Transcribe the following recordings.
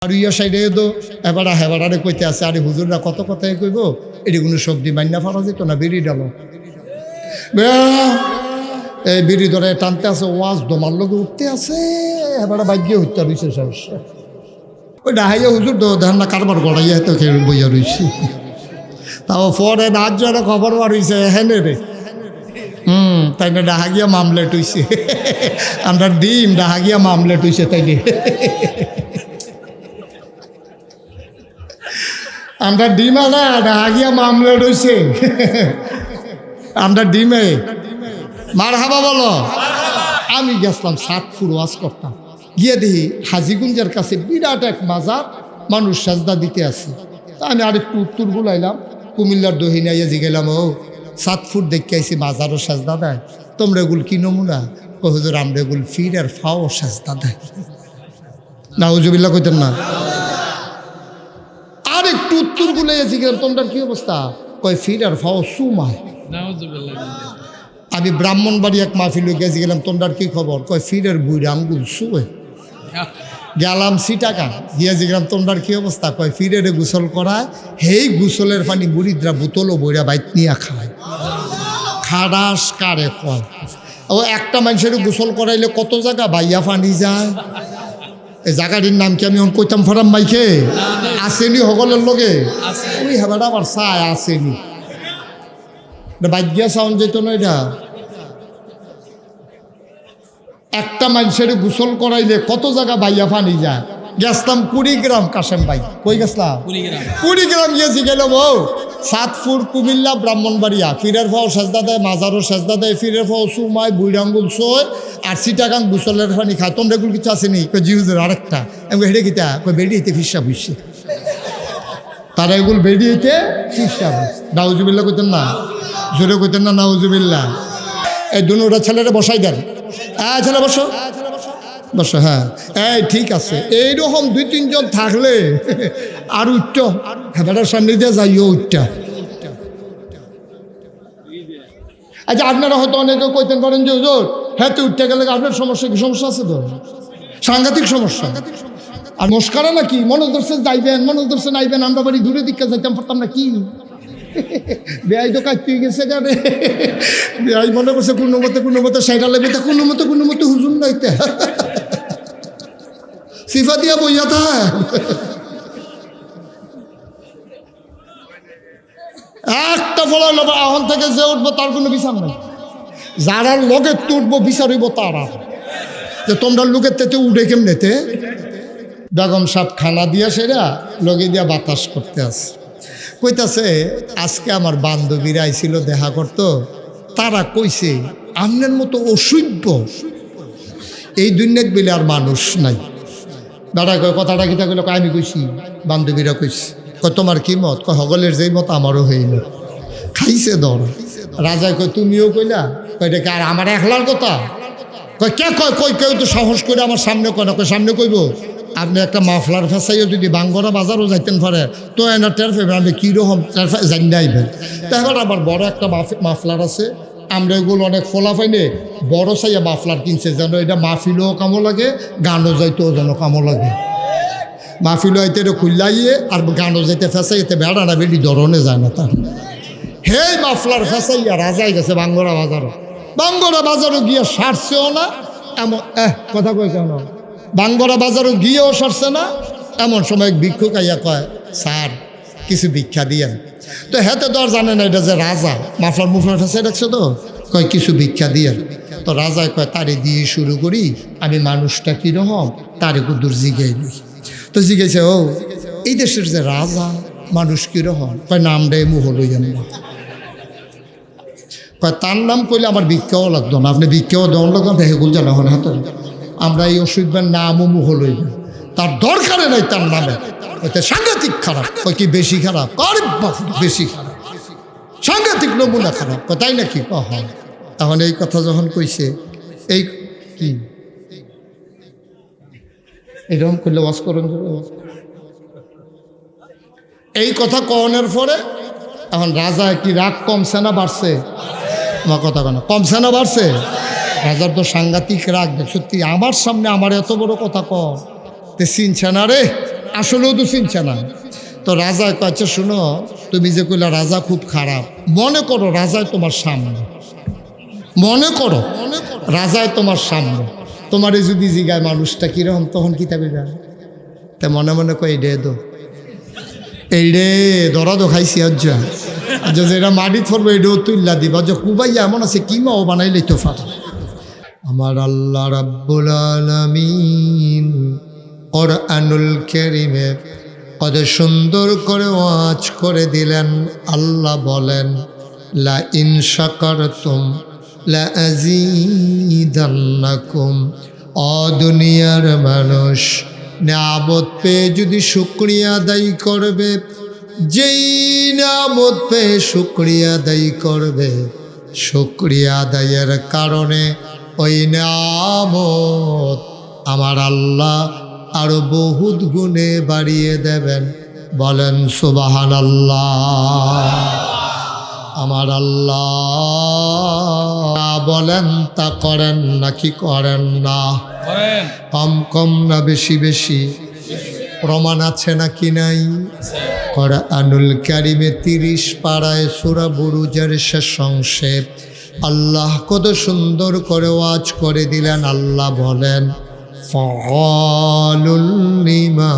আর ইয়া সাইডে তো এবারা হেবারে কইতে আছে আরে হুজুররা কত কথাই কইব এটি কোনো সবজি মান্না ফারা যেত না বিড়ি ডালো এই বিড়ি ধরে টানতে আছে ওয়াজ দমার লোকে উঠতে আছে এবারে বাজ্যে হত্যা রয়েছে সমস্যা ওই ডাহাইয়া হুজুর ধান না কারবার গড়াইয়া তো বইয়া রয়েছি তাও পরে রাত যারা খবর বার হয়েছে হেনে রে তাই না ডাহাগিয়া মামলেট হইছে আমরা ডিম ডাহাগিয়া মামলেট হইছে তাই রে আমরা ডিম আনা ডাহাগিয়া মামলেট হইছে আমরা ডিমে মার হাবা বলো আমি গেছিলাম সাতপুর ওয়াজ করতাম গিয়ে দেখি হাজিগুঞ্জের কাছে বিরাট এক মাজার মানুষ সাজদা দিতে আছে তা আমি আরেকটু উত্তর গুলাইলাম কুমিল্লার দহিনাইয়া জিগেলাম ও সাতপুর দেখে আইসি মাজারও সাজদা দেয় তোমরা এগুলো কি নমুনা ও হুজুর আমরা এগুলো ফির আর ফাও সাজদা দেয় না হুজুবিল্লা কইতেন না আর একটু উত্তর গুলাইয়া জিগেলাম তোমরা কি অবস্থা কয় ফির আর ফাও সুমায় আমি ব্রাহ্মণবাড়ি এক মাহফিলে গেছি গেলাম তোমরার কি খবর কয় ফিরের বুড়ি আঙ্গুল শুয়ে গেলাম সিটাকা গিয়েছি গেলাম তোমরার কি অবস্থা কয় ফিরের গোসল করায় হেই গোসলের পানি বুড়িদরা বোতলও বইরা বাইক নিয়ে খায় খাডাস কারে কয় ও একটা মানুষের গোসল করাইলে কত জায়গা বাইয়া পানি যায় এই জায়গাটির নাম কি আমি কইতাম ফরাম বাইকে আসেনি সকলের লগে ওই হেবাটা আবার চায় আসেনি বাজ্যা সাউন্ড যেত না এটা একটা মানুষের গোসল করাইলে কত জায়গা বাইয়া পানি যায় গেছলাম কুড়িগ্রাম কাশেম ভাই কই গেছলাম কুড়িগ্রাম গিয়েছি গেল বউ সাতপুর কুমিল্লা ব্রাহ্মণবাড়িয়া ফিরের ফাও সাজদা দেয় মাজারও সাজদা দেয় ফিরের ফাও সুমায় বুড়াঙ্গুল সোয় আর সিটাগাং গোসলের পানি খায় তোমরা এগুলো কিছু আসেনি কই জিউজের আরেকটা আমি হেঁটে গিতা কই বেরিয়েতে ফিসা বুঝছে তারা এগুলো বেরিয়েতে ফিসা বুঝছে নাউজুবিল্লা কইতেন না জোরে কইতেন না নাউজুবিল্লা এই দুটা ছেলেরা বসাই দেন ছেলে বসো বসো হ্যাঁ এই ঠিক আছে এইরকম দুই তিনজন থাকলে আর উঠত হেবাটার সামনে দিয়ে যাইও উঠটা আচ্ছা আপনারা হয়তো অনেকে কইতেন পারেন যে হুজুর হ্যাঁ তো উঠতে গেলে আপনার সমস্যা কি সমস্যা আছে তো সাংঘাতিক সমস্যা আর মস্কারা নাকি মনোদর্শে যাইবেন মনোদর্শে নাইবেন আমরা বাড়ি দূরে দিকে যাইতাম পারতাম না কি বেআই তো কাটতে গেছে গানে বেআই মনে করছে কোনো মতে সাইডা লাগবে তা কোনো মতে হুজুর নাইতে সিফা দিয়া বইয়া থা একটা ফলা নেবো এখন থেকে যে উঠবো তার কোনো বিচার নাই যারা লগে তুটবো বিচারিব তারা যে তোমরা লোকের তেতে উঠে কেমনেতে বেগম সাহেব খানা দিয়া সেরা লগে দিয়া বাতাস করতে আসে কইতাছে আজকে আমার বান্ধবীরা আইছিল দেখা করতো তারা কইছে আমনের মতো অসভ্য এই দুনিয়াত বলে আর মানুষ নাই দাদা কয় কথাটা কিতা কইল আমি কইছি বান্ধবীরা কইছি কয় তোমার কি মত কয় হগলের যেই মত আমারও হইল খাইছে দর রাজা কয় তুমিও কইলা কয় এটা আর আমার একলার কথা কয় কে কয় কই কেউ তো সাহস করে আমার সামনে কয় না কয় সামনে কইব আপনি একটা মাফলার ফেসাইও যদি বাঙ্গরা বাজারও যাইতেন পারে তো এনার টের পাবেন আপনি কীরকম জানিয়ে আইবেন তারপর আবার বড় একটা মাফলার আছে আমরা এগুলো অনেক ফোলা পাইনে বড় সাইয়া মাফলার কিনছে যেন এটা মাহফিলও কামো লাগে গানও যাইতেও যেন কামো লাগে মাহফিলও আইতে এটা খুললাইয়ে আর গানও যাইতে ফেসাইতে বেড়া না বেড়ি ধরনে যায় না তার হেই মাফলার ফেসাইয়া রাজাই গেছে বাঙ্গরা বাজারও গিয়ে সারছেও না এমন কথা কই কেন বাঙ্গরা বাজারও গিয়েও সারছে না এমন সময় ভিক্ষুক আইয়া কয় স্যার কিছু ভিক্ষা দিয়েন তো হেতে তো আর জানে না এটা যে রাজা মুফলার ফেসে রাখছে তো কয় কিছু ভিক্ষা দিয়েন তো রাজায় কয় তারে দিয়ে শুরু করি আমি মানুষটা কীরকম তারে কুদুর জিগাই নিই তো জিগাইছে ও এই দেশের যে রাজা মানুষ কীরকম কয় নামটা মুহ লইয়েন না কয় তার নাম কইলে আমার ভিক্ষাও লাগতো না আপনি ভিক্ষাও দেওয়ার লাগতো না হেগুল জানা হন হাতে আমরা এই অসুবিধার নামও মুহ লইব তার দরকারে নাই তার নামে ওইটা সাংঘাতিক খারাপ কয় কি বেশি খারাপ আরে বেশি খারাপ সাংঘাতিক নমুনা খারাপ তাই নাকি হয় তখন এই কথা যখন কইছে এই কি এরকম করলে ওয়াজ করুন এই কথা কনের পরে এখন রাজা কি রাগ কমছে না বাড়ছে আমার কথা কেন কমছে না বাড়ছে রাজার তো সাংঘাতিক রাগ সত্যি আমার সামনে আমার এত বড় কথা কম তে চিনছে না রে আসলেও তো চিনছে না। তো রাজা কয়েছে, শুনো, তুমি যে কইলা রাজা খুব খারাপ, মনে করো রাজায় তোমার সামনে, মনে করো রাজায় তোমার সামনে, তোমার যদি জিগায় মানুষটা কিরকম, তখন কি তাবে যান? তা মনে মনে কয় এই রে ধরা তো খাইছি আজ যেটা মাটিত ফরবো এটাও তুল্লা দিবা, যে কুবাইয়া এমন আছে কিমাও বানাইলেই তো ফাটা। আমার আল্লাহ রাব্বুল আলামিন কোরআনুল কারীমে কত সুন্দর করে ওয়াজ করে দিলেন। আল্লাহ বলেন, লা ইন শাকারতুম লা আযীদান্নাকুম। ও দুনিয়ার মানুষ, নিয়ামত পেয়ে যদি শুকরিয়া আদায় করবে, যেই নিয়ামত পেয়ে শুকরিয়া আদায় করবে, শুকরিয়া আদায়ের কারণে ওই নিয়ামত আমার আল্লাহ আরো বহুত গুণে বাড়িয়ে দেবেন। বলেন সুবহানাল্লাহ। আমার আল্লাহ বলেন তা করেন নাকি করেন না? কম কম না বেশি বেশি? প্রমাণ আছে নাকি নাই? কোরআনুল কারীমে 30 পারায় সূরা বুরুজের শেষ অংশে আল্লাহ কত সুন্দর করে ওয়াজ করে দিলেন। আল্লাহ বলেন, ফাআলুল লিমা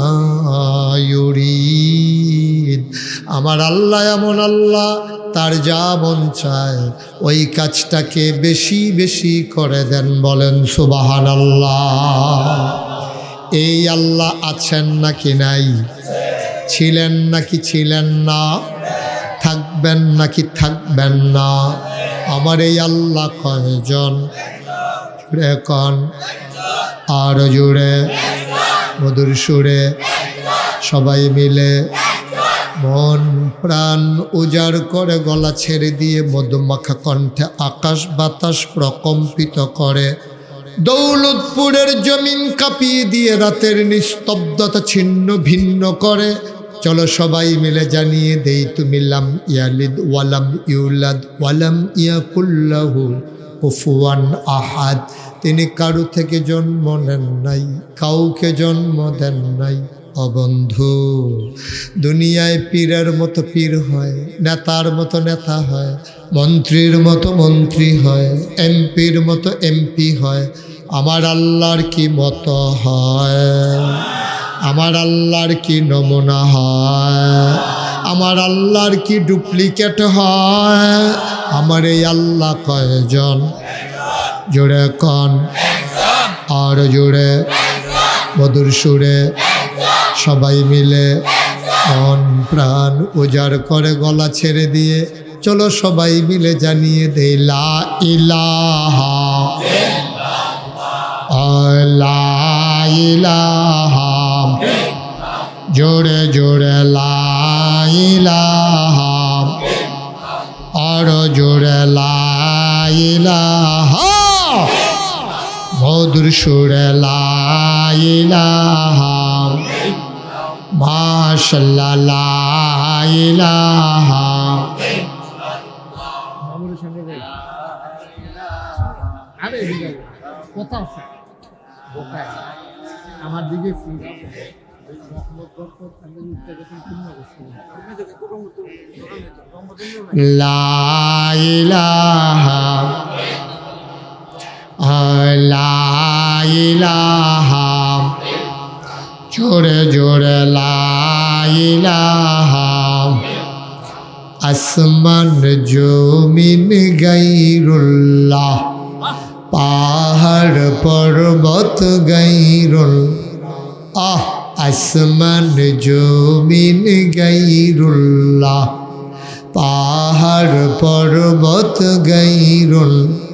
ইউরিদ। আমার আল্লাহ এমন আল্লাহ, তার যা মন চায় ওই কাজটাকে বেশি বেশি করে দেন। বলেন সুবহানাল্লাহ। এই আল্লাহ আছেন নাকি নাই? ছিলেন নাকি ছিলেন না? থাকবেন নাকি থাকবেন না? আমার এই আল্লাহ কয়জন? কন আর জুড়ে মধুর সুরে সবাই মিলে মন প্রাণ উজাড় করে গলা ছেড়ে দিয়ে মধুমাখা কণ্ঠে আকাশ বাতাস প্রকম্পিত করে, দৌলতপুরের জমিন কাঁপিয়ে দিয়ে রাতের নিস্তব্ধতা ছিন্ন ভিন্ন করে। চলো সবাই মিলে জানিয়ে দেই, তুমি লাম ইয়ালিদ ওয়ালাম ইউলাদ ওয়ালাম ইয়াকুল্লাহু কুফুয়ান আহাদ। তিনি কারো থেকে জন্ম নেন নাই, কাউকে জন্ম দেন নাই। অবন্ধু, দুনিয়ায় পীরের মতো পীর হয়, নেতার মতো নেতা হয়, মন্ত্রীর মতো মন্ত্রী হয়, এমপির মতো এমপি হয়। আমার আল্লাহর কি মতো হয়? আমার আল্লাহর কি নমুনা হয়? আমার আল্লাহর কি ডুপ্লিকেট হয়? আমার এই আল্লাহ কয়জন? জোরে কন আর জোরে মধুর সুরে সবাই মিলে মন প্রাণ উজাড় করে গলা ছেড়ে দিয়ে চলো সবাই মিলে জানিয়ে দেই, লা ইলাহা লা ইলাহা। জোরে জোরে লা ইলাহা, আরো জোরে লা ইলাহা, মধুর সুরে লা ইলাহা, মাশাআল্লাহ লা ইলাহা। আমার দিকে লা ইলাহা লা ইলাহা, জোরে জোরে লা ইলাহা। আসমান জমিন গায়রুল্লাহ, পাহাড় পর্বত গায়রুল্লাহ। আসমান জমিন গায়রুল্লাহ, পাহাড় পর্বত গায়রুল্লাহ।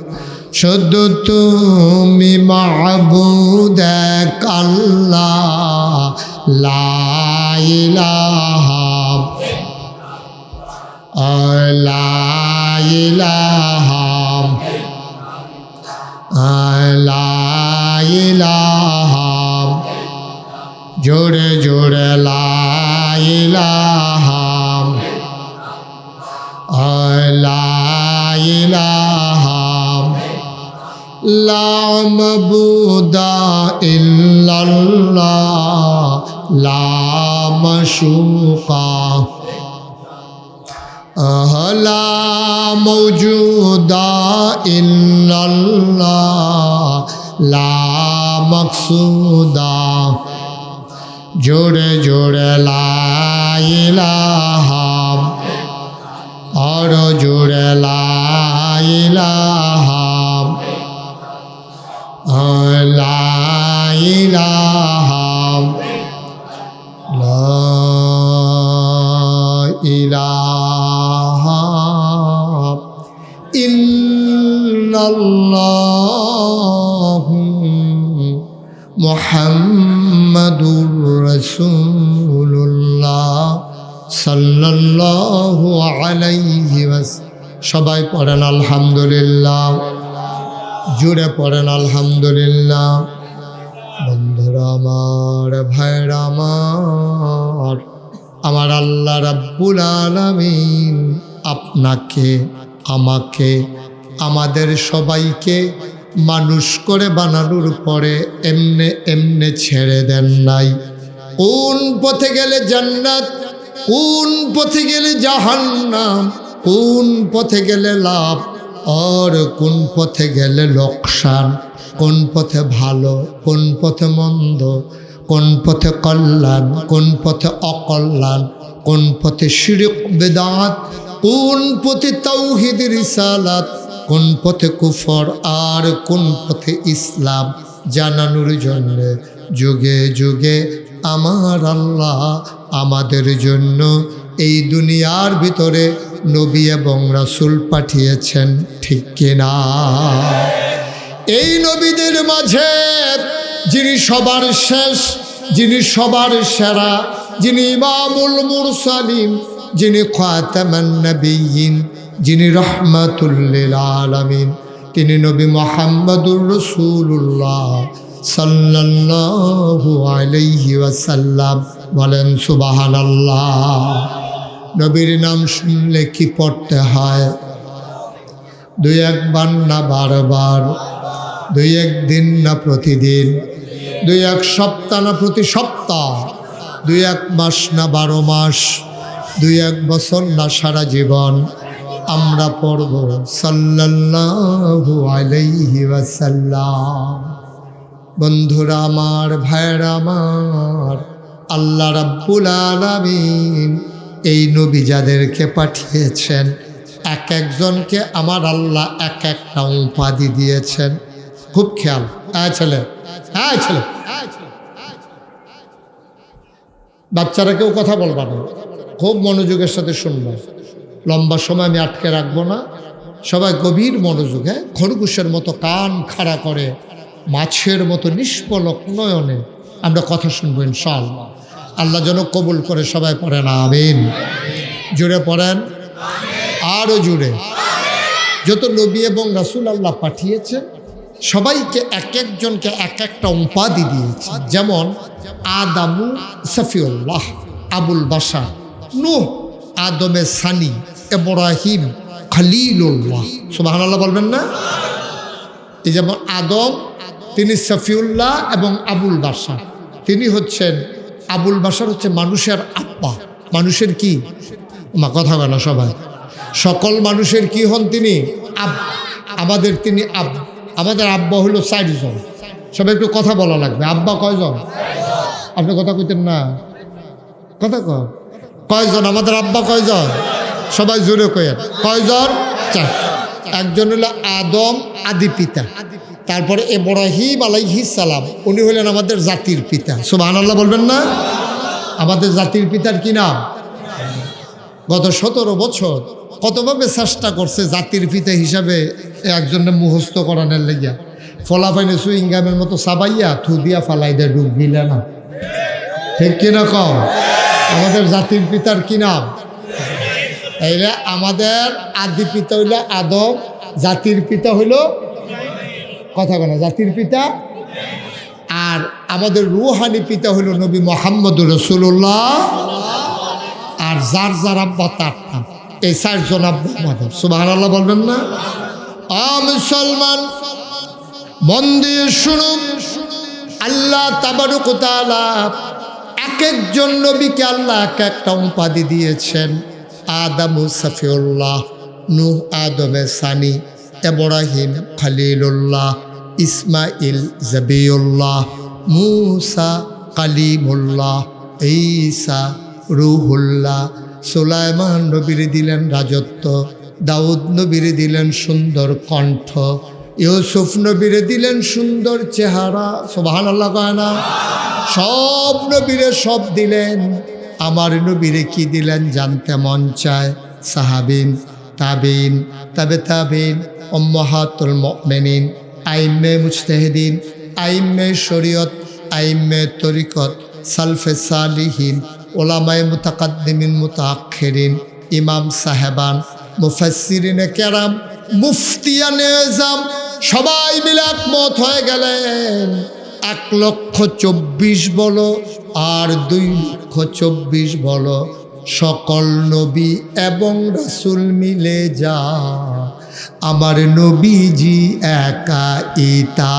শুধু তুমি মাবুদ এক আল্লাহ, লা ইলাহা লা ইলাহা লা ইলাহা, জোরে জোরে লা ইলাহা লা ইলাহা। লা মাবুদা ইল্লাল্লাহ, লা मशूका ला मौजूदा इल्लल्लाह ला मकसूदा जोड़े जोड़े ला इलाहा और जोड़े ला इलाहा ला इलाहा ला इलाहा इल्लल्लाहु मुहम्मदुर रसूलुल्लाह सल्लल्लाहु अलैहि वसल्लम। सबाई पढ़ेन अल्हम्दुलिल्लाह, जुड़े पढ़ेन अल्हम्दुलिल्लाह। बंधुरा आमार भाईरा आमार आल्लाह रब्बुल आलामीन आपनाके आमाके आमादेर सबाईके मानुष करे बानानोर परे एमने एमने छेड़े देन नाई। कोन पथे गेले जन्नत, कोन पथे गेले जहन्नाम, कोन पथे गेले लाभ और कोन पथे गेले लोकसान, कोन पथे भालो कोन पथे मंद, कोन पथे कल्याण कोन पथे अकल्याण, कोन पथे शिरक बिदअत, कोन पथे तौहीद रिसालात, कोन पथे कुफर और कोन पथे इस्लाम জানানোর জন্য যুগে যুগে আমার আল্লাহ আমাদের জন্য এই দুনিয়ার ভিতরে নবী এবং রাসূল পাঠিয়েছেন, ঠিক কিনা? এই নবীদের মাঝে যিনি সবার শেষ, যিনি সবার সেরা, যিনি ইমামুল মুরসালিন, যিনি খাতামান নবিয়্যিন, যিনি রাহমাতুল লিল আলামিন, তিনি নবী মুহাম্মদুর রাসূলুল্লাহ সাল্লাল্লাহু আলাইহি ওয়াসাল্লাম। বলেন সুবহানাল্লাহ। নবীর নাম শুনলে কি পড়তে হয়? দুই একবার না বারবার, দুই একদিন না প্রতিদিন, দুই এক সপ্তাহ না প্রতি সপ্তাহ, দুই এক মাস না 12 মাস, দুই এক বছর না সারা জীবন আমরা পড়ব সাল্লাল্লাহু আলাইহি ওয়াসাল্লাম। বন্ধুরা আমার, ভাইরা আমার, আল্লাহ রাব্বুল আলামিন এই নবী যাদেরকে পাঠিয়েছেন এক একজনকে আমার আল্লাহ এক একটা উপাধি দিয়েছেন। খুব খেয়াল। ছেলে ছেলে বাচ্চারা কেউ কথা বলবা না, খুব মনোযোগের সাথে শুনবা। লম্বা সময় আমি আটকে রাখবো না, সবাই গভীর মনোযোগ। খরগোশের মতো কান খাড়া করে মাছের মতো নিষ্পলক নয়নে আমরা কথা শুনবো ইনশাআল্লাহ। আল্লাহ যেন কবুল করে। সবাই পড়েন আমিন। জুড়ে পড়েন, আরও জুড়ে। যত নবী এবং রাসূল আল্লাহ পাঠিয়েছেন সবাইকে এক একজনকে এক একটা উপাধি দিয়েছে। যেমন আদামু সফিউল্লাহ, আবুল বাশার, নূহ আদমে সানি, ইব্রাহিম খলিলুল্লাহ। সুবহানাল্লাহ বলবেন না? এই যেমন আদম তিনি সফিউল্লাহ এবং আবুল বাশার, তিনি হচ্ছেন আবুল বাশার হচ্ছে মানুষের আব্বা। মানুষের কি মা কথা বলে না সবাই, সকল মানুষের কি হন তিনি? আব্বা। আমাদের তিনি আব্বা। আমাদের আব্বা হলো 4 জন। সবাই একটু কথা বলা লাগবে। আব্বা কয়জন? আপনি কথা কইতেন না, কথা কয়জন? আমাদের আব্বা কয়জন? সবাই জোরে কয়েন কয়জন? 4। একজন হলো আদম, আদি পিতা। তারপরে ইব্রাহিম আলাইহিস সালাম, উনি হলেন আমাদের জাতির পিতা। সুবহানাল্লাহ বলবেন না? আমাদের জাতির পিতার কি নাম? গত 17 বছর কতভাবে চেষ্টা করছে জাতির পিতা হিসাবে একজনের মুখস্থ করানোর লেগিয়া। ফলাফাইনে সুইংগামের মতো সাবাইয়া থু দিয়া ফালাই দেয়, ডুব দিলে না, ঠিক কিনা কম? আমাদের জাতির পিতার কি নাম? এইলে আমাদের আদি পিতা হইল আদম, জাতির পিতা হইল কথা বলে জাতির পিতা, আর আমাদের রুহানি পিতা হইল নবী মুহাম্মদুর রাসূলুল্লাহ। আর যার যার আব্বা তার নাম। এই 4 জন আব্বা আমাদের। সুবহানাল্লাহ বলবেন না? মুসলমান মন দিয়ে শুনুন, আল্লাহ তাবারক ওয়া তাআলা এক একজন নবীকে আল্লাহ এক একটা উপাধি দিয়েছেন। আদমু সফিউল্লাহ, নূহ আদমে সানি, ইব্রাহিম খলিলুল্লাহ, ইসমাইল জবিউল্লাহ, মূসা কালিমুল্লাহ, ঈসা রুহুল্লাহ। সুলাইমান নবীর দিলেন রাজত্ব, দাউদ নবীর দিলেন সুন্দর কণ্ঠ, ইউসুফ নবীর দিলেন সুন্দর চেহারা। সুবহানাল্লাহ কয় না? সব নবীরে সব দিলেন, আমার নবীরে কি দিলেন জানতে মন চায়। সাহাবিন, তাবিন, তাবে তাবিন, উম্মাহাতুল মুমিনিন, আইম্মে মুজতাহিদিন, আইম্মে শরীয়ত, আইম্মে তরিকত, সালফে সালিহিন, ওলামায়ে মুতাকাদ্দিমিন মুতাআখিরিন, ইমাম সাহেবান, মুফাসসিরিনে কেরাম, মুফতিয়ানে আযম, সবাই মিলে একমত হয়ে গেলেন 1,24,000 বলো আর 2,24,000 বলো, সকল নবী এবং রাসূল মিলে যা আমার নবীজি একা ইতা।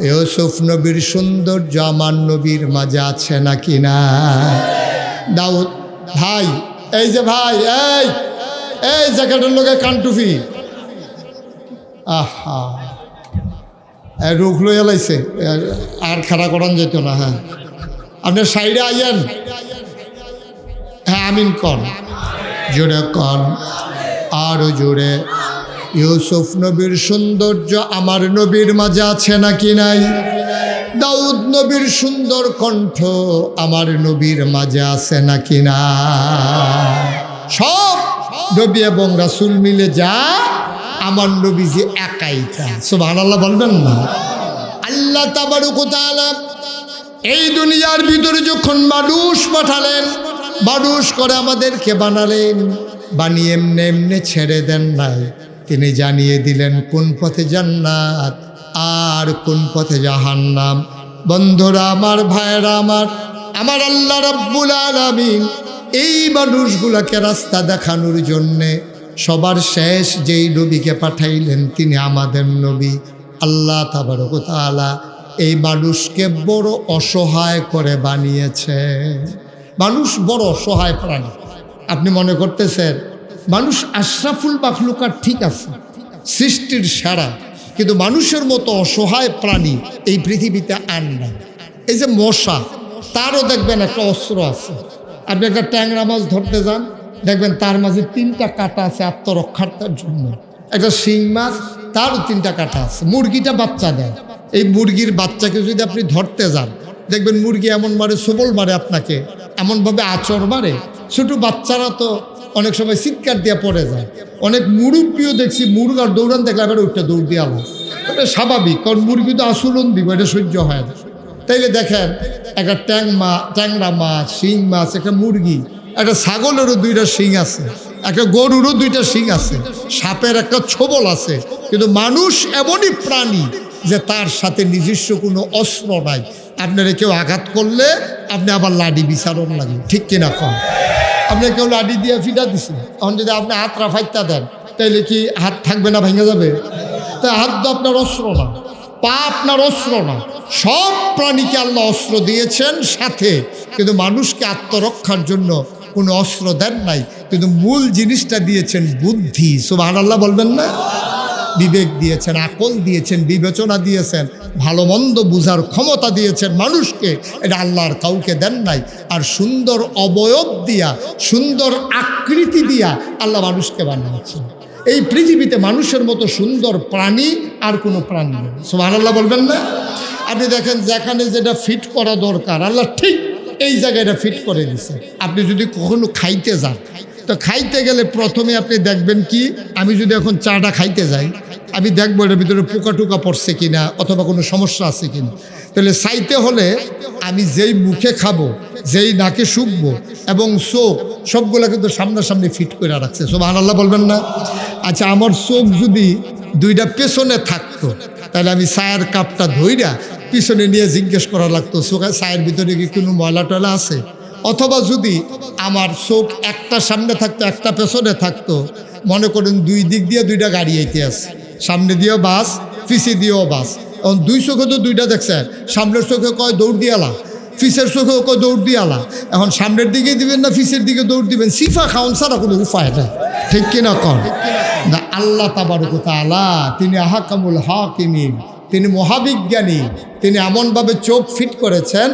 ইউসুফ নবীর সৌন্দর্য আমার নবীর মাঝে আছে নাকি না? দাউদ ভাই, এই যে ভাই, এই জ্যাকেটের লোকে কানটুফি, আহা রোগ লইয়া লাইছে, আর খাড়া করান যেত না। হ্যাঁ, আপনি সাইডে আইয়েন। হ্যাঁ, আমিন কন, জোরে কন, আরো জোরে। ইউসুফ নবীর সৌন্দর্য আমার নবীর মাঝে আছে নাকি নাই? দাউদ নবীর সুন্দর কণ্ঠ আমার নবীর মাঝে আছে নাকি না? সব নবী এবং রাসূল মিলে যা আমার নবীজি একাইটা। সুবহানাল্লাহ বলবেন না? আল্লাহ তাবারক ওয়া তাআলা এই দুনিয়ার ভিতরে যখন মানুষ পাঠালেন, মানুষ করে আমাদেরকে বানালেন, বানিয়ে এমনি এমনি ছেড়ে দেন নাই। তিনি জানিয়ে দিলেন কোন পথে জান্নাত আর কোন পথে জাহান্নাম। বন্ধুরা আমার, ভাইয়েরা আমার, আমার আল্লাহ রাব্বুল আলামিন এই মানুষগুলোকে রাস্তা দেখানোর জন্যে সবার শেষ যেই নবীকে পাঠাইলেন তিনি আমাদের নবী। আল্লাহ তাবারক ওয়া তাআলা এই মানুষকে বড় অসহায় করে বানিয়েছে। মানুষ বড় অসহায় প্রাণী। আপনি মনে করতেছেন মানুষ আশরাফুল মাখলুকাত, ঠিক আছে, সৃষ্টির সেরা, কিন্তু মানুষের মতো অসহায় প্রাণী এই পৃথিবীতে আর নাই। এই যে মশা, তারও দেখবেন একটা অস্ত্র আছে। আপনি একটা ট্যাংরা মাছ ধরতে যান, দেখবেন তার মাঝে 3টা কাঁটা আছে আত্মরক্ষার জন্য। একটা শিং মাছ, তারও 3টা কাঁটা আছে। মুরগিটা বাচ্চা দেয়, এই মুরগির বাচ্চাকে যদি আপনি ধরতে যান, দেখবেন মুরগি এমন মারে, সবল মারে আপনাকে, এমনভাবে আচর মারে। ছোটো বাচ্চারা তো অনেক সময় চিৎকার দিয়ে পড়ে যায়। অনেক মুরব্বীও দেখছি মুরগার দৌড়ান দেখলে আবার ওইটা দৌড় দিয়ে আলো, এটা স্বাভাবিক, কারণ মুরগি তো আচরণ দিব, এটা সহ্য হয় না। তাইলে দেখেন একটা ট্যাংরা মাছ, শিং মাছ, একটা মুরগি, একটা ছাগলেরও 2টা শিং আছে, একটা গরুরও 2টা শিং আছে, সাপের একটা ছোবল আছে। কিন্তু মানুষ এমনই প্রাণী যে তার সাথে নিজস্ব কোনো অস্ত্র নাই। আপনারা কেউ আঘাত করলে আপনি আবার লাঠি বিচারণ লাগে, ঠিক কিনা কম? আপনি কেউ লাঠি দিয়ে ফিটা দিচ্ছেন, তখন যদি আপনি হাতটা ফাইটটা দেন, তাইলে কি হাত থাকবে না, ভেঙে যাবে? তা হাত তো আপনার অস্ত্র না, পা আপনার অস্ত্র না। সব প্রাণীকে আল্লাহ অস্ত্র দিয়েছেন সাথে, কিন্তু মানুষকে আত্মরক্ষার জন্য কোনো অস্ত্র দেন নাই। কিন্তু মূল জিনিসটা দিয়েছেন বুদ্ধি। সুবহানাল্লাহ বলবেন না? বিবেক দিয়েছেন, আকল দিয়েছেন, বিবেচনা দিয়েছেন, ভালো মন্দ বুঝার ক্ষমতা দিয়েছেন মানুষকে। এটা আল্লাহর কাউকে দেন নাই। আর সুন্দর অবয়ব দিয়া, সুন্দর আকৃতি দিয়া আল্লাহ মানুষকে বানিয়েছেন। এই পৃথিবীতে মানুষের মতো সুন্দর প্রাণী আর কোনো প্রাণী নেই। সুবহানাল্লাহ বলবেন না? আপনি দেখেন যেখানে যেটা ফিট করা দরকার আল্লাহ ঠিক এই জায়গায় এটা ফিট করে দিছে। আপনি যদি কখনো খাইতে যান, তো খাইতে গেলে প্রথমে আপনি দেখবেন কি, আমি যদি এখন চাটা খাইতে যাই, আমি দেখবো এটার ভিতরে পোকা টোকা পড়ছে কিনা, অথবা কোনো সমস্যা আছে কিনা। তাহলে চাইতে হলে আমি যেই মুখে খাবো, যেই নাকে শুকবো এবং চোখ, সবগুলো কিন্তু সামনাসামনি ফিট করে রাখছে। সুবহানাল্লাহ বলবেন না? আচ্ছা, আমার চোখ যদি 2টা পেছনে থাকতো, তাহলে আমি চায়ের কাপটা ধইরা পিছনে নিয়ে জিজ্ঞেস করা লাগতো চায়ের ভিতরে কি কোনো ময়লা টয়লা আছে। অথবা যদি আমার চোখ একটা সামনে থাকতো, একটা পেছনে থাকতো, মনে করেন 2 দিক দিয়ে 2টা গাড়ি আইতে আছে, সামনে দিয়েও বাস, পিছিয়ে দিয়েও বাস, দুই চোখে তো দুইটা দেখছেন, সামনের চোখে কয় দৌড় দিয়ালা, ফিসের চোখেও কয় দৌড় দিয়ালা। এখন সামনের দিকে দিবেন না ফিসের দিকে দৌড় দিবেন, সিফা খাওয়ান ছাড়া কোনো উপায় নেই, ঠিক কিনা কর না? আল্লাহ তাবারক ওয়া তাআলা তিনি আহকামুল হাকিমিন, তিনি মহাবিজ্ঞানী। তিনি এমনভাবে চোখ ফিট করেছেন,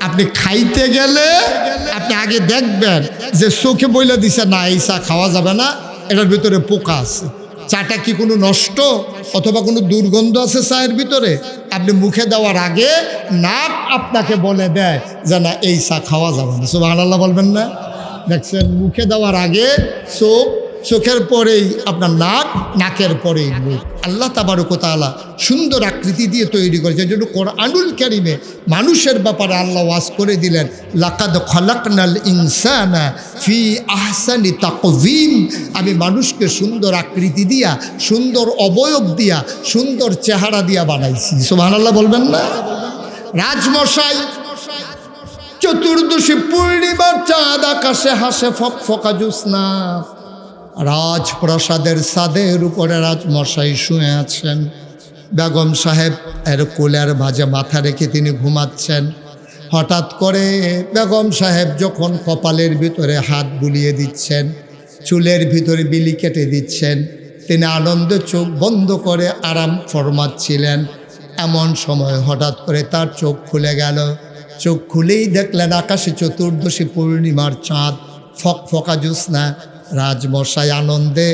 আপনি খাইতে গেলে আপনি আগে দেখবেন যে চোখে বইলে দিছে না এই চা খাওয়া যাবে না, এটার ভিতরে পোকা আছে, চাটা কি কোনো নষ্ট অথবা কোনো দুর্গন্ধ আছে চায়ের ভিতরে, আপনি মুখে দেওয়ার আগে নাক আপনাকে বলে দেয় যে না এই চা খাওয়া যাবে না। সুবহানাল্লাহ বলবেন না? দেখছেন, মুখে দেওয়ার আগে চোখ, চোখের পরেই আপনার নাক, নাকের পরেই মুখ। আল্লাহ তাবারক ওয়া তাআলা সুন্দর আকৃতি দিয়ে তৈরি করেছে। এই জন্য কোরআনুল কারীমে মানুষের ব্যাপারে আল্লাহ ওয়াজ করে দিলেন, লাকাদ খালাকনাল ইনসানা ফি আহসানি তাকওয়িম। আমি মানুষকে সুন্দর আকৃতি দিয়া, সুন্দর অবয়ব দিয়া, সুন্দর চেহারা দিয়া বানাইছি। সুবহানাল্লাহ বলবেন না? রাজমশাই চতুর্দশী পূর্ণিমার চাঁদ আকাশে হাসে ফকফকা জ্যোৎস্না, রাজপ্রাসাদের ছাদের উপরে রাজমশাই শুয়ে আছেন, বেগম সাহেব এর কোলের ভাঁজে মাথা রেখে তিনি ঘুমাচ্ছেন। হঠাৎ করে বেগম সাহেব যখন কপালের ভিতরে হাত বুলিয়ে দিচ্ছেন, চুলের ভিতরে বিলি কেটে দিচ্ছেন, তিনি আনন্দে চোখ বন্ধ করে আরাম ফরমাচ্ছিলেন। এমন সময় হঠাৎ করে তার চোখ খুলে গেল। চোখ খুলেই দেখলেন আকাশে চতুর্দশী পূর্ণিমার চাঁদ, ফকফকা জ্যোৎস্না। রাজমশাই আনন্দে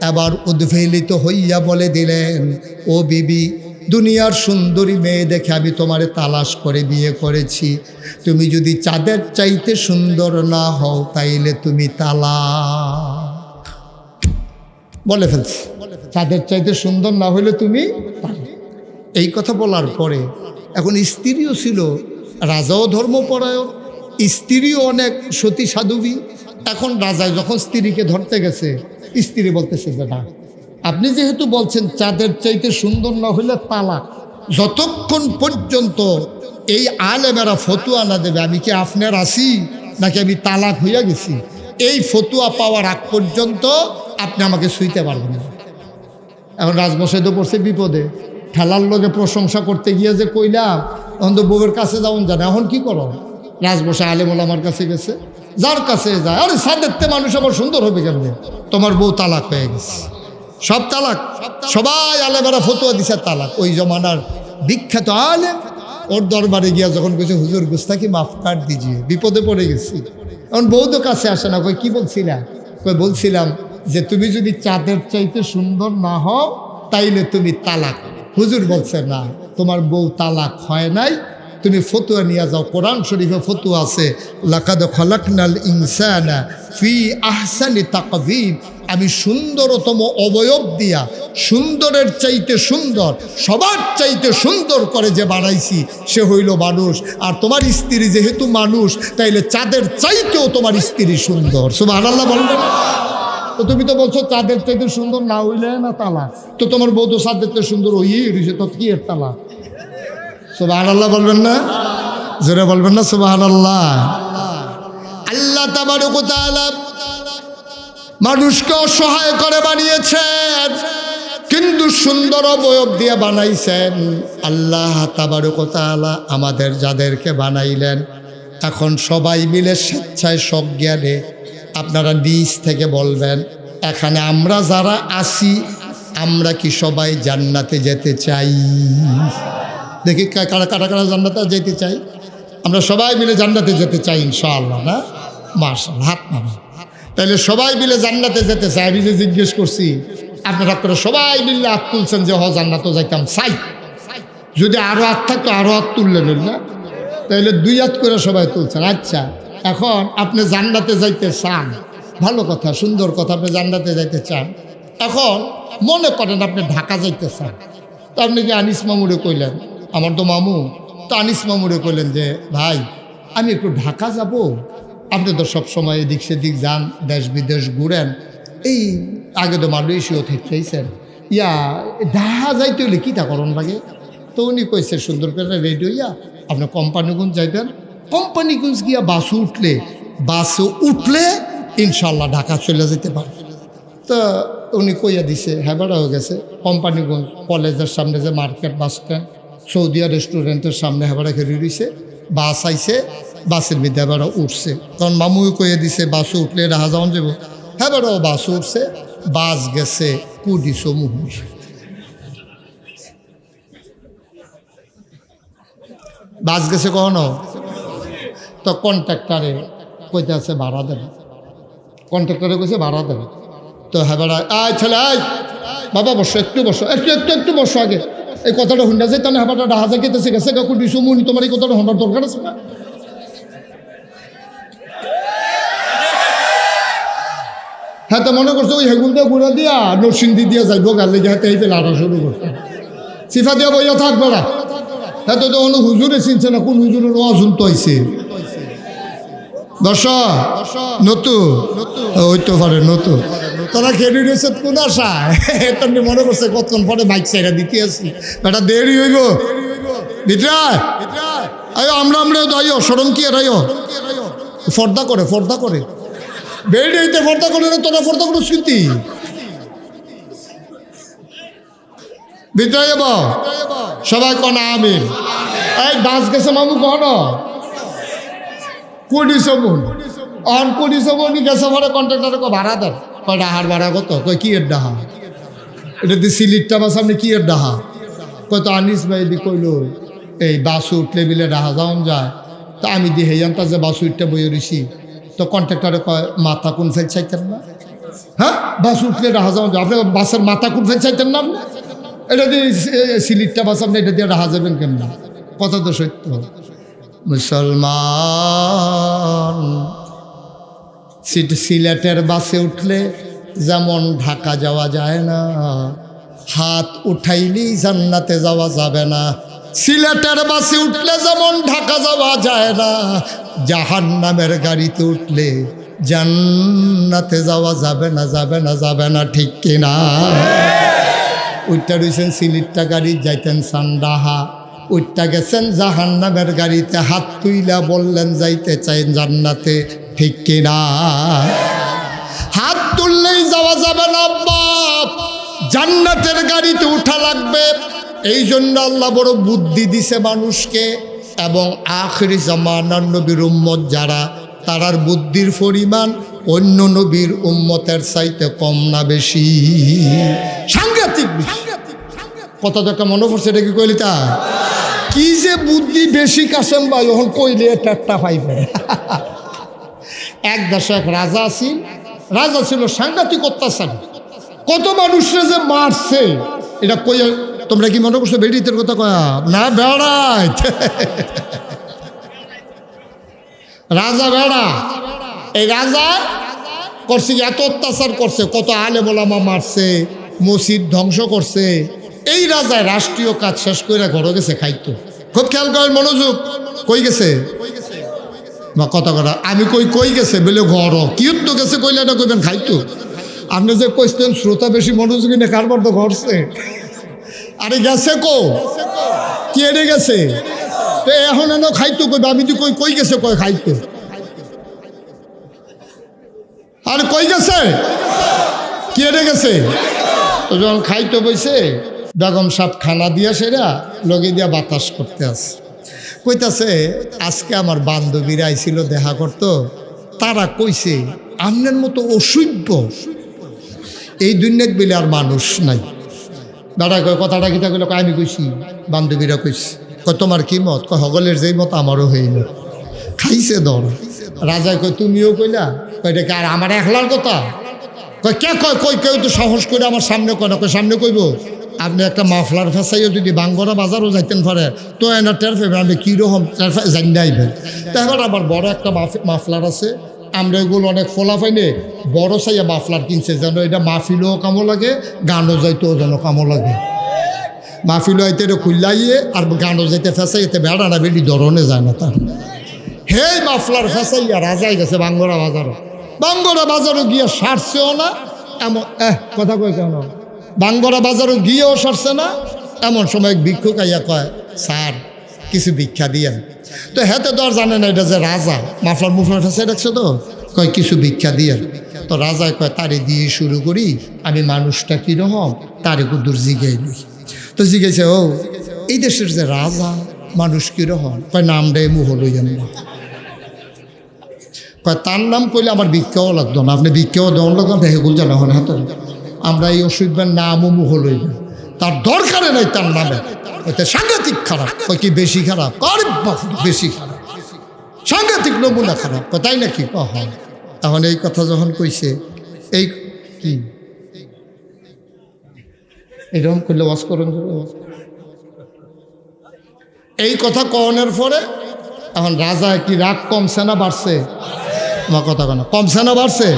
এবার উদ্বেলিত হইয়া বলে দিলেন, ও বিবি, দুনিয়ার সুন্দরী মেয়ে দেখে আমি তোমারে তালাশ করে বিয়ে করেছি। তুমি যদি চাঁদের চাইতে সুন্দর না হও তাইলে তুমি তালাক। বলে ফেলছি, চাঁদের চাইতে সুন্দর না হইলে তুমি তালাক। এই কথা বলার পরে এখন স্ত্রীও ছিল, রাজাও ধর্মপরায়ণ, স্ত্রীও অনেক সতী সাধুবী। এখন রাজা যখন স্ত্রীকে ধরতে গেছে, স্ত্রী বলতেছে যে না, আপনি যেহেতু বলছেন চাঁদের চাইতে সুন্দর না হইলে তালাক, যতক্ষণ পর্যন্ত এই আলেমেরা ফতুয়া না দেবে আমি কি আপনার আসি নাকি আমি তালাক হইয়া গেছি, এই ফতুয়া পাওয়ার আগ পর্যন্ত আপনি আমাকে ছুঁইতে পারবেন না। এখন রাজমশাই তো পড়ছে বিপদে, ঠেলার লোকে প্রশংসা করতে গিয়ে যে কইলাম, এখন তো বউয়ের কাছে যাওন জানে, এখন কি করো? রাজমশাই আলেমুল আমার কাছে গেছে, যার কাছে যায়, আরে সাদেরতে মানুষ আবার সুন্দর হবে কেমনে? তোমার বউ তালাক হয়ে গেছে, সব তালাক। সবাই আলেমেরা ফতুয়া দিছে তালাক। ওই জমানার বিখ্যাত আলেম ওর দরবারে গিয়া যখন কইছে, হুজুর গুস্তাকি মাফ কাট দিজিয়ে, বিপদে পড়ে গেছি। এখন বউ তো কাছে আসে না, কই কি বলছিলা? কই বলছিলাম যে তুমি যদি চাঁদের চাইতে সুন্দর না হও তাইলে তুমি তালাক। হুজুর বলছে না, তোমার বউ তালাক হয় নাই, তুমি ফতুয়া নিয়ে যাও। কোরআন শরীফে ফতুয়া আছে, লাকাদ খালাকনাল ইনসানা ফি আহসানি তাকওয়িম। আমি সুন্দরতম অবয়ব দিয়া, সুন্দরের চাইতে সুন্দর, সবার চাইতে সুন্দর করে যে বানাইছি সে হইল মানুষ। আর তোমার স্ত্রী যেহেতু মানুষ, তাইলে চাঁদের চাইতেও তোমার স্ত্রী সুন্দর। সুবহানাল্লাহ বলবেন? তো তুমি তো বলছো চাঁদের চাইতে সুন্দর না হইলে না তালাক, তো তোমার বউ তো চাঁদের চাইতে সুন্দর হইয়ে রয়েছে, তো কি এর তালাক? সুবহানাল্লাহ বলবেন না? জোরে বলবেন না সুবহানাল্লাহ? আল্লাহ তাবারক ওয়া তাআলা মানুষকে অসহায় করে বানিয়েছেন, কিন্তু সুন্দর অবয়ব দিয়ে বানাইছেন। আল্লাহ তাবারক ওয়া তাআলা আমাদের যাদেরকে বানাইলেন, এখন সবাই মিলে স্বেচ্ছায় সজ্ঞানে আপনারা নিজ থেকে বলবেন, এখানে আমরা যারা আছি আমরা কি সবাই জান্নাতে যেতে চাই? দেখি কারা কারা কারা জান্নাতে যেতে চাই? আমরা সবাই মিলে জান্নাতে যেতে চাই ইনশাআল্লাহ, না? মাশাআল্লাহ, হাত নামান। তাহলে সবাই মিলে জান্নাতে যেতে চাই। আমি যে জিজ্ঞেস করছি, আপনারা করে সবাই মিলে হাত তুলছেন যে জান্নাতে যাইতাম চাই। যদি আরো হাত থাকতো আরো হাত তুললেন না? তাহলে দুই হাত করে সবাই তুলছেন। আচ্ছা, এখন আপনি জান্নাতে যাইতে চান, ভালো কথা, সুন্দর কথা, আপনি জান্নাতে যাইতে চান। এখন মনে করেন আপনি ঢাকা যাইতে চান, তো আপনি কি আনিস মামুরে কইলেন, আমার তো মামু, তো আনিস মামুরে কইলেন যে ভাই আমি একটু ঢাকা যাব। আপনি তো সবসময় এদিক সেদিক যান, দেশ বিদেশ ঘুরেন, এই আগে তো মালয়েশিয়া থেকেছেন, ঢাকা যাইতে হইলে কী তা করণ লাগে? তো উনি কইছে সুন্দর করে রেডি হইয়া আপনি কোম্পানিগঞ্জ যাইবেন, কোম্পানিগঞ্জ গিয়া বাসে উঠলে ইনশাল্লাহ ঢাকা চলে যেতে পারে। তো উনি কইয়া দিছে, হ্যাঁ বেড়া হয়ে গেছে। কোম্পানিগঞ্জ কলেজের সামনে যে মার্কেট বাস স্ট্যান্ড, সৌদিয়া রেস্টুরেন্টের সামনে হেবারা খেলি রয়েছে, বাস আইছে, বাসের মধ্যে হেবারা উঠছে, কারণ মামুই কয়ে দিছে বাসে উঠলে রাহা যাওয়ান যাব, হেবারাও বাস উঠছে, বাস গেছে কুডি সমূহ। বাস গেছে কখনো? তো কন্ট্রাক্টারে কইতে আছে ভাড়া দেবে, কন্ট্রাক্টারে কইছে ভাড়া দেবে। তো হেবারা আয় ছেলে আয় বাবা বসো, একটু বসো, একটু বসো আগে, এই কথাটা হুন্ডা যায় তাহলে হেবারটা রাজা কেটেছে গেছে কাকু দিছো মুনি, তোমার এই কথাটা হন্ডার দরকার আছে না? হ্যাঁ তো মনে করছো ওই হেগুল দিয়ে গুঁড়া দিয়া নরসিংদী দিয়া যাইব গালে গিয়ে হাতে এই লাড়া শুরু করছে, সিফা দিয়া বইয়া থাকবে না। হ্যাঁ তো তখন হুজুরে চিনছে না, কোন হুজুরের অজুন তো হয়েছে দর্শক নতু হইতে পারে নতু, তোরা খেলি রয়েছে কোন আশায় তেমনি মনে করছে কতক্ষণ পরে বাইক সাইডা দিতে আসি, বেটা দেরি হইব বিটরায় আয়ো আমরা দাইও সরম কি এরাইও ফর্দা করে বেড়ে ফর্দা করে না, তোরা ফর্দা করে শুনতি বিটরাই সবাই কনা আমিন। এই বাস গেছে মামু কন কুড়ি সমুন গেছে পরে কন্ট্রাক্টারে ভাড়া দেন, কয় ডাহার ভাড়া কত? কয় কি এর ডাহা? এটা দিয়ে সিলিটটা বা সামনে কি এর ডাহা? কয় তো আনিস ভাই দি কইল এই বাস উঠলে বিলে ডাহা যাওন যায়, তো আমি দি হেয়ান তা যে বাস উঠতে বইয়ে রইছি, তো কন্ট্রাক্টারে কয় মাথা কোন সাইড চাইতেন না? হ্যাঁ বাস উঠলে ডাহা যাওন যায়, আপনার বাসের মাথা কোন সাইড চাইতেন না? এটা দিয়ে সিলিটটা বা সামনে এটা দিয়ে ডাহা যাবেন কেমন? কথা তো সত্য। মুসলমান সিলেটের বাসে উঠলে যেমন ঢাকা যাওয়া যায় না, হাত উঠাইলেই জান্নাতে যাওয়া যাবে না। সিলেটের বাসে উঠলে যেমন ঢাকা যাওয়া যায় না, জাহান্নামের গাড়িতে উঠলে জান্নাতে যাওয়া যাবে না, ঠিক কিনা? ওইটা রয়েছেন সিলেটটা গাড়ি যাইতেন সান্ডাহা, ওইটা গেছেন জাহান্নামের গাড়িতে, হাত তুইলা বললেন যাইতে চাই জান্নাতে, ঠিক কিনা? হাত তুললেই যাওয়া যাবে না বাপ, জান্নাতের গাড়িতে উঠা লাগবে। এই জন্য আল্লাহ বড় বুদ্ধি দিছে মানুষকে, এবং আখিরি জামানার নবীর উম্মত যারা, তারার বুদ্ধির পরিমাণ অন্য নবীর উম্মতের চাইতে কম না বেশি? সাংঘাতিক কথা তো একটা মনে পড়ছে, এটা কি কইলি তা কি যে বুদ্ধি বেশি কাসেম ভাই, যখন কইলে একটা পাইবে। এক দেশে এক রাজা ছিল সাংঘাতিক অত্যাচারী, কত মানুষরা যে মারছে, এটা কই তোমরা কি মনে করছো বেড়িতের কথা কয়া না? বেড়াই রাজা বেড়া, এই রাজা করছে এত অত্যাচার করছে, কত আলেম ওলামা মারছে, মসজিদ ধ্বংস করছে। এই রাজায় রাষ্ট্রীয় কাজ শেষ করে ঘরে গেছে খাইতো। খুব খেয়াল করেন, মনোযোগ, কই গেছে বা কথা কথা আমি কই গেছে বলে ঘর কি তো গেছে কইলে না কইবেন খাইতো। আপনি যে কইতেন শ্রোতা বেশি মনোযোগী না, কারবার তো ঘরছে, আরে গেছে কি এড়ে গেছে, তো এখন এনে খাইতো কইবে, আমি তো কই গেছে কই খাইতো, আর কই গেছে কি এড়ে গেছে। তো যখন খাইতো বইছে, বেগম সাহেব খানা দিয়া সেরা লগে দিয়া বাতাস করতে আসে, কইতাছে আজকে আমার বান্ধবীরা আইছিল দেখা করতো, তারা কইছে আপনার মতো অসভ্য এই দুনিয়াত বলে আর মানুষ নাই। দাদা কয় কথাটা কিতা কইল, আমি কইছি বান্ধবীরা কইছি, কয় তোমার কি মত? কয় হগলের যেই মত আমারও হইল। খাইছে দর। রাজা কয় তুমিও কইলা? কয় এটা আর আমার একলার কথা? কয় কে কই কেউ তো সাহস করে আমার সামনে কয় না। কয় সামনে কইব? আপনি একটা মাফলার ফেসাইও যদি বাঙ্গরা বাজারও যাইতেন পারে তো এনার টের পাইবেন আপনি কীরকম জানিয়ে আইবেন। তারপর আবার বড় একটা মাফলার আছে, আমরা এগুলো অনেক ফোলা পাইলে বড় চাইয়া মাফলার কিনছে, যেন এটা মাহফিলও কামো লাগে, গানও যাইতেও যেন কামো লাগে। মাহফিলও আইতে এটা খুললাইয়ে আর গানও যাইতে ফেসাইতে বেড়া না বেড়ি ধরনে যায় না তার। হে মাফলার ফেসাইয়া রাজাই গেছে বাঙ্গরা বাজারও গিয়ে সারছেও না, এমন কথা কয় কেন, বাঙ্গরা বাজারও গিয়েও সারছে না। এমন সময় ভিক্ষুক আইয়া কয় স্যার কিছু ভিক্ষা দিয়েন। তো হেতে তো আর জানে না এটা যে রাজা, মুফলার ফেসাই রাখছে, তো কয় কিছু ভিক্ষা দিয়েন। তো রাজায় কয় তারে দিয়ে শুরু করি, আমি মানুষটা কীরকম তারে কুদুর জিগাইলি। তো জিজ্ঞাসা ও এই দেশের যে রাজা মানুষ কিরকম কয় নাম দেয় মুহ লইয়েন না, কয় তার নাম কইলে আমার ভিক্ষাও লাগতো না, আপনি ভিক্ষাও দেওয়ার লাগতো না, হেগুল জানা হয় হাতে আমরা এই অসুবিধার নামও মুহ লইবেন, তার দরকারে নাই তার নামে, ওইটা সাংঘাতিক খারাপ, ওই কি বেশি খারাপ, বেশি খারাপ, সাংঘাতিক নমুনা খারাপ, তাই নাকি? হয়। এখন এই কথা যখন কইছে, এই কি এরকম করলে ওয়াজ করুন, এই কথা কনের পরে এখন রাজা কি রাগ কমছে না বাড়ছে? আমার কথা কেন কমছে না বাড়ছে?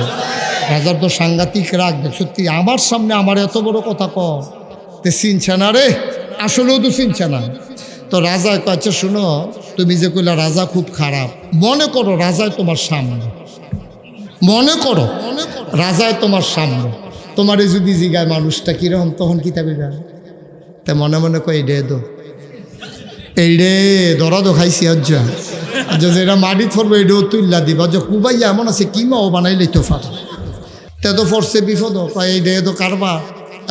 রাজার তো সাংঘাতিক রাগ, সত্যি আমার সামনে আমার এত বড় কথা তে চিনছে না রে, আসলেও তো চিনছে না। তো রাজা কয়েছে, শুনো তুমি যে কইলা রাজা খুব খারাপ, মনে করো রাজায় তোমার সামনে, মনে করো রাজায় তোমার সামনে, তোমারে যদি জিগায় মানুষটা কিরকম, তখন কি থাকবে? তা মনে মনে কয় এই দো, এই রে ধরা তো খাইছি আজ্জা, যেটা মাটিত ফরবো এইটাও তুললা দিবা, যে কুবাইয়া এমন আছে কিমা ও বানাইলে তো ফাট, তে তো ফরছে বিপদ, এই রে তো কারবা,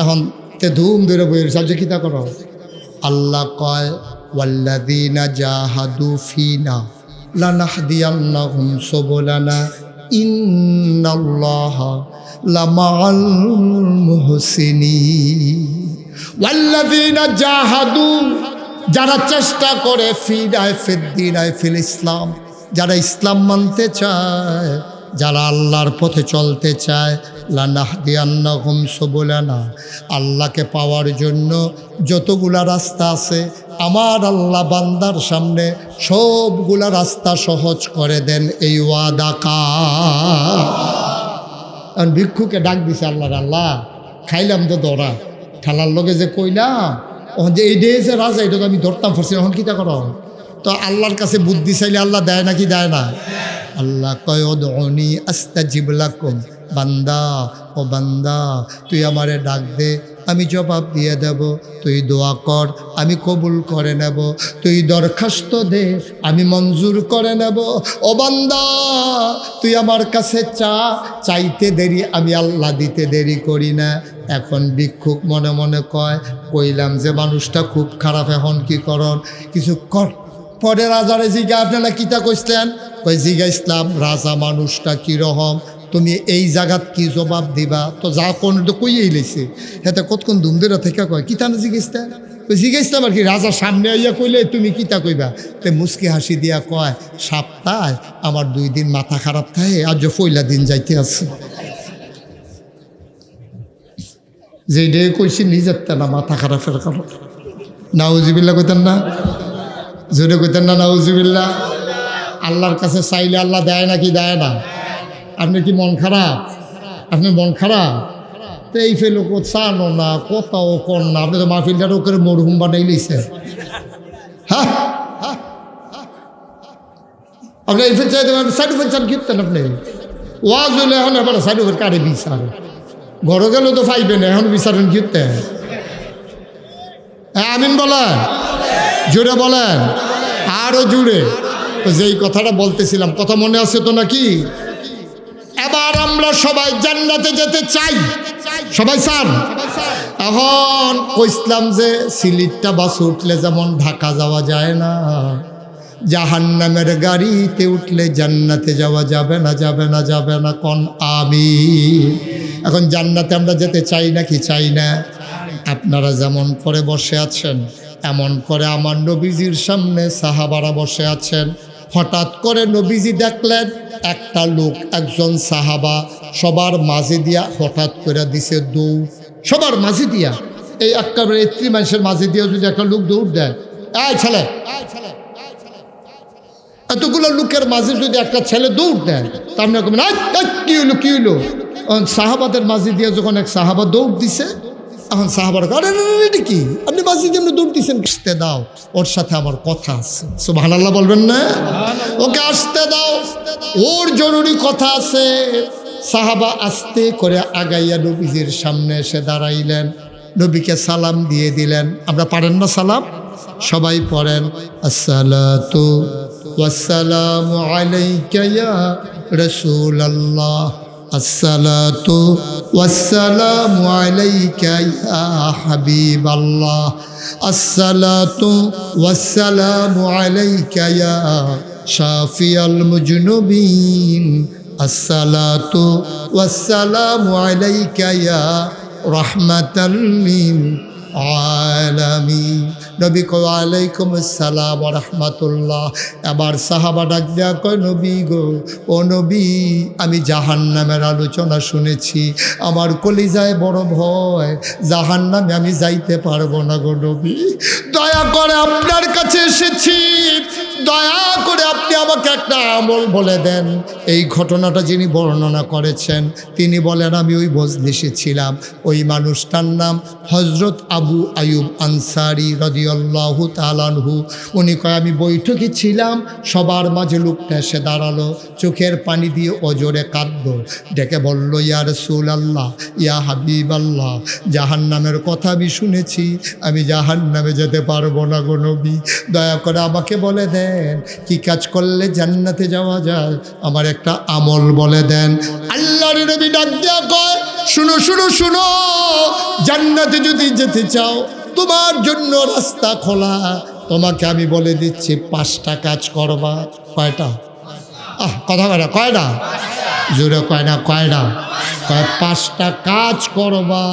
এখন তে ধুম ধরে বইয়ের যে কিতা করো। আল্লাহ কয় ওয়াল্লাযীনা জাহাদু ফিনা লানাহদিয়ান্নাহুম সুবুলানা ইন্নাল্লাহা লামাআল মুহসিনিন। ওয়াল্লাযীনা জাহাদু, যারা চেষ্টা করে, ফিনায় ফিদ্দিনায় ফিল ইসলাম, যারা ইসলাম মানতে চায়, যারা আল্লাহর পথে চলতে চায়, লানাহদিয়ান্নাহুম সুবুলানা, আল্লাহকে পাওয়ার জন্য যতগুলা রাস্তা আছে আমার আল্লাহ বান্দার সামনে সবগুলা রাস্তা সহজ করে দেন, এই ওয়াদা কার। ভিক্ষুকে ডাক দিছে আল্লাহর, আল্লাহ খাইলাম তো ধরা, ঠেলার লগে যে কইলাম যে এই ডে যে রাজা, এটা তো আমি ধরতাম ফরছি, এখন কিতা করো? তো আল্লাহর কাছে বুদ্ধি চাইলে আল্লাহ দেয় নাকি দেয় না? আল্লাহ কয় উদউনি আস্তাজিব লাকুম, বান্দা ও বান্দা তুই আমারে ডাক দে, আমি জবাব দিয়ে দেব, তুই দোয়া কর আমি কবুল করে নেব, তুই দরখাস্ত দে আমি মঞ্জুর করে নেব। ও বান্দা তুই আমার কাছে চাইতে দেরি, আমি আল্লাহ দিতে দেরি করি না। এখন ভিক্ষুক মনে মনে কয়, কইলাম যে মানুষটা খুব খারাপ, এখন কি করন? কিছু কর। পরে রাজারে জিগা, আপনারা কিতা কইসলেন? কই জিগা ইসলাম রাজা মানুষটা কীরকম, তুমি এই জায়গাত কি জবাব দিবা? তো যা কোন তো কইয়েই লেছে, হেতে কতক্ষণ ধুমদেরা থেকে কয় কিতা না জিজ্ঞেসটা, ওই জিজ্ঞেসলাম আর কি, রাজার সামনে আইয়া কইলে তুমি কিতা কইবা? তে মুস্কি হাসি দিয়া কয়, সপ্তাহে আমার 2 দিন মাথা খারাপ থাকে, আজ পয়লা দিন যাইতে আছে। যে ডে কইছি নিজের না মাথা খারাপের কারণ, নাউজুবিল্লাহ কইতেন না, জোরে কইতেন না নাউজুবিল্লাহ। আল্লাহর কাছে চাইলে আল্লাহ দেয় নাকি দেয় না? আপনি কি মন খারাপ? আপনি মন খারাপ তো এই ফেলো চানো না, কথাও কর না, আপনি তো মাহফিলটার ওকে মরহুম বানাই লইছে। হ্যাঁ আপনি এই ফেল চাইতে সাইড ফেল চান কিনতেন আপনি, ওয়াজ হইলে এখন এবার সাইড ফেল কারে বিচার, ঘরে গেলেও তো পাইবেন, এখন বিচারেন কিনতে। হ্যাঁ আমিন বলেন, জুড়ে বলেন, আরো জুড়ে। তো যেই কথাটা বলতেছিলাম, কথা মনে আছে তো নাকি? এবার আমরা সবাই জান্নাতে যেতে চাই, সবাই চান। এখন কইসলাম যে সিলেটটা বাস উঠলে যেমন ঢাকা যাওয়া যায় না, জাহান্নামের গাড়িতে উঠলে জান্নাতে যাওয়া যাবে না, যাবে না, যাবে না, কোন আমিন। এখন জান্নাতে আমরা যেতে চাই নাকি চাই না? আপনারা যেমন করে বসে আছেন, এমন করে আমার নবীজির সামনে সাহাবারা বসে আছেন। হঠাৎ করে নবীজি দেখলেন একটা লোক, একজন সাহাবা সবার মাঝে দিয়া হঠাৎ করে দিছে দৌড়, সবার মাঝে দিয়া, এই একেবারে ৩০ মানুষের মাঝে দিয়া যদি একটা লোক দৌড় দেয়, এই ছেলে, এতগুলো লোকের মাঝে যদি একটা ছেলে দৌড় দেয়, তার মানে কি হইলো কি হইলো? সাহাবাদের মাঝে দিয়ে যখন এক সাহাবা দৌড় দিছে, এখন সাহাবার এটা কি আপনি মাঝে দিয়ে আপনি দৌড় দিচ্ছেন? আসতে দাও, ওর সাথে আমার কথা আছে। সুবহানাল্লাহ বলবেন না? ওকে আসতে দাও, ওর জরুরি কথা আছে। সাহাবা আস্তে করে আগাইয়া নবীজির সামনে এসে দাঁড়াইলেন, নবীকে সালাম দিয়ে দিলেন। আমরা পারেন না সালাম? সবাই পড়েন, আসসালাতু ওয়াসসালামু আলাইকা ইয়া রাসূলুল্লাহ আসসালাতু ওয়াসসালামু আলাইকা ইয়া হাবিবাল্লাহ আসসালাতু ওয়াসসালামু আলাইকা ইয়া শাফিয়াল মুজনুবিন আসসালাতু ওয়াসসালামু আলাইকা ইয়া রাহমাতাল লিল আলামিন। নবী কয় আলাইকুম আসসালাম ওয়া রাহমাতুল্লাহ। এবার সাহাবা ডাক দেয়া কয় নবী গো, ও নবী, আমি জাহান্নামের আলোচনা শুনেছি, আমার কলিজায় বড় ভয়, জাহান্নামে আমি যাইতে পারবো না গো নবী, দয়া করে আপনার কাছে এসেছি, দয়া করে আপনি আমাকে একটা আমল বলে দেন। এই ঘটনাটা যিনি বর্ণনা করেছেন তিনি বলেন, আমি ওই মজলিসে ছিলাম, ওই মানুষটার নাম হজরত আবু আয়ুব আনসারি রাদিয়াল্লাহু তাআলা আনহু। উনি কয়, আমি বৈঠকে ছিলাম, সবার মাঝে লোকটা এসে দাঁড়ালো, চোখের পানি দিয়ে অজরে কাঁদলো, ডেকে বলল, ইয়া রাসূলুল্লাহ, ইয়া হাবিবাল্লাহ, জাহান্নামের কথা আমি শুনেছি, আমি জাহান্নামে যেতে পারবো না গো নবী, দয়া করে আমাকে বলে দেন কি কাজ করলে জান্নাতে যাওয়া যায়, আমার একটা আমল বলে দেন। আল্লাহর নবী ডাক দিয়া কয়, শুনো শুনো শুনো, জান্নাতে যদি যেতে চাও তোমার জন্য রাস্তা খোলা, তোমাকে আমি বলে দিচ্ছি 5টা কাজ করবা। কয়টা? কথা কয় না, কয়টা? জোরে কয় না, কয়টা? কয় 5টা কাজ করবা।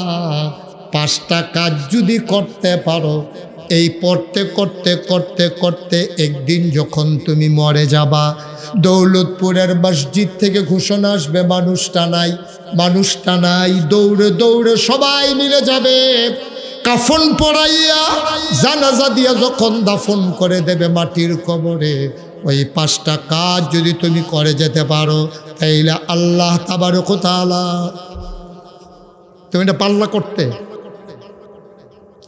5টা কাজ যদি করতে পারো, এই পড়তে করতে করতে করতে একদিন যখন তুমি মরে যাবা, দৌলতপুরের মসজিদ থেকে ঘোষণা আসবে, মানুষটা নাই, মানুষটা নাই, দৌড়ে দৌড়ে সবাই মিলে যাবে, কাফন পরাইয়া জানাজা দিয়া যখন দাফন করে দেবে মাটির কবরে, ওই 5টা কাজ যদি তুমি করে যেতে পারো, তাইলে আল্লাহ তাবারক ওয়া তাআলা, তুমি এটা পাল্লা করতে,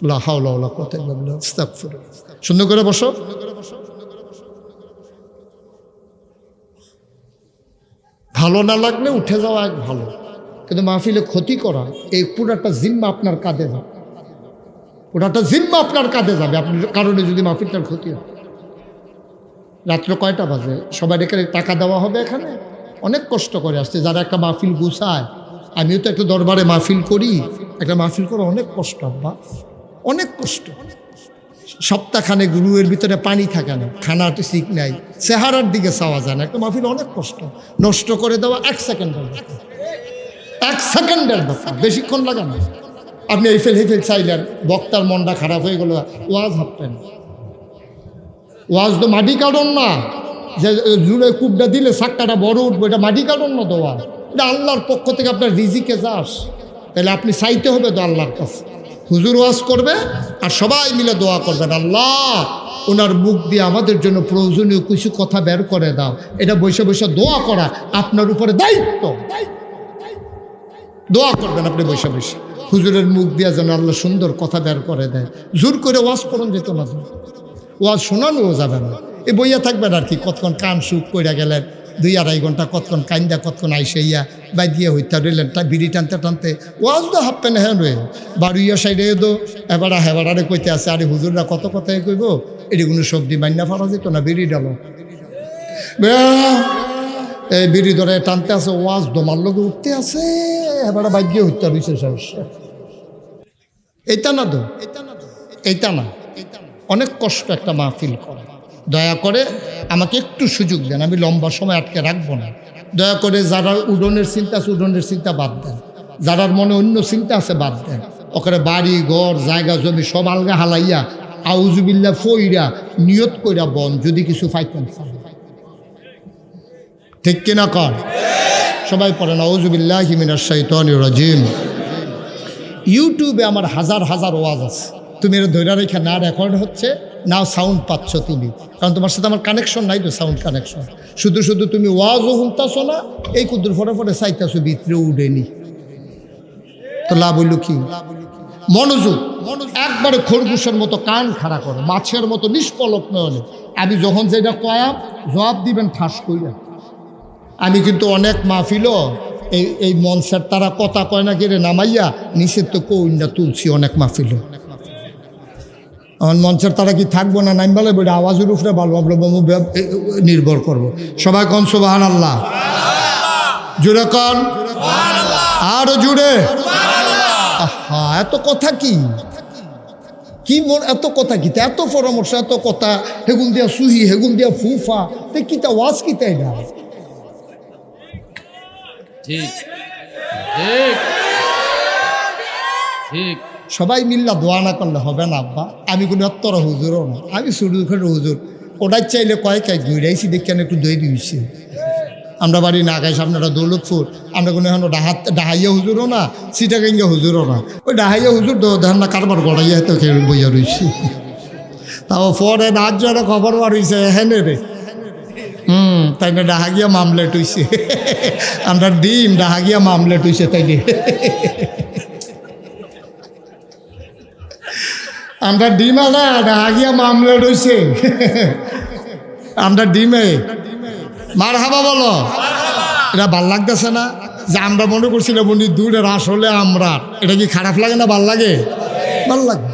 লা হাওলা ওয়ালা কুওয়াতা ইল্লা বিল্লাহ, আস্তাগফিরুল্লাহ। সুন্দর করে বসো। ভালো না লাগলে উঠে যাওয়া এক ভালো, কিন্তু মাহফিলে ক্ষতি করা, এই পুরাটা জিম্মা আপনার কাঁধে যাবে, পুরাটা জিম্মা আপনার কাঁধে যাবে আপনার কারণে যদি মাহফিলটার ক্ষতি হয়। রাত্রে কয়টা বাজে? সবাই ডেকে টাকা দেওয়া হবে এখানে, অনেক কষ্ট করে আসছে যারা একটা মাহফিল গুছায়। আমিও তো একটা দরবারে মাহফিল করি, একটা মাহফিল করা অনেক কষ্ট আব্বা, অনেক কষ্ট। সপ্তাহখানে গুরুয়ের ভিতরে পানি থাকে না, খানার ঠিক নাই, চেহারার দিকে চাওয়া যায় না, একটা মাহফিল অনেক কষ্ট। নষ্ট করে দেওয়া 1 সেকেন্ডের ব্যাপার, 1 সেকেন্ডের ব্যাপার, বেশিক্ষণ লাগে না। আপনি এইফেল হেফেল চাইলেন, বক্তার মনটা খারাপ হয়ে গেল, ওয়াজ ভাবতেন, ওয়াজ তো মাটি কাটন না, যে জুড়ে কূপটা দিলে সাক্কাটা বড় উঠবো, এটা মাটি কাটন না, দোয়া এটা আল্লাহর পক্ষ থেকে আপনার রিজিকে যাস, তাহলে আপনি চাইতে হবে তো আল্লাহর কাছে। হুজুর ওয়াজ করবে আর সবাই মিলে দোয়া করবেন, আল্লাহ ওনার মুখ দিয়ে আমাদের জন্য প্রয়োজনীয় কিছু কথা বের করে দাও। এটা বসে বসে দোয়া করা আপনার উপরে দায়িত্ব, দোয়া করবেন আপনি বসে বসে, হুজুরের মুখ দিয়ে যেন আল্লাহ সুন্দর কথা বের করে দেয়। জোর করে ওয়াজ করুন যেত না, ওয়াজ শোনানোও যাবে না, এ বইয়া থাকবেন আর কি, কতক্ষণ কান সুখ করে গেলেন, 2-2.5 ঘন্টা কতক্ষণ কাইন্দা, কতক্ষণ আইসে ইয়া বাই দিয়ে হইতে রইলেন, বিড়ি টানতে টানতে ওয়াজ তো হাফপেন হ্যাঁ রয়ে বাড়িয়া সাইডে দো এবার হেবারে কইতে আছে, আরে হুজুররা কত কথাই কইব, এটি কোনো সবজি মান্না ফারা যেত না, বিড়ি ডালো, এই বিড়ি ধরে টানতে আছে, ওয়াজ দমার লোকে উঠতে আছে, এবারে বাই দিয়ে হইতে রয়েছে সমস্যা। এইটা না তো, এইটা না, অনেক কষ্ট একটা মাহফিল করে। দয়া করে আমাকে একটু সুযোগ দেন, আমি লম্বা সময় আটকে রাখবো না। দয়া করে যারা উডনের চিন্তা আছে, উডনের চিন্তা বাদ দেন, যারার মনে অন্য চিন্তা আছে বাদ দেন, ওখানে বাড়ি ঘর জায়গা জমি সব আলগা হালাইয়া আউজুবিল্লাহ ফইরা নিয়ত কইরা বন, যদি কিছু পাইতেন, ঠিক কিনা কর? সবাই পড়েন আউজুবিল্লাহি মিনাশ শাইতানির রাজিম। ইউটিউবে আমার হাজার হাজার ওয়াজ আছে, তুমি এটা ধৈর্য রেখে না রেকর্ড হচ্ছে না সাউন্ড পাচ্ছ তুমি, কারণ তোমার সাথে আমার কানেকশন নাই তো, সাউন্ড কানেকশন। শুধু শুধু তুমি ওয়াজও শুনতেছো না, এই কুদ্দুর ফটে ফটে চাইতেছো, ভিতরে উঠেনি, তো লাভ হইল কি? মনোযোগ, একবারে খরগোশের মতো কান খাড়া করো, মাছের মতো নিষ্কলক নয়নে। আমি যখন যেটা কয়াম জবাব দিবেন ঠাস কইরা। আমি কিন্তু অনেক মাহফিলও এই মঞ্চের তারা কথা কয় না গেলে নামাইয়া নিষেধ তো কই না তুলছি, অনেক মাহফিলও আমার মঞ্চের তারা কি থাকবো না নাইম বলে বলে আওয়াজের উপরে ভালো নির্ভর করবো। সবাই কন সুবহানাল্লাহ, জোরে কন আরো জুড়ে আহা, এত কথা কি কি এত কথা কি এত পরামর্শ এত কথা, হেগুন দিয়া সুহি হেগুন দিয়া ফুফা তে কিতা ওয়াজ কিতা এটা ঠিক ঠিক ঠিক। সবাই মিল্লা দোয়া না করলে হবে না আব্বা। আমি কোনো এত্তর হুজুরও না, আমি শুরু করে হুজুর ওটাই চাইলে কয়েক ঘুরাইছি দেখি একটু দই দিয়েছি। আমরা বাড়ি না গাইছি আপনারা দৌলতপুর, আমরা কোনো এখন ডাহাইয়া হুজুরও না সিটাগাঙ্গা হুজুরও না। ওই ডাহাইয়া হুজুর দেখেন না কারবার গড়াইয়া তো বইয়া রয়েছি। তাও পরে রাত জোরে খবর বার হয়েছে হেনে রে তাই না ডাহাগিয়া মামলেট হয়েছে। আমরা ডিম ডাহাগিয়া মামলেট হয়েছে তাই রে আমরা ডিম আনা ডাহাগিয়া মামলেট হয়েছে। আমরা ডিমে মার হাবা বলো, এটা ভাল লাগতেছে না যে আমরা মনে করছিলাম উনি দূরের আসলে আমরা। এটা কি খারাপ লাগে না? ভাল লাগে, ভাল লাগে।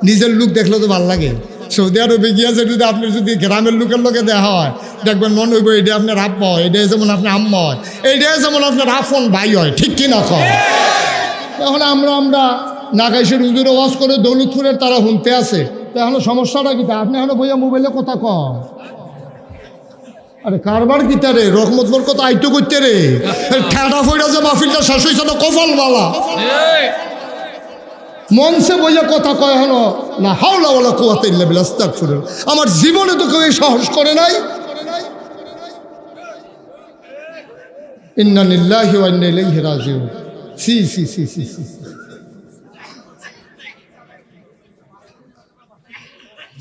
নিজের লোক দেখলে তো ভাল লাগে। সৌদি আরবে গিয়েছে যদি আপনি যদি গ্রামের লোকের লোকে দেখা হয় দেখবেন মনে হইব এটা আপনার আব্বা হয়, এটাই যেমন আপনার আম্মা হয়, এইটাই যেমন আপনার আপন ভাই হয়। ঠিক কি না কয়? এখন আমরা নাগাইশের হুজুরে ওয়াজ করে দৌলতপুরের তারা শুনতে আছে। তো এখন সমস্যাটা কি? আপনি এখন বইয়া মোবাইলে কথা কন। আরে কারবার কিতা রে, রহমত বরকত আইতো করতে রে, ঠাডা ফইরা যে মাহফিলটা শেষ হয়েছে না কপাল বালা। মঞ্চে বইয়া কথা কয় হন না হাওলা ওয়ালা কুওয়াতা ইল্লা বিল্লাহ আস্তাগফিরুল্লাহ। আমার জীবনে তো কেউ সাহস করে নাই। ইন্না লিল্লাহি ওয়া ইন্না ইলাইহি রাজিউন। সি সি সি সি সি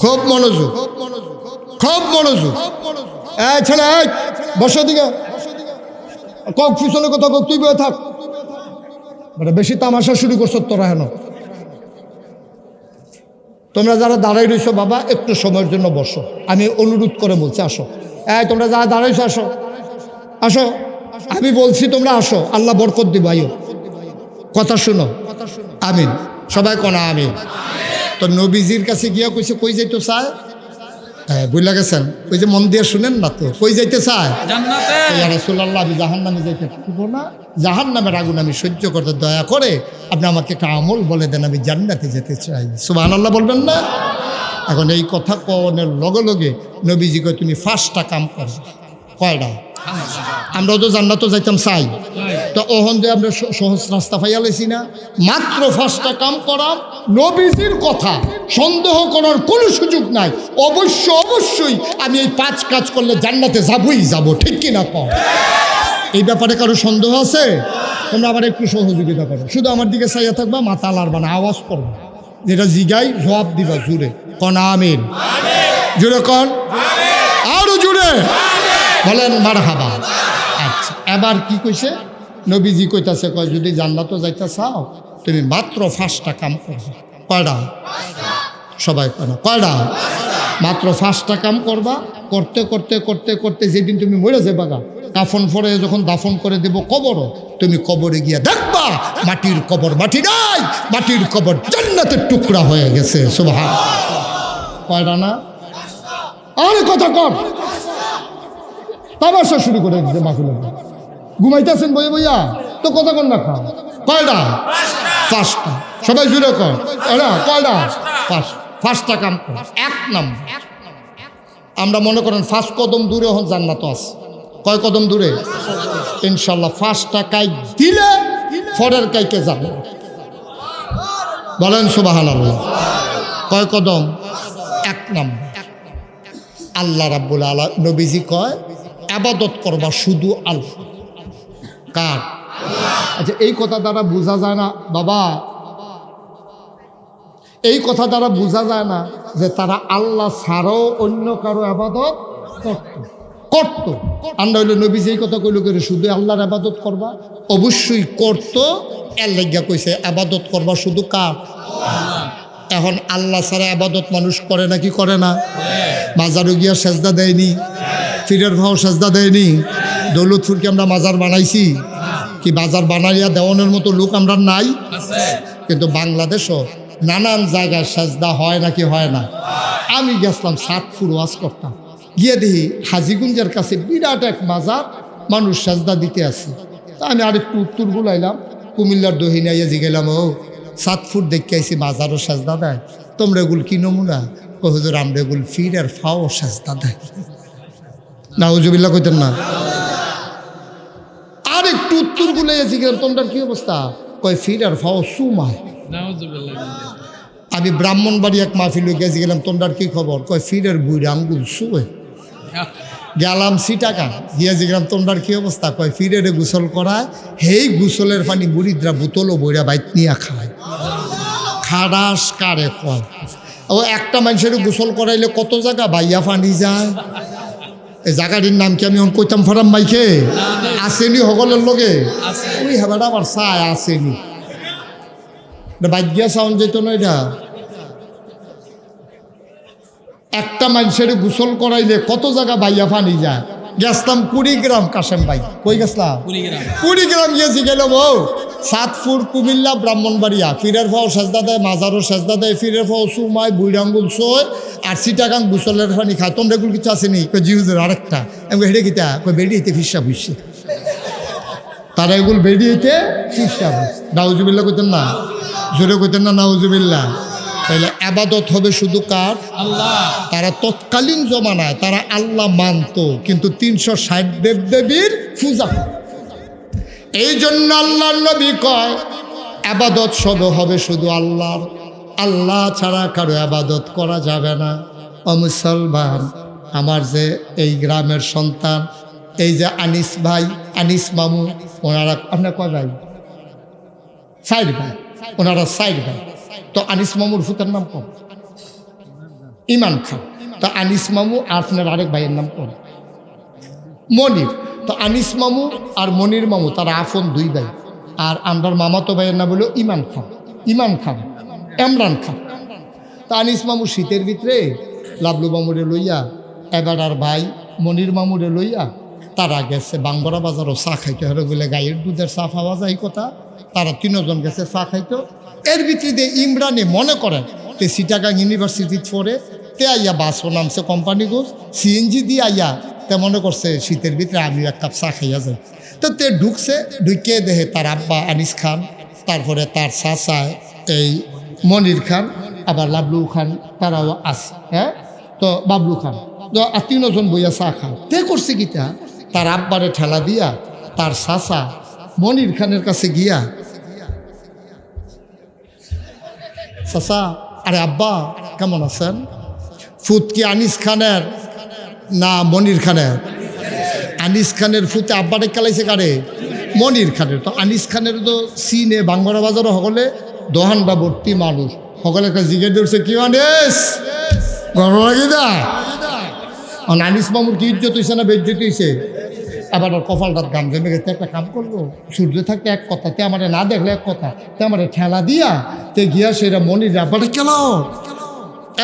খুব মনোযোগ, খুব মনোযোগ। এই ছেলে এই বসো দিকে কক পিছনে কথা কক, তুই বয়ে থাক। মানে বেশি তামাশা শুরু করছো তোরা হেন। তোমরা যারা দাঁড়াই রইছো বাবা একটু সময়ের জন্য বসো, আমি অনুরোধ করে বলছি আসো। এই তোমরা যারা দাঁড়াইছো আসো, আসো। আমি বলছি তোমরা আসো, আল্লাহ বরকত দিব। আইও কথা শুনো, আমিন। সবাই কোনা আমিন। তো নবীজির কাছে গিয়া কইছে কই যাইতো চায়? হ্যাঁ বুঝলা গেছেন, ওই যে মন দিয়ে শুনেন না তো, কই যাইতে চায়? জান্নাতে। রাসূলুল্লাহ আমি জাহান্নামে যাইতে পারবো না, জাহান্নামের আগুন আমি সহ্য করতে, দয়া করে আপনি আমাকে একটা আমল বলে দেন, আমি জান্নাতে যেতে চাই। সুবহানাল্লাহ বলবেন না? এখন এই কথা কওয়ানোর লগে লগে নবীজি কয় তুমি 5টা কাম করো। কয়টা? আমরাও তো জান্নাতে যাইতাম চাই, তো ওহন যে আমরা সহজ রাস্তা পাইয়া লাইছি না। মাত্র 5টা কাম করার, নবীজির কথা সন্দেহ করার কোনো সুযোগ নাই। অবশ্যই আমি এই 5 কাজ করলে জান্নাতে যাবই যাব। ঠিক কি না কও? এই ব্যাপারে কারো সন্দেহ আছে? তোমরা আবার একটু সহযোগিতা করো, শুধু আমার দিকে চাইয়া থাকবা, মাথা লাড়বা না, আওয়াজ করবা। যেটা জিগাই জবাব দিবা জুড়ে। কন আমিন। জুড়ে কন, আরো জুড়ে বলেন মারহাবা। আচ্ছা এবার কি কইছে নবীজি? কইতাছে কয় যদি জান্নাতে যাইতে চাও তুমি মাত্র 5টা কাম করবা। কয়টা? সবাই কয় না কয়টা? মাত্র 5টা কাম করবা। করতে করতে করতে করতে যেদিন তুমি মরে যাবা গা, কাফন পরে যখন দাফন করে দেব কবর, তুমি কবরে গিয়া দেখবা মাটির কবর মাটি নাই, মাটির কবর জান্নাতের টুকরা হয়ে গেছে। সুবহানাল্লাহ। কয়টা না? আরে কথা কর, তামাশা শুরু করে দিতে মাকুল। ঘুমাইতেছেন বইয়া বইয়া তো কথা কন না। খাও কয়টা? 5টা। সবাই জুড়ে কর কয়টা? 5টা কাম কর। 1 নম্বর, আমরা মনে করেন 5 কদম দূরে এখন জান্নাত আছে। কয় কদম দূরে? ইনশাল্লাহ 5টা কাই দিলে ফরের কাইকে যাবে। বলেন সুবহানাল্লাহ। কয় কদম? 1 নম্বর। আল্লাহ রাব্বুল আলামিন নবীজি কয় ইবাদত করবা শুধু আল্লাহ। কার? আচ্ছা এই কথা দ্বারা বোঝা যায় না বাবা, এই কথা দ্বারা বোঝা যায় না যে তারা আল্লাহ ছাড়াও অন্য কারো ইবাদত করত। আমরা হইলো নবীজি এই কথা কইলো করে শুধু আল্লাহর ইবাদত করবা? অবশ্যই করত। এর লাগিয়া কইছে ইবাদত করবা শুধু কার? এখন আল্লাহ ছাড়া ইবাদত মানুষ করে নাকি করে না? মাজারও গিয়া সেজদা দেয়নি, ফিরের ভাও সেজদা দেয়নি। দৌলতপুরকে আমরা মাজার বানাইছি কি? বাজার বানাইয়া দেওয়ানোর মতো লোক আমরা নাই। কিন্তু বাংলাদেশও নানান জায়গায় সেজদা হয় নাকি হয় না? আমি গেছিলাম সাতপুর ওয়াজ করতাম, গিয়ে দেখি হাজিগুঞ্জের কাছে বিরাট এক মাজার, মানুষ সেজদা দিতে আছে। তা আমি আরেকটু উত্তর গুলাইলাম, কুমিল্লার দহিনে আইয়া গেলাম, ও 7 ফুট দেখে আইসি মাজারও সাজদা দেয়, তোমরা এগুল কি নমুনা? ও হুজুর আমরা এগুল ফির আর ফাও সাজদা দেয়। নাউজুবিল্লাহ কইতেন না? আর একটু উত্তর গুলাইয়াছি গেলাম, তোমরা কি অবস্থা? কয় ফির আর ফাও সুমায়। আমি ব্রাহ্মণবাড়ি এক মাহফিলে গেছি গেলাম, তোমরা কি খবর? কয় ফিরের বুড়ি আঙ্গুল শুয়ে। গেলাম সিটাকা গিয়েছি গেলাম, তোমরা কি অবস্থা? কয় ফিরের গোসল করায়, হেই গোসলের পানি বুড়িদরা বোতলও বইরা বাইত নিয়ে খায়। খাডাস কারে কয়? ও একটা মানুষের গোসল করাইলে কত জায়গা বাইয়া পানি যায়। এই জায়গাটির নাম কি আমি কইতাম ফারাম মাইকে? আসেনি সকলের লগে ওই হেবাটা আবার চায় আসেনি, বাজ্যা সাউন্ড যেত না। এটা একটা মানুষের গোসল করাইলে কত জায়গা বাইয়া পানি যায়। গেছলাম কুড়িগ্রাম, কাশেম ভাই কই গেছলাম? কুড়িগ্রাম গিয়েছি, গেল বউ 7 ফুট কুমিল্লা ব্রাহ্মণবাড়িয়া, ফিরের ফাও সাজদা দেয়, মাজারও সাজদা দেয়, ফিরের ফাও সুমায়, বুড়াঙ্গুল সোয় আর সিটাগাং গোসলের পানি খায়। তোমরা এগুলো কিছু আসেনি? কই জিউজের আরেকটা আমি হেঁটে গিতা কই বেরিয়েতে ফিসা বুঝছে, তারা এগুলো বেরিয়েতে ফিসা বুঝছে। নাউজুবিল্লাহ কইতেন না? জোরে কইতেন না নাউজুবিল্লাহ? তাহলে আবাদত হবে শুধু কার? আল্লাহ। তারা তৎকালীন জমানায় তারা আল্লাহ মানতো, কিন্তু 360 দেবদেবীর পূজা। এই জন্য আল্লাহর নবী কয় আবাদত সব হবে শুধু আল্লাহর, আল্লাহ ছাড়া কারো আবাদত করা যাবে না। ও মুসলমান, আমার যে এই গ্রামের সন্তান, এই যে আনিস ভাই, আনিস মামু, ওনারা আপনার কয় ভাই? 4 ভাই, ওনারা 4 ভাই। তো আনিস মামুর ফুতের নাম কম? ইমান খান। তো আনিস মামু আর আপনার আরেক ভাইয়ের নাম কম? মনির। তো আনিস মামু আর মনির মামু তারা আফন 2 ভাই। আর আমরার মামাতো ভাইয়ের নাম হলো ইমান খান, ইমান খান, এমরান খান। তো আনিস মামু শীতের ভিতরে লাবলু মামুরে লইয়া, এবার আর ভাই মনির মামুরে লইয়া তারা গেছে বাঙ্গরা বাজারও চা খাইতে। হলো বলে গাইয়ের দুধের চা পাওয়া যায় কথা, তারা 3 জন গেছে চা খাইতো। এর ভিত্তিতে ইমরানে মনে করেন তে সিটাগাং ইউনিভার্সিটি পড়ে, তে আইয়া বাসও নামছে কোম্পানি গোস সিএনজি দিয়ে আইয়া, তে মনে করছে শীতের ভিতরে আমি 1 কাপ চা খাইয়া যাই। তো তে ঢুকছে, ঢুকে দেখে তার আব্বা আনিস খান, তারপরে তার চাচা এই মনির খান, আবার লাবলু খান তারাও আছে। হ্যাঁ, তো বাবলু খান, তো 3 জন বইয়া চা খান। তে করছে কিটা, তার আব্বারে ঠেলা দিয়া তার চাচা মনির খানের কাছে গিয়া, চাচা আরে আব্বা কেমন আছেন? ফুত কি আনিস খানের না মনির খানের? আনিস খানের ফুতে আব্বারে খেলাইছে কারে? মনির খানের। তো আনিস খানের তো সিনে বাঙ্গরা বাজারও সকলে দোহানটা ভর্তি মানুষ, সকলে একটা জিজ্ঞেস ধরছে কি আনিস গর্ব লাগি দা। আনিস মামুর কি ইজ্জত হয়েছে না বেজ্জত হয়েছে? আবার ওর কপালটার গাম জমে গেছে। একটা কাম করবো, সূর্য থাকতে এক কথা, তে আমার না দেখলে এক কথা, তে আমার ঠেলা দিয়া তে গিয়া সেটা মনির আব্বাটা খেলাও।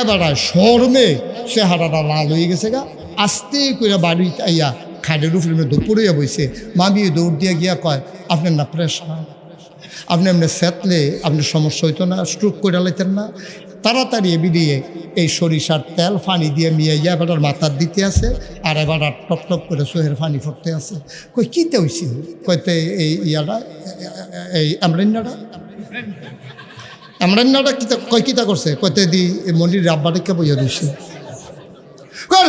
এবার শর্মে সে হাঁটাটা লাল হয়ে গেছে গা, আস্তে করে বাড়ি আইয়া খাটের উপরে দুপুরে বইছে। মামি দৌড় দিয়ে গিয়া কয় আপনার না প্রেশার, আপনি এমনি সেতলে আপনার সমস্যা হইতো না, স্ট্রোক করে লাইতেন না? তাড়াতাড়ি বিডিয়ে এই সরিষার তেল পানি দিয়ে মিয়াইয়া এবার মাথার দিতে আছে, আর এবার টপ টপ করে সোহের পানি ফুটতে আছে। কই কীতে হয়েছিল? কইতে এই ইয়াটা এই আমরান্নাটা কিতা কই কিতা করছে? কইতে দি মন্দির রাব্বাটাকে বইয়া দিচ্ছে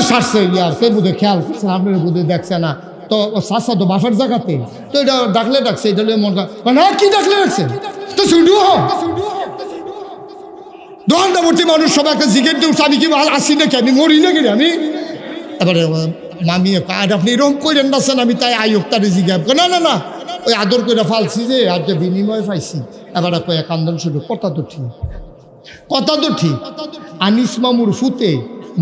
সারছে ইয়ার, সে বুধে খেয়াল করছে, আপনার বুধে দেখছে না। তো সাসা তো বাফের জায়গাতে, তো এটা ডাকলে ডাকছে, এটা মন না কি ডাকলে ডাকছে তো শুধু দোকানটাবর্তী মানুষ সবাই একটা জিজ্ঞেস দিচ্ছে আমি কি আসি নাকি, আমি মরি নাকি আমি? এবারে মামি আর আপনি এরকম করেন নাছেন, আমি তাই আয়োগ তারে জিজ্ঞাসা না না না ওই আদর করে ফালছি যে আর যে বিনিময় পাইছি। এবার কয়েক আন্দোলন শুধু কথা তো ঠিক, কথা তো ঠিক। আনিস মামুর ফুতে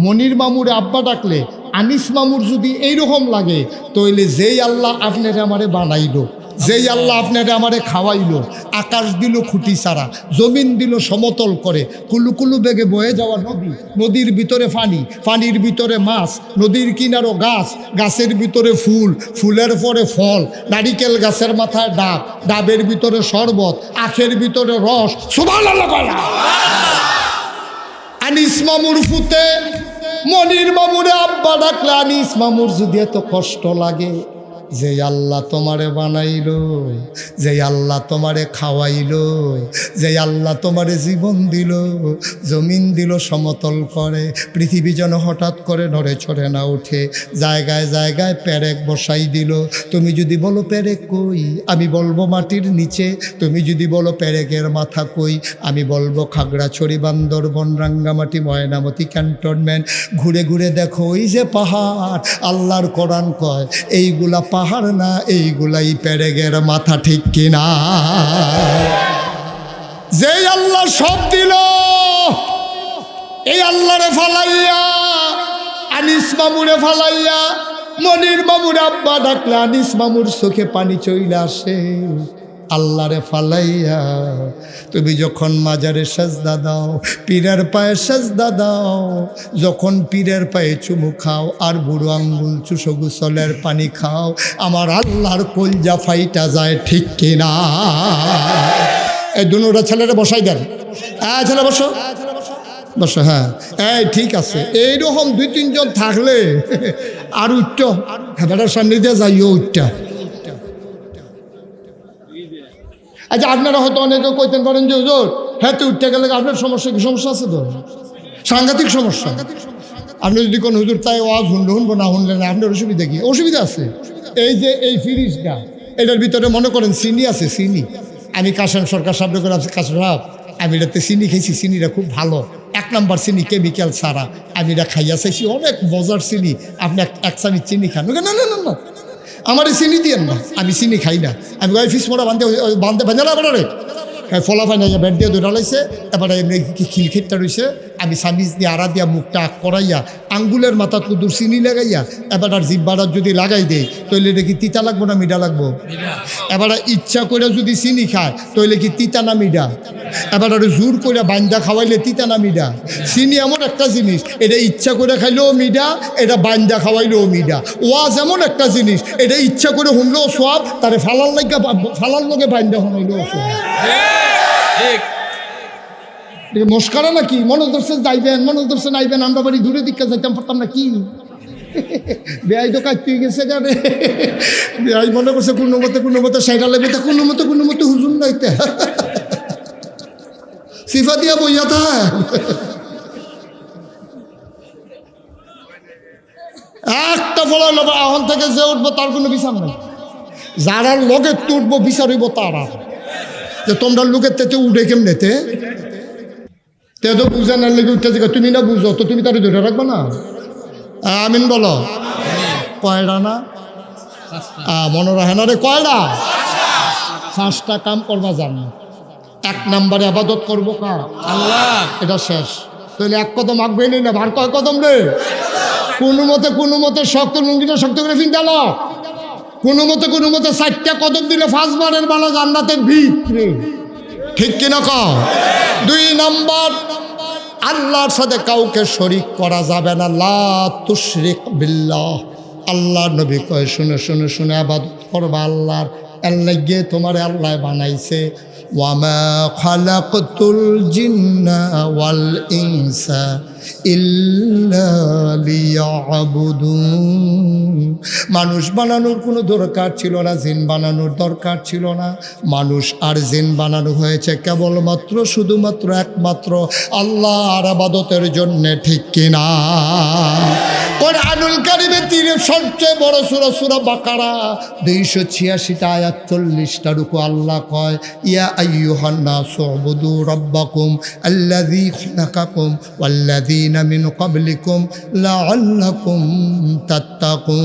মনির মামুরে আব্বা ডাকলে আনিস মামুর যদি এইরকম লাগে, তাইলে যেই আল্লাহ আপনারে আমারে বানাইলো, যেই আল্লাহ আপনারে আমারে খাওয়াইলো, আকাশ দিল খুঁটি ছাড়া, জমিন দিল সমতল করে, কুলু কুলু বেগে বয়ে যাওয়া নদী, নদীর ভিতরে পানি, পানির ভিতরে মাছ, নদীর কিনারও গাছ, গাছের ভিতরে ফুল, ফুলের পরে ফল, নারিকেল গাছের মাথায় ডাব, ডাবের ভিতরে শরবত, আখের ভিতরে রস। সুবহানাল্লাহ। আনিস মামুর ফুতে মনির মামুরে আব্বা ডাকলে আনিস মামুর যদি এত কষ্ট লাগে, যে আল্লাহ তোমারে বানাইলো, যে আল্লাহ তোমারে খাওয়াইলো, যে আল্লাহ তোমারে জীবন দিল, জমিন দিল সমতল করে, পৃথিবী যেন হঠাৎ করে নড়ে চড়ে না ওঠে, জায়গায় জায়গায় পেরেক বসাই দিল। তুমি যদি বলো পেরেক কই, আমি বলবো মাটির নিচে। তুমি যদি বলো পেরেকের মাথা কই, আমি বলবো খাগড়াছড়ি, বান্দরবন, রাঙ্গামাটি, ময়নামতি ক্যান্টনমেন্ট। ঘুরে ঘুরে দেখো ওই যে পাহাড়, আল্লাহর কোরআন কয় এইগুলা পাহাড় না, এইগুলাই পেরেকের মাথা, ঠিক কিনা? যেই আল্লাহ সব দিল, এই আল্লাহরে ফালাইয়া, আনিস মামুরে ফালাইয়া, মনির মামুর আব্বা ডাকলে আনিস মামুর চোখে পানি চইলে আসে। আল্লাহরে ফালাইয়া তুমি যখন মাজারে সাজদা দাও, পীরের পায়ে সাজদা দাও, যখন পীরের পায়ে চুমু খাও আর বুড়ো আঙ্গুল চুষো গোসলের পানি খাও, আমার আল্লাহর কলজা ফাইটা যায়, ঠিক কিনা? এই দুনোটা ছেলেরা বসাই দেন। হ্যাঁ ছেলে বসো, বসো। হ্যাঁ এই ঠিক আছে, এইরকম 2-3 জন থাকলে আর উঠত, হ্যাঁ সামনে দিয়ে যাইও উঠটা। আচ্ছা আপনারা হয়তো অনেকে কইতেন পারেন যে হুজুর হ্যাঁ তো উঠতে গেলে আপনার সমস্যা, কি সমস্যা আছে? তো সাংঘাতিক সমস্যা। আপনি যদি কোন হুজুর তাই ওয়াজ শুনবো না শুনলেন, আপনার অসুবিধা কি? অসুবিধা আছে। এই যে এই ফ্রিজটা, এটার ভিতরে মনে করেন চিনি আছে, চিনি। আমি কাশেম সরকার সামনে করে কাশেম সাহেব, আমি এটাতে চিনি খেয়েছি, চিনিটা খুব ভালো, 1 নম্বর চিনি, কেমিক্যাল ছাড়া। আমি এটা খাইয়া চাইছি, অনেক মজার চিনি, আপনি এক চামচ চিনি খান। না না না না, আমার চিনি দিয়েন না, আমি চিনি খাই না। আমি ওই ফিস মোড়া বান্ধে ভেজা না রে, ফলাফাই না ব্যাট দিয়ে দৌড়ালাইছে, এবারে এমনি খিলখিটটা রয়েছে। আমি সামিজ দিয়ে আড়া দিয়া মুখটা করাইয়া আঙ্গুলের মাথা কুদুর চিনি লাগাইয়া এবার আর জিব্বাটা যদি লাগাই দেয় তাহলে দেখি তিতা লাগবো না মিঠা লাগবো? এবার ইচ্ছা করে যদি চিনি খায় তাহলে কি তিতা না মিঠা? এবার আর জোর করে বান্দা খাওয়াইলে তিতা না মিঠা? চিনি এমন একটা জিনিস, এটা ইচ্ছা করে খাইলেও মিঠা, এটা বান্দা খাওয়াইলেও মিঠা। ওয়াজ এমন একটা জিনিস, এটা ইচ্ছা করে শুনলেও সব, তারে ফালার লগে বান্দা শুনাইলেও সব। মস্কারা নাকি? মনে ধরছে যাইবেন, মনে ধরছে নাইবেন, আমরা বাড়ি দূরে দিকে যাইতাম পারতাম না কি? বেআই তো কাজ পেয়ে গেছে গানে, বেআই মনে করছে কোনো মতে সাইডা লাগবে, তা কোনো মতে হুজুর নাইতে সিফা দিয়া বইয়া থা। একটা ফলা লবা এখন থেকে যে উঠবো তার কোনো বিচার নাই, যারা লগে তুটবো বিচার হইব তার। আর যে তোমরা লোকের তেতে উঠে কেমনেতে তে তো বুঝা না লেগে উঠতে, তুমি না বুঝো তো তুমি তার ধরে রাখবো না। আমিন বলো। কয়টা না মনে রাখে না রে, কয়টা? 5টা কাম করবা জানো। 1 নম্বরে আবাদত করবো কার? আল্লাহ, এটা শেষ। তাহলে 1 কদম আঁকবে না, ভার কয় কদম রে? কোনো মতে শক্ত লুঙ্গিটা শক্ত করে ফিনতালো, কোনো মতে 4টা কদম দিলে 5 বারের বালা জান্নাতের ভিতরে, ঠিক কিনা কও? 2 নম্বর, আল্লাহর সাথে কাউকে শরীক করা যাবে না, লা তুশরিক বিল্লাহ। আল্লাহর নবী কয় শুনে শুনে শুনে ইবাদত করবা আল্লাহর, এর লাগিয়ে তোমারে আল্লাহ বানাইছে। ওয়ামা খালাকতুল জিন্না ওয়াল ইনসা ইল্লা লিয়াবুদুন। মানুষ বানানোর কোনো দরকার ছিল না, জিন বানানোর দরকার ছিল না। মানুষ আর জিন বানানো হয়েছে কেবলমাত্র শুধুমাত্র একমাত্র আল্লাহর ইবাদতের জন্য, ঠিক কিনা? কোরআনুল কারীমে সবচেয়ে বড় সূরা সূরা বাকারা 286টা আয়াত 40টা রুকু আল্লাহ কয় ইয়া আইয়ুহান নাসু উবুদু রাব্বাকুম আল্লাযী খালাকাকুম ওয়াল্লাযীনা মিন ক্বাবলিকুম লাআল্লাকুম তাত্তাকুন।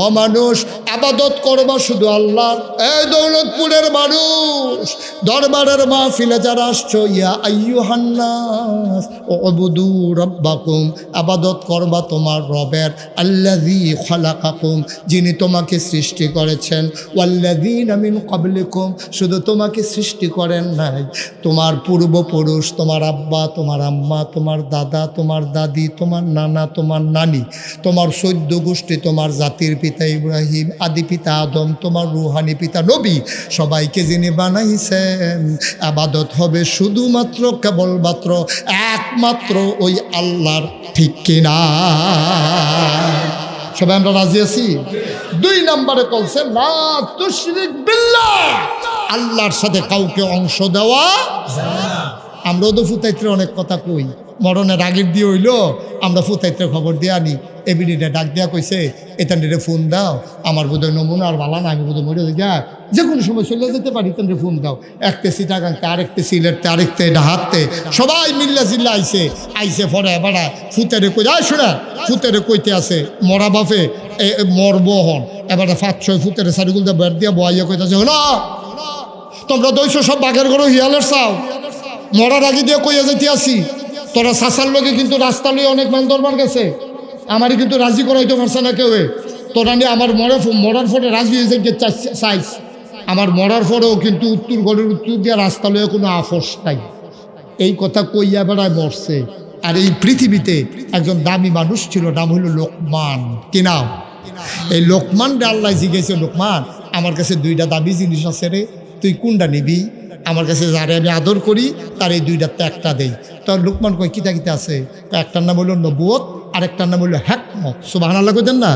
ও মানুষ, ইবাদত করবা শুধু আল্লাহর। এই দৌলতপুরের মানুষ, দরবারের মাহফিলে যারা আসছো, ইয়া আইয়ুহান নাস উবুদু রাব্বাকুম, ইবাদত করবা তোমার রবের, আল্লাযী খালাকাকুম, যিনি তোমাকে সৃষ্টি করেছেন, ওয়াল্লাযীনা মিন ক্বাবলিকুম, শুধু তোমাকে সৃষ্টি করেন নাই, তোমার পূর্বপুরুষ, তোমার আব্বা, তোমার আম্মা, তোমার দাদা, তোমার দাদি, তোমার নানা, তোমার নানি, তোমার 14 গোষ্ঠী, তোমার জাতির পিতা ইব্রাহিম, আদি পিতা আদম, তোমার রুহানি পিতা নবী, সবাইকে যিনি বানাইছেন। ইবাদত হবে শুধুমাত্র কেবলমাত্র একমাত্র ওই আল্লাহর, ঠিক কিনা? সবাই আমরা রাজি আছি। 2 নম্বরে বলছে লা তুশরিক বিল্লাহ, আল্লাহর সাথে কাউকে অংশ দেওয়া। আমরাও তো ফুতাইত্রে অনেক কথা কই, মরণের আগের দিয়ে হইলো আমরা ফুতাইত্রে খবর দিয়ে আনি। এবিডিটা ডাক দেওয়া কইছে এটা নিয়ে ফোন দাও, আমার বোধহয় নমুনা আর ভালো না, আমি বোধহয় মরে যা যে কোনো সময় চলে যেতে পারি, তেন ফোন দাও। একতে সিটাগাংতে, আরেকতে সিলেটতে, আরেকতে ডাহাতে, সবাই মিল্লা জিল্লা আইসে পরে এবারে ফুতেরে কই যায় শোনা, ফুতেরে কইতে আছে মরা বাপে মরব হন। এবারে 5-6 ফুতেরে সারিগুলতে বের দিয়া বয়াইয়া কইতেছে হলো তোমরা দইছো সব বাঘের ঘরে হিয়ালের চাও, মরার আগে দিয়ে কইয়া যাইতে আসি। তোরা শাসার লোকে কিন্তু রাস্তা লইয়া অনেক মান দরবার গেছে, আমারই কিন্তু রাজি করাইতে পারছে না কেউ। তোরা নিয়ে আমার মরার পরে রাজি হয়েছে চাইছ, আমার মরার পরেও কিন্তু উত্তর গড়ের উত্তর দিয়ে রাস্তা লইয়া কোনো আফস নাই। এই কথা কইয়া বেড়ায় মরছে। আর এই পৃথিবীতে একজন দামি মানুষ ছিল, নাম হইল লোকমান। কি নাম? এই লোকমান রে আল্লাহ জিজ্ঞেস, লোকমান আমার কাছে 2টা দামি জিনিস আছে রে, তুই কোনটা নিবি? আমার কাছে যারে আমি আদর করি তার এই 2টাতে একটা দেই। তোর লোকমান কয় কিতা কিতা আছে? একটার নাম হইল নবুয়ত, আরেকটার নাম হইল হ্যাকমত। সুবহানাল্লাহ কইতেন না?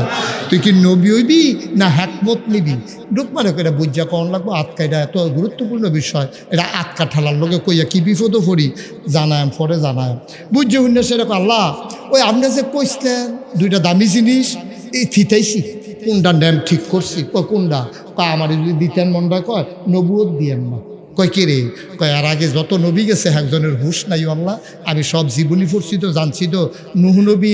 তুই কি নবী হইবি না হ্যাকমত নিবি? লোকমানে কইরা বুঝা কন লাগবো, আতকা এটা এত গুরুত্বপূর্ণ বিষয়, এটা আতকা ঠালার লোকে কইয়া কি বিপদও পড়ি জানায় পরে জানায় বুঝছে হইনা। সেরকম আল্লাহ ওই আপনি যে কইসলেন 2টা দামি জিনিস এই থিতাইছি, কোনটা নেম ঠিক করছি? কয় কোনটা? কয় আমার যদি দিতেন মনটা, কয় নবুয়ত দিয়েন না। কয় কে রে? কয় আর আগে যত নবী গেছে একজনের হুশ নাই আল্লাহ, আমি সব জীবনী পড়ছি তো, জানছি তো। নুহ নবী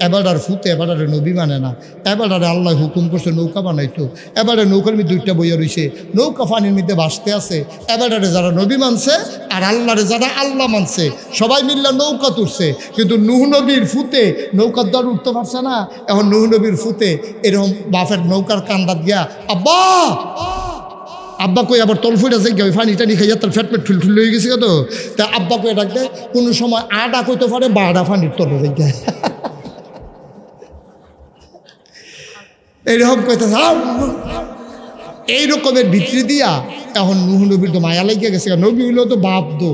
এবার আর ফুতে এবার আর নবী মানে না, এবার আর আল্লাহ হুকুম করছে নৌকা বানাইতো, এবারে নৌকার মধ্যে 2টা বইয়া রয়েছে, নৌকা পানির মধ্যে ভাসতে আছে। এবারে যারা নবী মানছে আর আল্লাহরে যারা আল্লাহ মানছে সবাই মিল্লা নৌকা তুলছে, কিন্তু নুহ নবীর ফুতে নৌকার দ্বার উঠতে পারছে না। এখন নুহ নবীর ফুতে এরকম বাফের নৌকার কান্দাত গিয়া আব্বা আব্বা কই আবার তল ফুটে আছে, ওই পানি টানি খাইয়া তার ফ্যাট ঠুল ঠুল হয়ে গেছে তো। তা আব্বা কই ডাক দেয়, কোনো সময় আডা কইতে পারে 12টা পানির তলে রেখে এইরকম কইতে এই রকমের ভিতরে দিয়া। এখন নুহ নবীর তো মায়া লেগে গেছে, নবী হইলেও তো বাপ দো,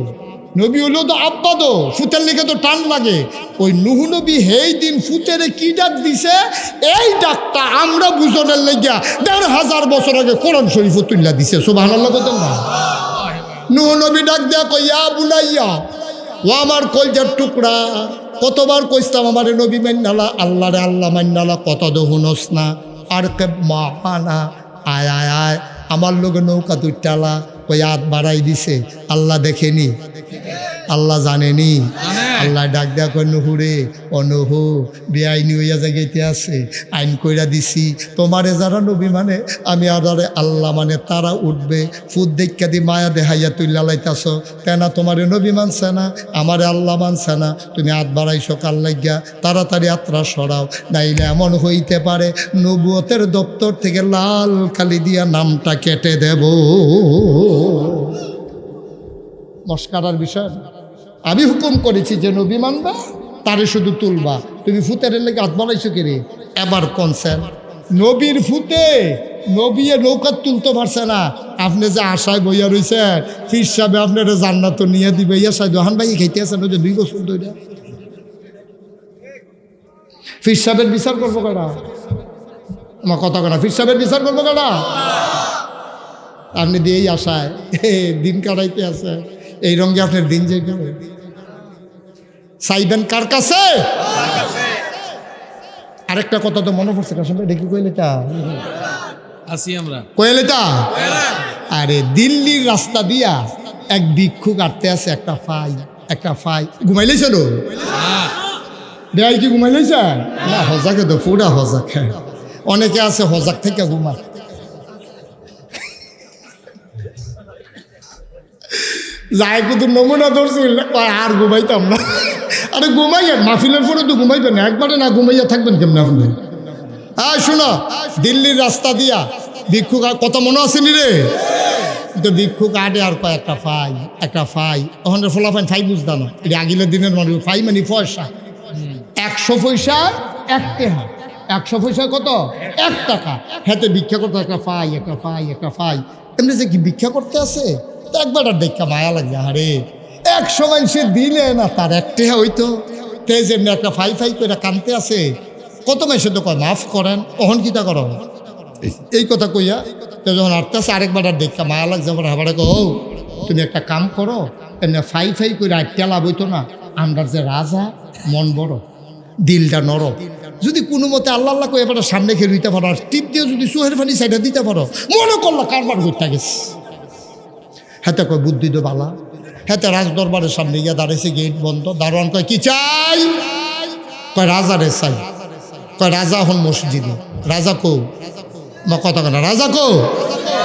নবী হইলেও তো আব্বা দো, ফুতের লেগে তো টান লাগে। ওই নুহ নবী হেই দিন ফুতেরে কি ডাক দিছে, এই ডাকটা আমরা বুঝনের লেগিয়া 1500 বছর আগে কোরআন শরীফ তুল্লা দিছে। সুবহানাল্লাহ বলতেন না? নুহ নবী ডাক দেয়া কইয়া বুলাইয়া, ও আমার কলজার টুকরা, কতবার কইতাম আমারে নবী মান্নালা, আল্লাহরে আল্লাহ মান্নালা, কত দহুনস না। আর কে মানা আয় আয় আয় আমার লোকে নৌকা দুইটালা কই হাত বাড়াই দিছে। আল্লাহ দেখেনি, আল্লাহ জানেনি। আল্লাহ ডাক দেয়া কয় নুহুরে, অনুহু বেআইনি হইয়া জায়গাইতে আছে, আইন কইরা দিছি, তোমারে যারা নবী মানে আমি আদারে আল্লাহ মানে তারা উঠবে। ফুদ দেখা দি মায়া দেখাইয়া তুই লালাইতাছ, কেনা তোমারে নবী মানছে না, আমারে আল্লাহ মানছে না, তুমি হাত বাড়াইছো কাল লাগিয়া, তাড়াতাড়ি আত্রা সরাও, নাইলে এমন হইতে পারে নবুয়তের দপ্তর থেকে লাল কালি দিয়া নামটা কেটে দেব। মস্কারার বিষয় আমি হুকুম করেছি যে নবী মানবা তারে শুধু তুলবা। তুমি ফুতের লেগে হাত বাড়াইছো কে রে? এবার কনসেন নবীর ফুতে নবী নৌকা তুলতে পারছে না, আপনি যে আশায় বইয়া রয়েছেন ফির সাহেব আপনার জান্নাত নিয়ে দিবে। ইয়া সাহেব দোহান ভাই খাইতে আছেন ওই যে 2 বছর ধরে। ফির সাহেবের বিচার করবো কেনা? আমার কথা কেনা? ফির সাহেবের বিচার করবো কেনা? আপনি দিয়েই আশায় দিন কাটাইতে আছে, এই রঙে আপনার দিন যে চাইবেন কার কাছে? আরেকটা কথা তো মনে পড়ছে, কাশিম ভাই দেখি কইলেটা আসি আমরা কইলেটা। আরে দিল্লির রাস্তা দিয়া এক ভিক্ষুক আটতে আছে, একটা ফাই ঘুমাইলেছিল। বেআই কি ঘুমাইলেছে না? হজাকে তো পুরা হজাক। হ্যাঁ, অনেকে আছে হজাক থেকে ঘুমায়। যাই কত নমুনা ধরছিল, আর ঘুমাইতাম না। আরে ঘুমাইয়েন, মাহফিলের পরে তো ঘুমাইবেন না, একবারে না ঘুমাইয়া থাকবেন কেমন আপনি? হ্যাঁ শোনো, দিল্লির রাস্তা দিয়া ভিক্ষুক, কথা মনে আসেনি রে? তো ভিক্ষুক আটে আর কয় একটা ফাই ওখানে ফোলা ফাই বুঝতাম না, এটা আগিলের দিনের মানুষ। ফাই মানে পয়সা, 100 পয়সা 1 টাকা, 100 পয়সা কত? 1 টাকা। হাতে ভিক্ষা করতে একটা ফাই এমনি যে কি ভিক্ষা করতে আছে, একবার আর দেখা মায়া লাগে। আরে 100 মানুষের দিলে না তার 1 টাকা হইতো, তেজ এমনি একটা ফাই করে কানতে আছে। কত মাসে তো কয় মাফ করেন, অহন কিতা করো এই কথা কইয়া তো যখন আটটাছে আরেকবার আর দেখা মায়া লাগছে আবার হাবারে কো তুমি একটা কাম করো, এনে ফাই ফাই করে আটটা লাভ হইতো না, আমরার যে রাজা মন বড় দিলটা নরম, যদি কোনো মতে আল্লাহ আল্লাহ কই এবার সামনে খেয়ে দিতে পারো, আর টিপ দিয়ে যদি চোহের ফানি সাইডে দিতে পারো, মনে করলো কারবার করতে গেছে। হাতে কয় বুদ্ধি তো বালা। হাতে রাজ দরবারের সামনে গিয়া দাঁড়াইছে, গেট বন্ধ। দারোয়ান কয় কি চাই? কয় রাজারে চাই। কয় রাজা এখন মসজিদে। রাজা কো মা কথা কেনা রাজা কো?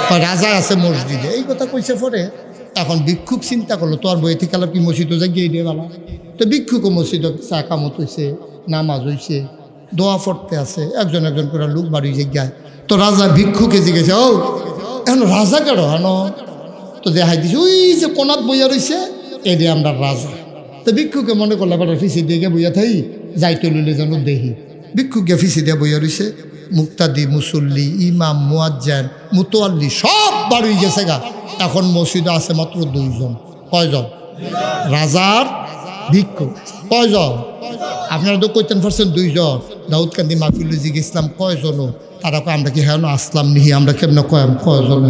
কয় রাজা আছে মসজিদে। এই কথা কইছে পরে এখন ভিক্ষুক চিন্তা করলো তোর বই থেকে কি মসজিদে যাই গিয়ে দিয়ে বালা। তো ভিক্ষুকও মসজিদে চা কামত হয়েছে, নামাজ হয়েছে, দোয়া পড়তে আছে, একজন একজন করে লোক বাড়ি যে গায়। তো রাজা ভিক্ষুকে জিজ্ঞেসে ও এখন রাজা কেন হেন? তো দেখাই দিছে ওই যে কোনাত বইয়া রয়েছে, এই দিয়ে আমরা রাজা। তো ভিক্ষুকে মনে করলে এবার ফিসি দিয়ে বইয়া থাই যাইতে লইলে যেন দেখি। ভিক্ষুকে ফিসি দিয়ে বইয়া রয়েছে, মুক্তাদি, মুসল্লি, ইমাম, মুয়াজ্জান, মুতোয়াল্লি সব বাড়ি গেছে গা। এখন মসজিদে আছে মাত্র 2 জন। কয়জন? রাজার ভিক্ষুক। কয়জন? আপনারা তো কইতেন পারছেন 2 জন। দাউদ কান্দি মাহফিলে জিজ্ঞেসলাম কয়জন? তারা কয় আমরা কি হ্যাঁ না আসলাম নিহি, আমরা কেমন কয়জন?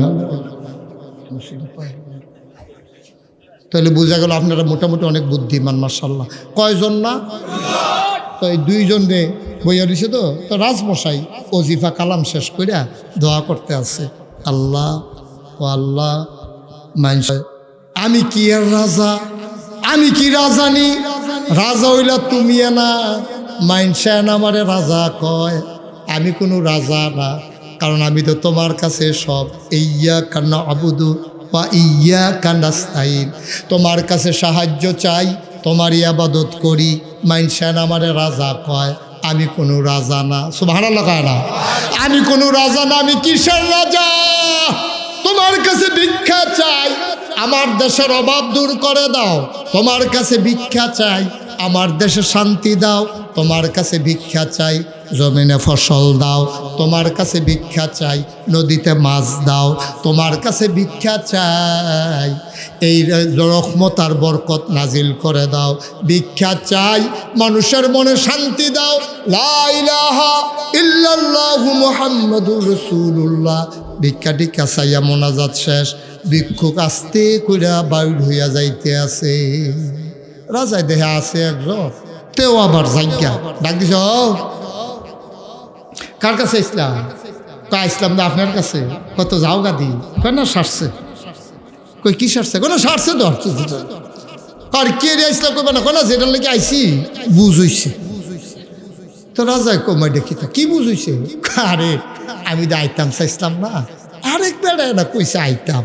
তাহলে বোঝা গেল আপনারা মোটামুটি অনেক বুদ্ধিমান মাশাআল্লাহ। কয়জন না? তো এই 2 জন রে বইয়া দিছে। তো রাজমশাই ওজিফা কালাম শেষ করিয়া দোয়া করতে আছে, আল্লাহ ও আল্লাহ মানুষ আমি কি এর রাজা? আমি কি রাজানি? রাজা হইলা তুমি না, মাইনসান আমারে রাজা কয়। আমি কোনো রাজা না, কারণ আমি তো তোমার কাছে সব। ইয়্যাকা না'বুদু ওয়া ইয়্যাকা নাস্তাইন, তোমার কাছে সাহায্য চাই, তোমারই ইবাদত করি। মাইনসান আমারে রাজা কয়, আমি কোনো রাজা না। সুবহানাল্লাহ কয় না? আমি কোনো রাজা না, আমি কিসের রাজা? তোমার কাছে ভিক্ষা চাই, আমার দেশের অভাব দূর করে দাও। তোমার কাছে ভিক্ষা চাই, আমার দেশে শান্তি দাও। তোমার কাছে ভিক্ষা চাই, জমিনে ফসল দাও। তোমার কাছে ভিক্ষা চাই, নদীতে মাছ দাও। তোমার কাছে ভিক্ষা চাই, এই রহমত আর বরকত নাজিল করে দাও। ভিক্ষা চাই, মানুষের মনে শান্তি দাও। লা ইলাহা ইল্লাল্লাহু মুহাম্মাদুর রাসূলুল্লাহ। ভিক্ষা টিক্ষা চাইয়া মোনাজাত শেষ। ভিক্ষুক আস্তে কইরা বাইর হইয়া যাইতে আছে। রাজায় দেহে আছে একজন, তেও আবার জায়গা ডাক দিছ কার কাছে ইসলাম? কয় ইসলাম না আপনার কাছে। কত যাও গাদি? কয় না সারছে। কই কি সারছে? কোনো সারছে তো আর কে রে ইসলাম কইবা না? কয় না যেটার লেগে আইসি বুঝ হইছে। তো রাজায় কমাই দেখি কি বুঝ হইছে? আরে আমি তো আইতাম চাইছিলাম না, আরেক বেড়া না কইছে আইতাম।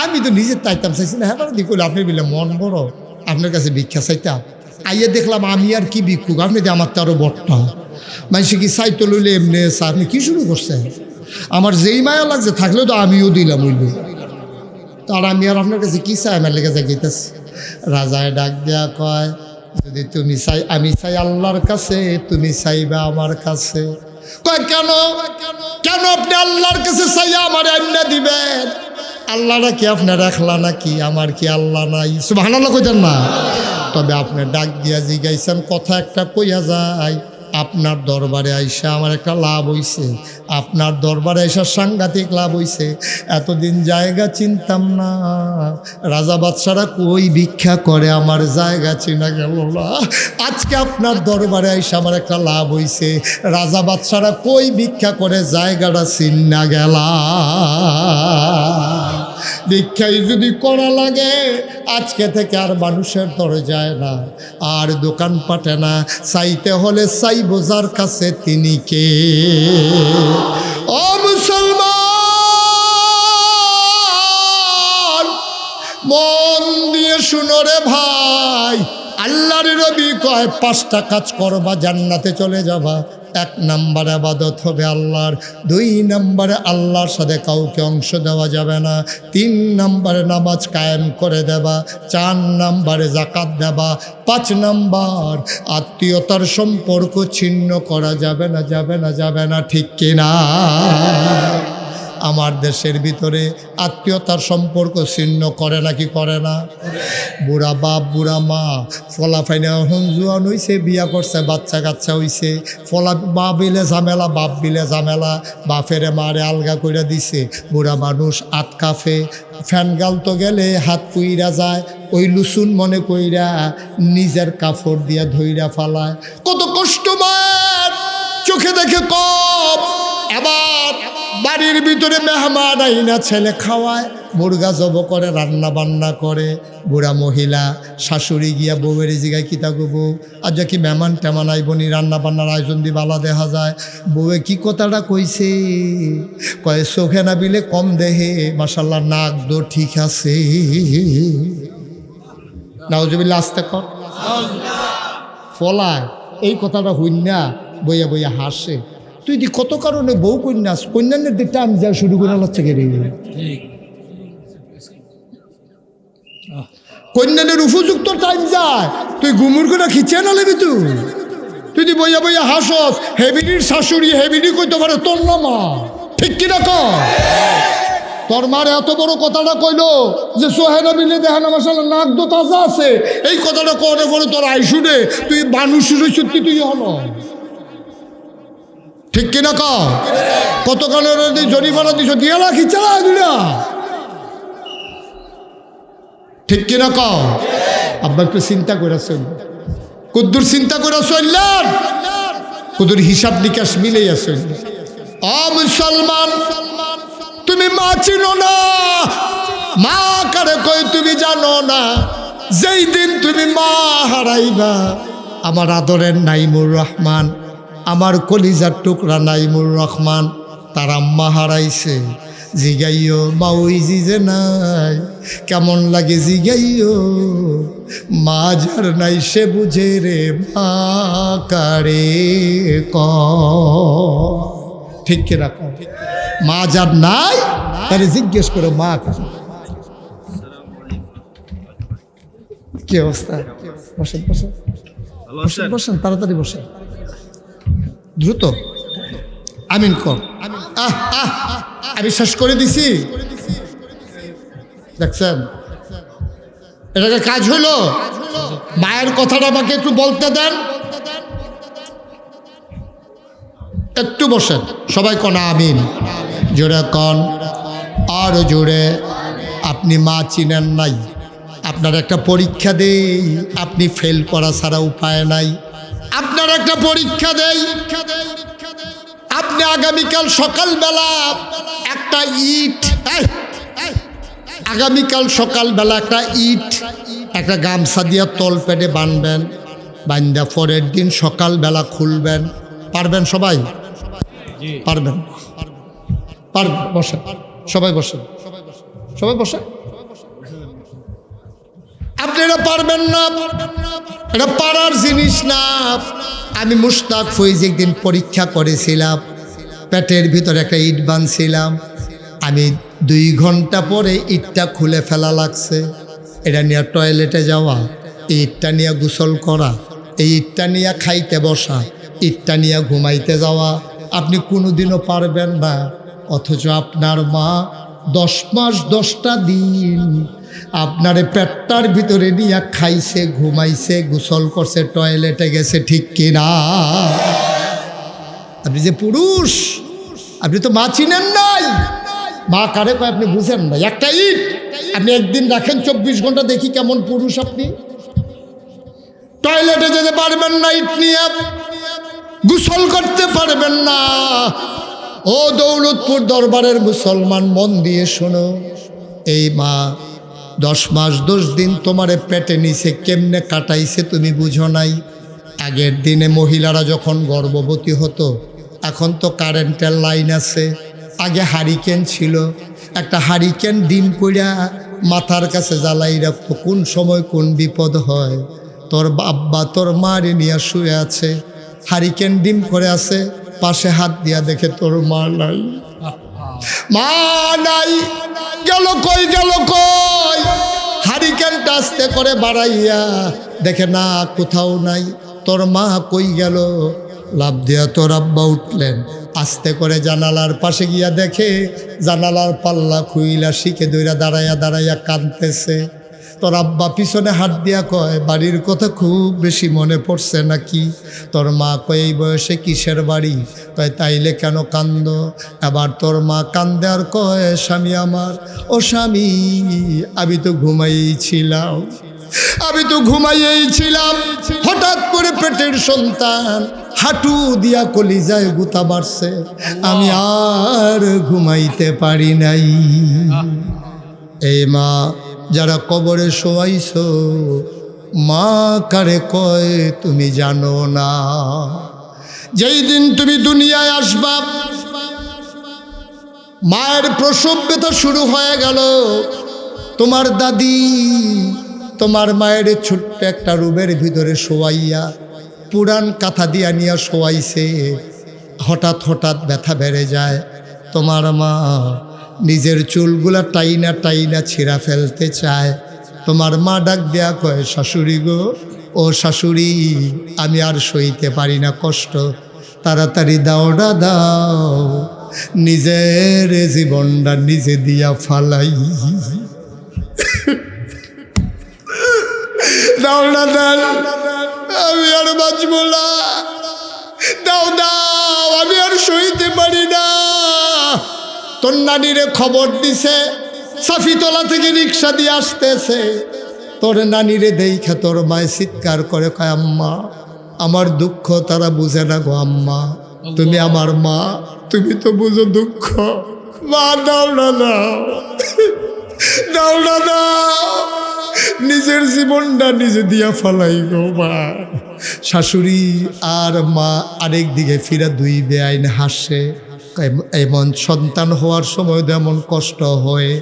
আমি তো নিজের তাইতাম চাইছি না। হ্যাঁ দি কইলে আপনি বললে মন বড়, আপনার কাছে ভিক্ষা চাইতাম। আইয়া দেখলাম আমি আর কি ভিক্ষুক, আপনি দিয়ে আমার তো আরো বটটা মানুষে কি চাইতো লইলে এমনি আপনি কি শুরু করছেন? আমার যেই মায়া লাগছে থাকলেও তো আমিও দিলাম হইল। তার আমি আর আপনার কাছে কি চাই? আমার লেগে যাইতেছি। রাজায় ডাক দেয়া কয়, যদি তুমি চাই, আমি চাই আল্লাহর কাছে, তুমি চাইবা আমার কাছে। কয় কেন? কেন আপনি আল্লাহর কাছে চাইয়া আমার আইনা দিবেন? আল্লাহরা কি আপনার রাখলা নাকি? আমার কি আল্লাহ নাই? সুবহানাল্লাহ কইতেন না? তবে আপনি ডাক দিয়া জিগাইছেন, কথা একটা কইয়া যায়। আপনার দরবারে আইসা আমার একটা লাভ হইছে। আপনার দরবারে আইসা সাংঘাতিক লাভ হইছে। এতদিন জায়গা চিনতাম না, রাজা বাদশারা কই ভিক্ষা করে আমার জায়গা চিনা গেল না। আজকে আপনার দরবারে আইসা আমার একটা লাভ হইছে। রাজা বাদশারা কই ভিক্ষা করে জায়গাটা চিনা গেলা। ভিক্ষাই যদি করা লাগে আজকে থেকে আর মানুষের দরে যায় না, আর দোকান পাটে না। চাইতে হলে চাইব যার কাছে তিনি কে। ও মুসলমান, মন দিয়ে শুনো রে ভাই, আল্লাহর নবী কয় 5টা কাজ করবা জান্নাতে চলে যাবা। 1 নম্বর ইবাদত হবে আল্লাহর, 2 নম্বরে আল্লাহর সাথে কাউকে অংশ দেওয়া যাবে না, 3 নম্বরে নামাজ কায়েম করে দেবা, 4 নম্বরে যাকাত দেবা, 5 নম্বর আত্মীয়তার সম্পর্ক ছিন্ন করা যাবে না, যাবে না, যাবে না। ঠিক কিনা? আমার দেশের ভিতরে আত্মীয়তার সম্পর্ক ছিন্ন করে নাকি করে না? বুড়া বাপ বুড়া মা ফলাফাইনা জুয়ান হইছে, বিয়া করছে, বাচ্চা কাচ্চা হইছে, ফলা মা বিলে ঝামেলা, বাপ বিলে ঝামেলা, বাপেরে মারে আলগা কইরা দিছে। বুড়া মানুষ আটকাফে, ফ্যান গালতো গেলে হাত পুইরা যায়, ওই লুসুন মনে কইরা নিজের কাপড় দিয়া ধইরা ফালায়। কত কষ্ট মার, চোখে দেখে কম। এবার বাড়ির ভিতরে মেহমান আইনা ছেলে খাওয়ায়, মুরগা জব করে, রান্না বান্না করে। বুড়া মহিলা শাশুড়ি গিয়া বউয়ের জিগায় কিতা গো বউ, আজ কি মেহমান টেমান আইবনি, রান্না বান্নার আয়োজন দিয়ে বালা দেখা যায়। বউয়ে কি কথাটা কইছে, কয়ে চোখে না বিলে কম দেহে, মাশাল্লাহ নাক দো ঠিক আছে। নাউজুবিল্লাহ, আস্তে কর। ফলায় এই কথাটা হইন না, বইয়া বইয়া হাসে। তুই দি কত কারণে বউ কন্যাস, কন্যানের দিকটা আমি যা শুরু করে লাগছে কে রে, কন্যানের উপযুক্ত টাইম যায়, তুই গুমুর করে খিচে না লেবি। তুই দি বইয়া বইয়া হাসস, হেবিনির শাশুড়ি হেবিনি কইতে পারে তোর না মা, ঠিক কিনা কর? তোর মার এত বড় কথাটা কইলো যে সোহেনা মিলে দেখেন আমার নাক দো তাজা আছে, এই কথাটা করে পরে তোর আইসুনে তুই মানুষ সত্যি তুই হল, ঠিক কিনা কর? কত কানের জরিমানা দিছ, দিয়ে রাখি চালা দুটা, ঠিক কিনা কর? আব্বা একটু চিন্তা করে চলল, কুদ্দুর চিন্তা করে চললেন, কুদ্দুর হিসাব নিকাশ মিলেই আসল। মুসলমান, তুমি মা চিনো না, মা কারে কই তুমি জানো না। যেই দিন তুমি মা হারাইবা, আমার আদরের নাইমুর রহমান, আমার কলিজার টুকরা নাইমুর রহমান, তার আম্মা হারাইছে। জিগাইও মা ওই যে নাই, কেমন লাগে জিগাইও, মা যার নাই সে বুঝে রে মা কারে ক, ঠিক কে রাখো। মা যার নাই তারে জিজ্ঞেস করো মা কারে। কি অবস্থা? বসেন বসেন বসেন বসেন, তাড়াতাড়ি বসেন, দ্রুত আমিন কর। আমি শেষ করে দিছি, দেখছেন এটাকে কাজ হইল। মায়ের কথাটা আমাকে একটু বলতে দেন, একটু বসেন সবাই, কন আমিন, জোরে কন, আরো জোরে। আপনি মা চিনেন নাই, আপনার একটা পরীক্ষা দেই, আপনি ফেল করা ছাড়া উপায় নাই। আপনার একটা পরীক্ষা দেই, আপনি আগামীকাল সকালবেলা একটা ইট, আগামীকাল সকালবেলা একটা ইট একটা গামছা দিয়া তল পেটে বাঁধবেন, বান্ধা পরের দিন সকালবেলা খুলবেন। পারবেন সবাই? পারবেন? পারবেন? বসেন সবাই, বসেন সবাই, বসেন। আপনি এটা পারবেন না, এটা পারার জিনিস না। আমি মুশতাক ফৈজ একদিন পরীক্ষা করেছিলাম, পেটের ভিতরে একটা ইট বাঁধছিলাম, আমি 2 ঘন্টা পরে ইটটা খুলে ফেলা লাগছে। এটা নিয়ে টয়লেটে যাওয়া, এই ইটটা নিয়ে গোসল করা, এই ইটটা নিয়ে খাইতে বসা, ইটটা নিয়ে ঘুমাইতে যাওয়া, আপনি কোনোদিনও পারবেন না। অথচ আপনার মা 10 মাস 10টা দিন আপনারে পেটটার ভিতরে নিয়ে খাইছে, ঘুমাইছে, গোসল করছে, টয়লেটে গেছে, ঠিক কিনা? আপনি যে পুরুষ, আপনি তো মা চিনেন নাই। মা কারে কয় আপনি বুঝেন না। একটা ইট আপনি একদিন রাখেন 24 ঘন্টা, দেখি কেমন পুরুষ আপনি। টয়লেটে যেতে পারবেন না, ইট নিয়ে গোসল করতে পারবেন না। ও দৌলতপুর দরবারের মুসলমান, মন দিয়ে শোনো, এই মা 10 মাস 10 দিন তোমারে পেটে নিছে, কেমনে কাটাইছে তুমি বুঝো নাই। আগের দিনে মহিলারা যখন গর্ভবতী হতো, এখন তো কারেন্টের লাইন আছে, আগে হারিকেন ছিল, একটা হারিকেন ডিম কইরা মাথার কাছে জ্বালাই রাখতো, কোন সময় কোন বিপদ হয়। তোর আব্বা তোর মারে নিয়ে শুয়ে আছে, হারিকেন ডিম করে আছে, পাশে হাত দিয়া দেখে তোর মা নাই, মা নাই, গেল কই, গেল কই। হারিকেনটা আস্তে করে বাড়াইয়া দেখে না, কোথাও নাই, তোর মা কই গেল। লাভ দিয়া তোর আব্বা উঠলেন, আস্তে করে জানালার পাশে গিয়া দেখে জানালার পাল্লা খুইলা শিখে দইরা দাঁড়াইয়া দাঁড়াইয়া কাঁদতেছে। তোর আব্বা পিছনে হাত দিয়া কয়, বাড়ির কথা খুব বেশি মনে পড়ছে নাকি? তোর মা কয়, এই বয়সে কিসের বাড়ি? কয়, তাইলে কেন কান্দ? এবার তোর মা কান্দে আর কয়, স্বামী আমার, ও স্বামী, আমি তো ঘুমাইছিলাম, হঠাৎ করে পেটের সন্তান হাঁটু দিয়া কলিজায় গুতা বাড়ছে, আমি আর ঘুমাইতে পারি নাই। এই মা যারা কবরে শোয়াইছো, মা কারে কয় তুমি জানো না। যেই দিন তুমি দুনিয়ায় আসবা, মায়ের প্রসব ব্যথা শুরু হয়ে গেল। তোমার দাদি তোমার মায়ের ছোট্ট একটা রুমের ভিতরে শোয়াইয়া পুরান কাঁথা দিয়া নিয়ে শোয়াইছে। হঠাৎ হঠাৎ ব্যথা বেড়ে যায়। তোমার মা নিজের চুলগুলা টাইনা টাইনা ছিঁড়া ফেলতে চায়। তোমার মা ডাক দেয়া কয়, শাশুড়ি গো, ও শাশুড়ি, আমি আর সইতে পারি না কষ্ট, তাড়াতাড়ি দাওটা দাও, নিজের জীবনটা নিজে দিয়া ফালাই। দাওটা দাও, আমি আর বাঁচব না, দাও দাও, আমি আর সইতে পারি না। তোর নানিরে খবর দিছে, সাফিতলা থেকে রিক্সা দিয়ে আসতেছে। তোর নানিরে দেখে তোর মায় চিৎকার করে কয়, আম্মা, আমার দুঃখ তারা বুঝে না গো আম্মা, তুমি আমার মা, তুমি তো বুঝো দুঃখ। মা দাও না দাও, দাও না দাও, নিজের জীবনটা নিজে দিয়া ফালাই গো মা। শাশুড়ি আর মা আরেক দিকে ফিরা দুই বেআইন হাসে। এমন সন্তান হওয়ার সময় তো এমন কষ্ট হয়,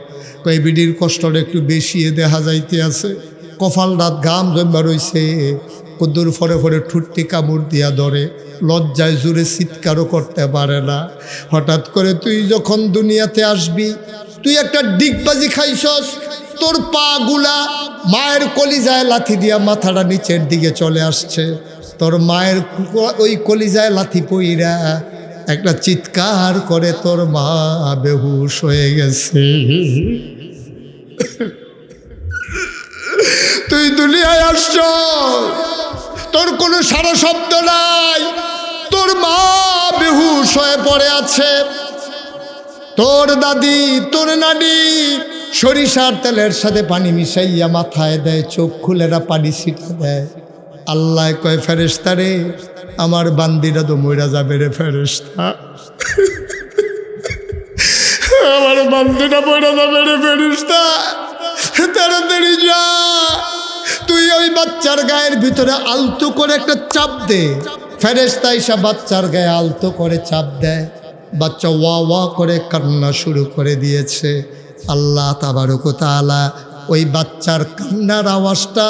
কই বিডির কষ্টটা একটু বেশি দেখা যাইতে আছে। কপাল রাত ঘাম জমা রইছে, কদ্দুর ফরে ফরে ঠুট্টি কামড় দিয়া ধরে, লজ্জায় জুড়ে চিৎকারও করতে পারে না। হঠাৎ করে তুই যখন দুনিয়াতে আসবি, তুই একটা ডিগবাজি খাইছস, তোর পা গুলা মায়ের কলিজায় লাথি দিয়া মাথাটা নিচের দিকে চলে আসছে। তোর মায়ের ওই কলিজায় লাথি পইরা একটা চিৎকার করে তোর মা বেহুশ হয়ে গেছে। তুই দুনিয়ায় আসছ, তোর কোনো সারা শব্দ নাই, তোর মা বেহুশ হয়ে পড়ে আছে। তোর দাদি তোর নানি সরিষার তেলের সাথে পানি মিশাইয়া মাথায় দেয়, চোখ খুলেরা পানি ছিটে দেয়। আল্লাহ কয়, ফেরেশতা রে, আমার বান্দিরা তো মইরা যাবে রে ফেরেশতা, আমার বান্দিরা মইরা যাবে রে ফেরেশতা, তাড়াতাড়ি যা, তুই ওই বাচ্চার গায়ের ভিতরে আলতো করে একটা চাপ দে। ফেরেশতা এসে বাচ্চার গায়ে আলতো করে চাপ দেয়। বাচ্চা ওয়া ওয়া করে কান্না শুরু করে দিয়েছে। আল্লাহ তাবারক ওয়া তাআলা ওই বাচ্চার কান্নার আওয়াজটা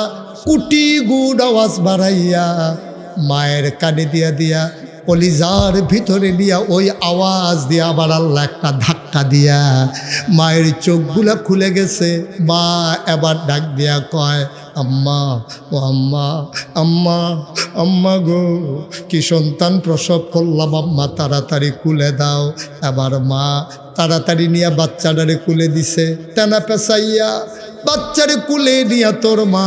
কুটি গুড আওয়াজ বাড়াইয়া মায়ের কানে দিয়া দিয়া কলিজার ভিতরে নিয়া ওই আওয়াজ দিয়া আবার আল্লাহ একটা ধাক্কা দিয়া মায়ের চোখগুলা খুলে গেছে। মা এবার ডাক দিয়া কয়, আম্মা, ও আম্মা, আম্মা, আম্মা গো, কি সন্তান প্রসব করলাম আম্মা, তাড়াতাড়ি কুলে দাও। এবার মা তাড়াতাড়ি নিয়ে বাচ্চাটারে কুলে দিছে। টানা পেঁচাইয়া বাচ্চারে কুলে নিয়া তোর মা,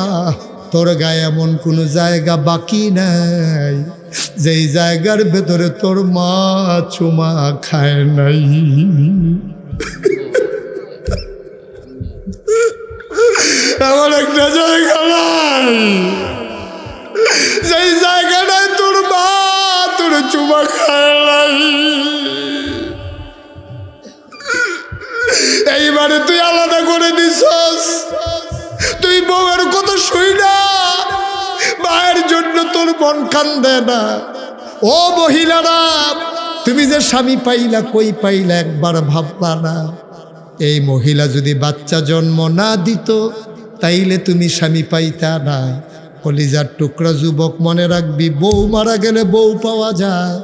তোর গায়ে এমন কোনো জায়গা বাকি নাই যেই জায়গার ভেতরে তোর মা চুমা খায় নাই। এমন একটা জায়গা নাই যেই জায়গাটায় তোর মা তোর চুমা খায় নাই। এইবারে তুই আলাদা করে দিছস, তুই বউয়ের কথা শুই না, মায়ের জন্য তোর মন কান্দে না। ও মহিলারা, তুমি যে স্বামী পাইলা, কই পাইলা একবার ভাববা না? এই মহিলা যদি বাচ্চা জন্ম না দিত তাইলে তুমি স্বামী পাইতা না। কলিজার টুকরা যুবক, মনে রাখবি, বউ মারা গেলে বউ পাওয়া যায়,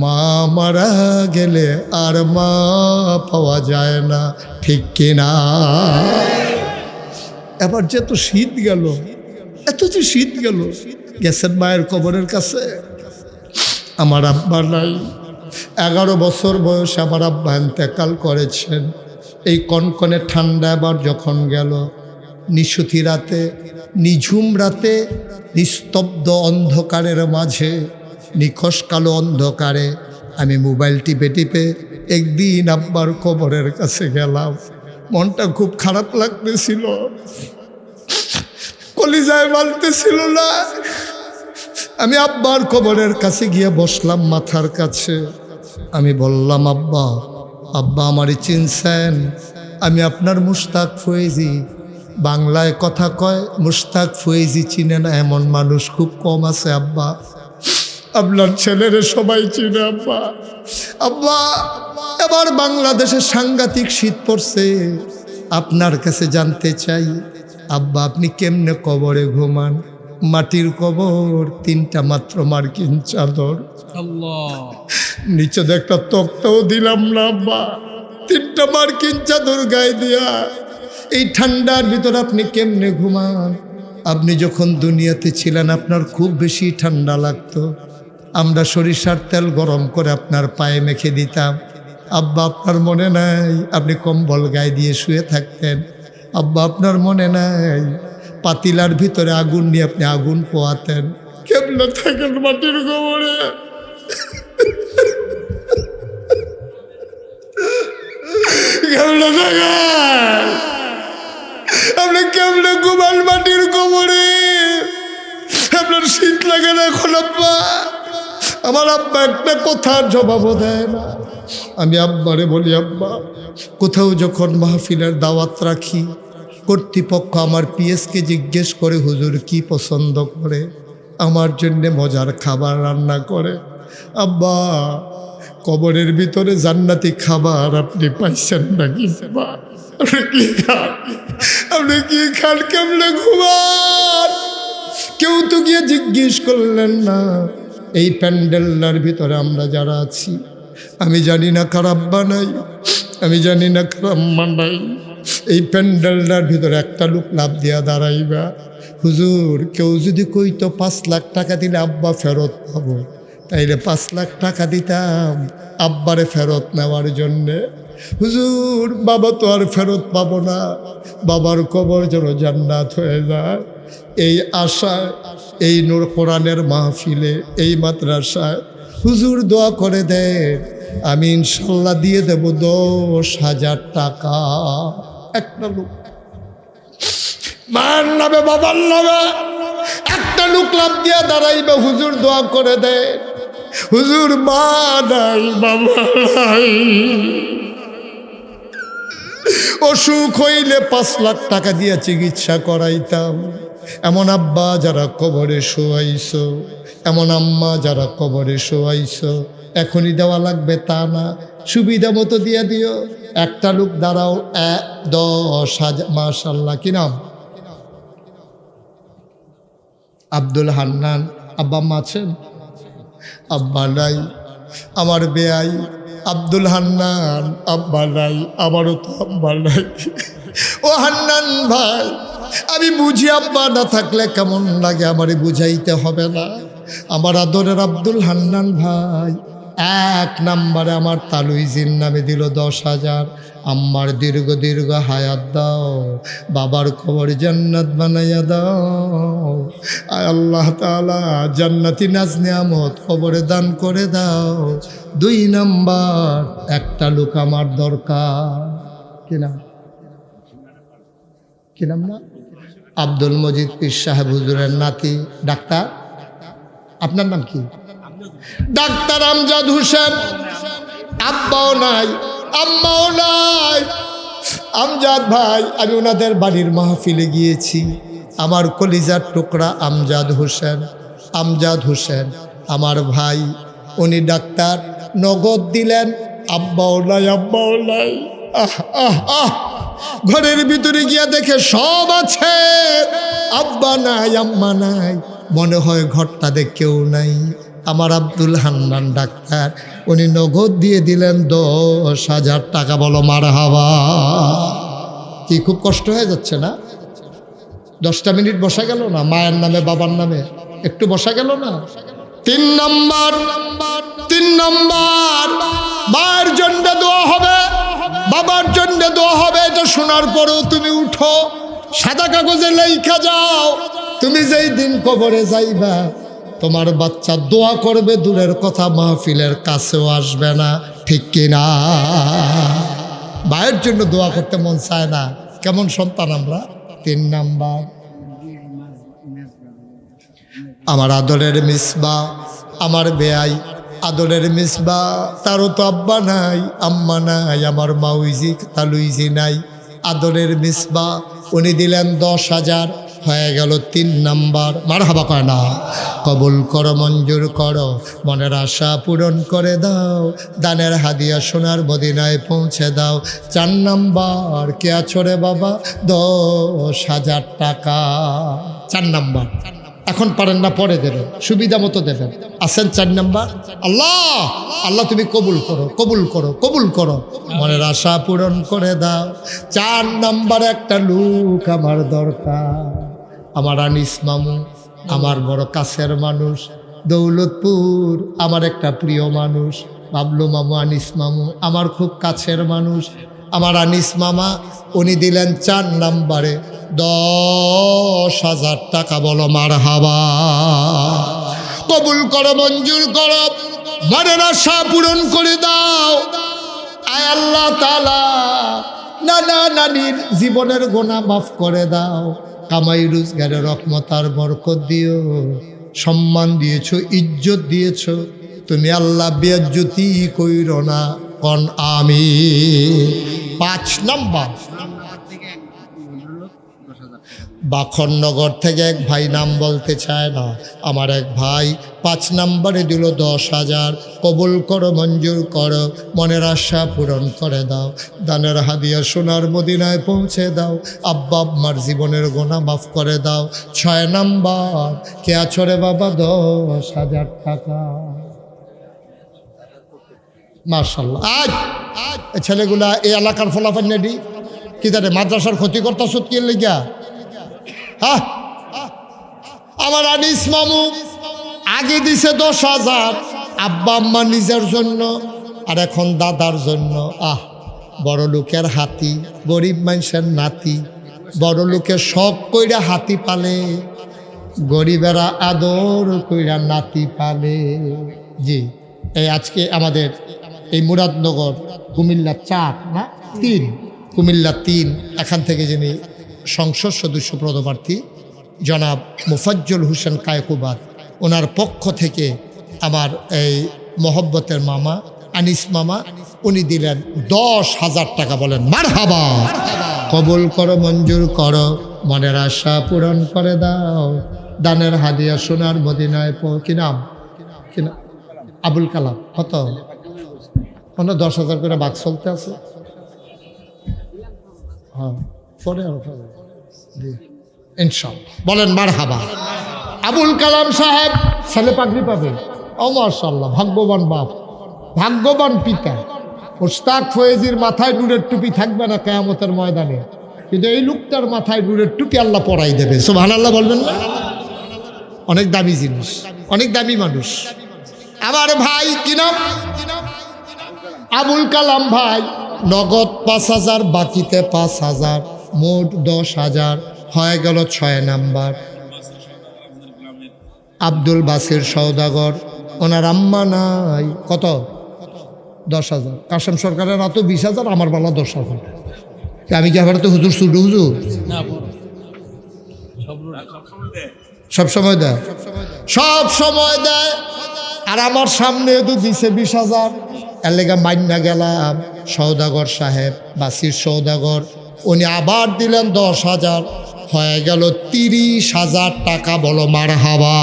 মা মারা গেলে আর মা পাওয়া যায় না, ঠিক কিনা? এবার যে এত শীত গেল, এত যে শীত গেল, গেছেন মায়ের কবরের কাছে, আমার আব্বা নাই, 11 বছর বয়সে আমার আব্বা ইন্তেকাল করেছেন। এই কনকনে ঠান্ডা এবার যখন গেল, নিশুতি রাতে, নিঝুম রাতে, নিস্তব্ধ অন্ধকারের মাঝে, নিখোশ কালো অন্ধকারে আমি মোবাইল টিপে টিপে একদিন আব্বার কবরের কাছে গেলাম। মনটা খুব খারাপ লাগতেছিল, কলিজায় মানতেছিল না। আমি আব্বার কবরের কাছে গিয়ে বসলাম মাথার কাছে। আমি বললাম, আব্বা, আব্বা আমারই চিনছেন? আমি আপনার মুশতাক ফয়েজি। বাংলায় কথা কয়, মুশতাক ফয়েজি চিনে না এমন মানুষ খুব কম আছে আব্বা। আপনার ছেলেরে সবাই চিনে আব্বা। আব্বা, এবার বাংলাদেশে সাংঘাতিক শীত পড়ছে, আপনার কাছে জানতে চাই আব্বা আপনি কেমনে কবরে ঘুমান? মাটির কবর, 3টা মাত্র মার্কিন চাদর, আল্লাহ। নিচে তো একটা তক্তাও দিলাম না আব্বা, 3টা মার্কিন চাদর গায়ে দিয়া এই ঠান্ডার ভিতর আপনি কেমনে ঘুমান? আপনি যখন দুনিয়াতে ছিলেন আপনার খুব বেশি ঠান্ডা লাগতো, আমরা সরিষার তেল গরম করে আপনার পায়ে মেখে দিতাম। আব্বা আপনার মনে নাই আপনি কম্বল গায়ে দিয়ে শুয়ে থাকতেন? আব্বা আপনার মনে নাই পাতিলার ভিতরে আগুন নিয়ে আপনি আগুন পোয়াতেন? কেমনে থাকেন মাটির কবরে? কেমনে থাকেন আপনি? কেমনে ঘুমান মাটির কবরে? আপনার শীত লাগে না এখন আব্বা? আমার আব্বা একটা কথার জবাবও দেয় না। আমি আব্বারে বলি, আব্বা কোথাও যখন মাহফিলের দাওয়াত রাখি, কর্তৃপক্ষ আমার পিএসকে জিজ্ঞেস করে হুজুর কি পছন্দ করে, আমার জন্য মজার খাবার রান্না করে। আব্বা কবরের ভিতরে জান্নাতি খাবার আপনি পাইছেন নাকি? আপনি কি খান? আপনি কি খান? কেমনে ঘুমান? কেউ তো গিয়ে জিজ্ঞেস করলেন না। এই প্যান্ডেলটার ভিতরে আমরা যারা আছি, আমি জানি না কার আব্বা নাই, আমি জানি না কার আম্মা নাই। এই প্যান্ডেলটার ভিতরে একটা লোক লাভ দিয়া দাঁড়াইবা, হুজুর কেউ যদি কইতো 5 লাখ টাকা দিলে আব্বা ফেরত পাবো, তাইলে 5 লাখ টাকা দিতাম আব্বারে ফেরত নেওয়ার জন্যে। হুজুর বাবা তো আর ফেরত পাবো না, বাবার কবর যেন জান্নাত হয়ে যায়, এই আশায় এই নূর কোরআনের মাহফিলে, এই মাদ্রাসায় হুজুর দোয়া করে দেন, আমি ইনশাল্লাহ দিয়ে দেব 10,000 টাকা। একটা লোক মার নামে বাবার নামে একটা লোক লাভ দিয়ে দাঁড়াইবে, হুজুর দোয়া করে দেন, হুজুর মা নাই বাবা নাই, অসুখ হইলে 5 লাখ টাকা দিয়ে চিকিৎসা করাইতাম। এমন আব্বা যারা কবরে শোয়াইছো, এমন আম্মা যারা কবরে শোয়াইছো, এখনই দেওয়া লাগবে তা না, সুবিধা মতো দিয়ে দিও। একটা লোক দাঁড়াও, 10,000। মাশাল্লাহ, কি নাম? আব্দুল হান্নান। আব্বা আম্মা আছেন? আব্বা নাই। আমার বেয়াই আব্দুল হান্নান, আব্বা নাই। আমারও তো আব্বা নাই। ও হান্নান ভাই, আমি বুঝি আব্বা না থাকলে কেমন লাগে, আমারে বুঝাইতে হবে না। আমার আদরের আব্দুল হান্নান ভাই 1 নম্বরে আমার তালুইজির নামে দিল 10,000। আম্মার দীর্ঘ দীর্ঘ হায়াত দাও, বাবার কবর জান্নাত বানাইয়া দাও। আয় আল্লাহ তাআলা জান্নাতি নাজ নিয়ামত কবরে দান করে দাও। 2 নম্বর, একটা লোক আমার দরকার। কি নাম? কি নাম না? আব্দুল মজিদ পীর সাহেব হুজুরের নাতি ডাক্তার। আপনার নাম কি? ডাক্তার আমজাদ হোসেন। আব্বাও নাই, আম্মাও নাই। আমজাদ ভাই, আমি ওনাদের বাড়ির মাহফিলে গিয়েছি। আমার কলিজার টুকরা আমজাদ হোসেন, আমজাদ হোসেন আমার ভাই, উনি ডাক্তার, নগদ দিলেন। আব্বাও নাই, আব্বাও নাই। আহ আহ আহ, ঘরের ভিতরে গিয়া দেখে সব আছে, আব্বা নাই, আম্মা নাই, মনে হয় ঘরটা দেখে কেউ নাই। আমার আব্দুল হান্নান ডাক্তার, উনি নগদ দিয়ে দিলেন 10,000 টাকা। বলো মারহাবা। কি খুব কষ্ট হয়ে যাচ্ছে না? 10টা মিনিট বসা গেল না? মায়ের নামে বাবার নামে একটু বসা গেল না? তিন নম্বর মায়ের জন্য দোয়া হবে, বাবার জন্য দোয়া হবে। এটা শোনার পরেও তুমি উঠো, সাদা কাগজে লেখা যাও, তুমি যেই দিন কবরে যাইবা তোমার বাচ্চা দোয়া করবে, দূরের কথা মাহফিলের কাছেও আসবে না, ঠিক কিনা? মায়ের জন্য দোয়া করতে মন চায় না, কেমন সন্তান আমরা। তিন নাম্বার, আমার আদরের মিসবা, আমার বেয়াই আদরের মিসবা, তারও তো আব্বা নাই, আম্মা নাই, আমার মাউইজি তালুইজি নাই। আদরের মিসবা উনি দিলেন 10,000, হয়ে গেল 3 নাম্বার। মারহাবা কয় না? কবুল করো, মঞ্জুর করো, মনের আশা পূরণ করে দাও, দানের হাদিয়া সোনার মদিনায় পৌঁছে দাও। 4 নাম্বার, কে আছো রে বাবা? 10,000 টাকা। 4 নাম্বার। এখন পারেন না, পরে দেবেন, সুবিধা মতো দেবেন। আসেন 4 নাম্বার। আল্লাহ তুমি কবুল করো, কবুল করো, কবুল করো, মনের আশা পূরণ করে দাও। 4 নাম্বার, একটা লোক আমার দরকার, আমার আনিস মামু, আমার বড় কাছের মানুষ, দৌলতপুর, আমার একটা প্রিয় মানুষ, বাবলু মামু, আনিস মামু আমার খুব কাছের মানুষ। আমার আনিস মামা উনি দিলেন 4 নাম্বারে 10,000 টাকা। বলো মারহাবা। কবুল করো, মঞ্জুর করো, মনের আশা পূরণ করে দাও। আয় আল্লাহ তাআলা, নানা নানির জীবনের গুনাহ মাফ করে দাও, কামাই রোজগারের রহমত আর বরকত দিও। সম্মান দিয়েছো, ইজ্জত দিয়েছো, তুমি আল্লাহ বেইজ্জতি কইরো না, কোন আমিন। 5 নাম্বার, বাখরনগর থেকে এক ভাই, নাম বলতে চায় না, আমার এক ভাই 5 নাম্বারে দিল 10,000। কবুল করো, মঞ্জুর করো, মনের আশা পূরণ করে দাও, দানের হাদিয়া সোনার মদিনায় পৌঁছে দাও, আব্বা আম্মার জীবনের গুনাহ মাফ করে দাও। 6 নাম্বার, কে আছো রে বাবা? 10,000 টাকা। মাশাআল্লাহ। আজ ছেলেগুলা এই এলাকার ফলাফল নেডি কি জানে, মাদ্রাসার ক্ষতি করতেছ কি লেগা? হ্যাঁ, আমার আনিস মামু আগে দিছে 10,000, আব্বা আম্মা নিজের জন্য, আর এখন দাদার জন্য। বড় লোকের হাতি, গরিব মানুষের নাতি। বড় লোকের শখ কইরা হাতি পালে, গরিবেরা আদর কইরা নাতি পালে। জি, এই আজকে আমাদের এই মুরাদনগর কুমিল্লা 4 না 3, কুমিল্লা 3, এখান থেকে যিনি সংসদ সদস্য পদপ্রার্থী জনাব মুফাজ্জল হোসেন কায়কুবাদ, ওনার পক্ষ থেকে আমার এই মহব্বতের মামা আনিস মামা উনি দিলেন 10,000 টাকা। বলেন মারহাবা। কবুল করো, মঞ্জুর করো, মনের আশা পূরণ করে দাও, দানের হাদিয়া সোনার মদিনায় কি নাম? আবুল কালাম। কত? 10,000 করে বাক চলতে আছে। হ্যাঁ, পরে ইনশাআল্লাহ। বলেন মারহাবা। আবুল কালাম সাহেব ছেলে পাগড়ি পাবে। ও মাশাআল্লাহ, ভাগ্যবান বাপ, ভাগ্যবান পিতা। মুশতাক ফয়েজির মাথায় নূরের টুপি থাকবে না কিয়ামতের ময়দানে, কিন্তু এই লোকটার মাথায় নূরের টুপি আল্লাহ পরাই দেবে। সুবহানাল্লাহ বলবেন না? অনেক দামি জিনিস, অনেক দামি মানুষ। আমার ভাই কি নাম? আবুল কালাম ভাই। নগদ 5,000, বাকিতে 5,000, মোট 10,000, হয়ে গেল 6 নাম্বার। আব্দুল বাসির সওদাগর, ওনার আম্মা নাই। কত? 10,000। কাসেম সরকারের এত 20,000, আমার বেলা 10,000। আমি কি আবার তো হুজুর শুধু হুজুর সব সময় দেয়, সব সময় দেয়। আর আমার সামনে তো দিছে 20,000। এর লেগে মাইন্না গেলাম। সওদাগর সাহেব, বাসির সওদাগর, উনি আবার দিলেন 10,000, হয়ে গেল 30,000 টাকা। বলো মারহাবা।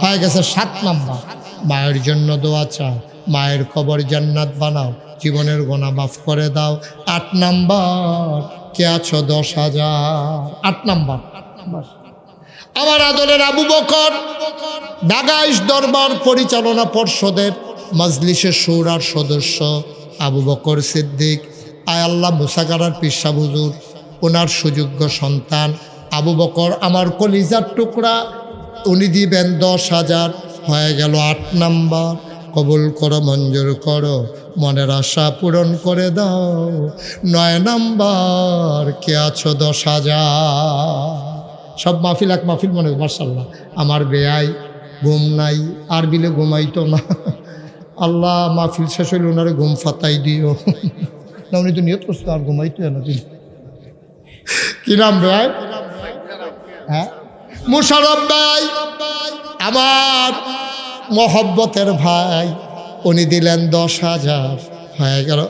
হয়ে গেছে 7 নাম্বার। মায়ের জন্য দোয়া চাও, মায়ের কবর জান্নাত বানাও, জীবনের গুনাহ মাফ করে দাও। 8 নাম্বার, কে আছো? 10,000। 8 নাম্বার। আমার আদরের আবু বকর, নাগাইশ দরবার পরিচালনা পর্ষদের মজলিসের শুরার সদস্য আবু বকর সিদ্দিক। আয় আল্লাহ, মুসাগারার পিসা হুজুর, ওনার সুযোগ্য সন্তান আবু বকর, আমার কলিজার টুকরা, উনি দিবেন 10,000, হয়ে গেল 8 নাম্বার। কবুল করো, মঞ্জুর করো, মনের আশা পূরণ করে দাও। 9 নাম্বার, কে আছো 10,000। সব মাহফিল এক মাহফিল মনে, মাশাল্লাহ। আমার বেয়াই ঘুম নাই, আর বিলে ঘুমাইতো না। আল্লাহ মাহফিল শেষ হইল ওনারে ঘুম ফাতাই দিও না। উনি তো নিয়ত করছে আর ঘুমাইতো না। কি নাম বেয়াই? হ্যাঁ, মুশারফ ভাই, আমার মহব্বতের ভাই। উনি দিলেন 10,000, হয়ে গেল।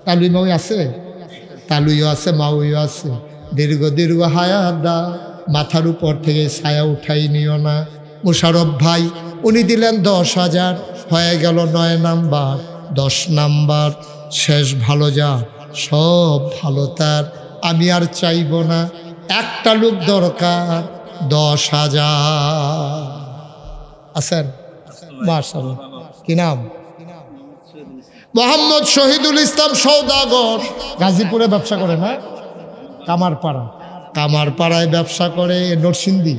তালুই মাউই আছে, তালুইও আছে, মাউইও আছে। দীর্ঘ দীর্ঘ হায়াত দা, মাথার উপর থেকে ছায়া উঠাই নিও না। মুশারফ ভাই উনি দিলেন 10,000, হয়ে গেল 9 নাম্বার। 10 নাম্বার, শেষ ভালো যা, সব ভালো তার, আমি আর চাইব না। একটা লোক দরকার, 10,000 আছেন? মাশাআল্লাহ। কি নাম? মোহাম্মদ শহীদুল ইসলাম সওদাগর। গাজীপুরে ব্যবসা করে না? কামারপাড়া, কামারপাড়ায় ব্যবসা করে। নরসিংদী,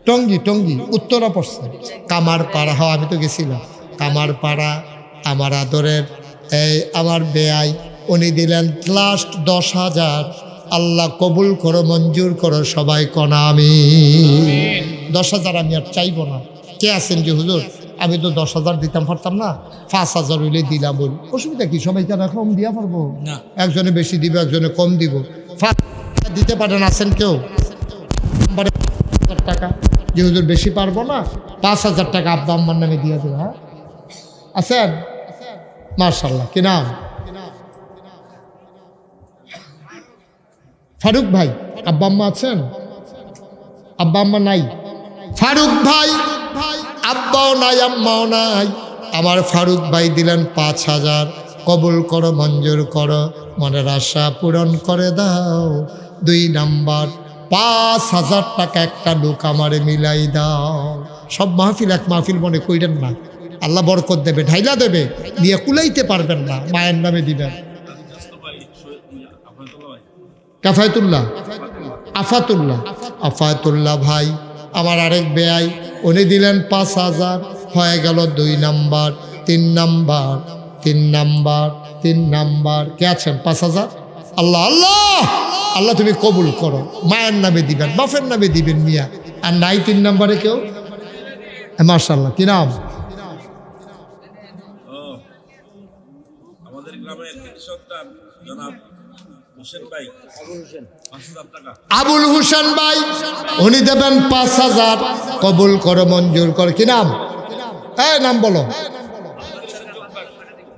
টঙ্গী, টঙ্গী উত্তরা পড়ছে। কামারপাড়া, হ্যাঁ আমি তো গেছিলাম কামারপাড়া। আমার আদরের এই আমার বেয়াই, উনি দিলেন লাস্ট 10,000। আল্লাহ কবুল করো, মঞ্জুর করো, সবাই কনা আমি। 10,000 আমি আর চাইব না। কে আছেন যে হুজুর আমি তো 10,000 দিতাম পারতাম না, 5,000 হইলে দিলাম। বল অসুবিধা কি? সবাই কেন কম দিয়া পারবো? একজনে বেশি দিবে, একজনে কম দিব। দিতে পারেন? আছেন কেউ? 5,000 টাকা যে হুজুর বেশি পারবো না, 5,000 টাকা আব্বা আম্মার নামে দিয়ে দেবো। হ্যাঁ আছেন? মাশাআল্লাহ। কি নাম? ফারুক ভাই। আব্বা আম্মা আছেন? আব্বা আম্মা নাই? ফারুক ভাই আব্বাও নাই, আম্মাও নাই। আমার ফারুক ভাই দিলেন 5,000। কবুল করো, মঞ্জুর করো, মনের আশা পূরণ করে দাও। 2 নাম্বার, 5,000 টাকা একটা লোক আমারে মিলাই দাও। সব মাহফিল এক মাহফিল মনে কইরেন না, আল্লাহ বরকত দেবে, ঢাইলা দেবে, দিয়ে কুলাইতে পারবেন না। মায়ের নামে দিবেন। কাফায়তুল্লাহ, আফাতুল্লাহ, আফাতুল্লাহ ভাই আমার আরেক বেয়াই, উনি দিলেন 5,000, হয়ে গেল 2 নাম্বার। 3 নাম্বার, 3 নাম্বার, 3 নাম্বার, কে আছেন? 5,000। আল্লাহ আল্লাহ আল্লাহ তুমি কবুল করো। মায়ের নামে দিবেন, বাপের নামে দিবেন মিয়া। আর নাই 3 নাম্বারে কেউ? মাশাআল্লাহ। কি নাম? আমাদের গ্রামের সন্তান জনাব আবুল হোসেন ভাই, উনি দেবেন 5,000। কবুল করো, মঞ্জুর করো। কি নাম? এই নাম বলো।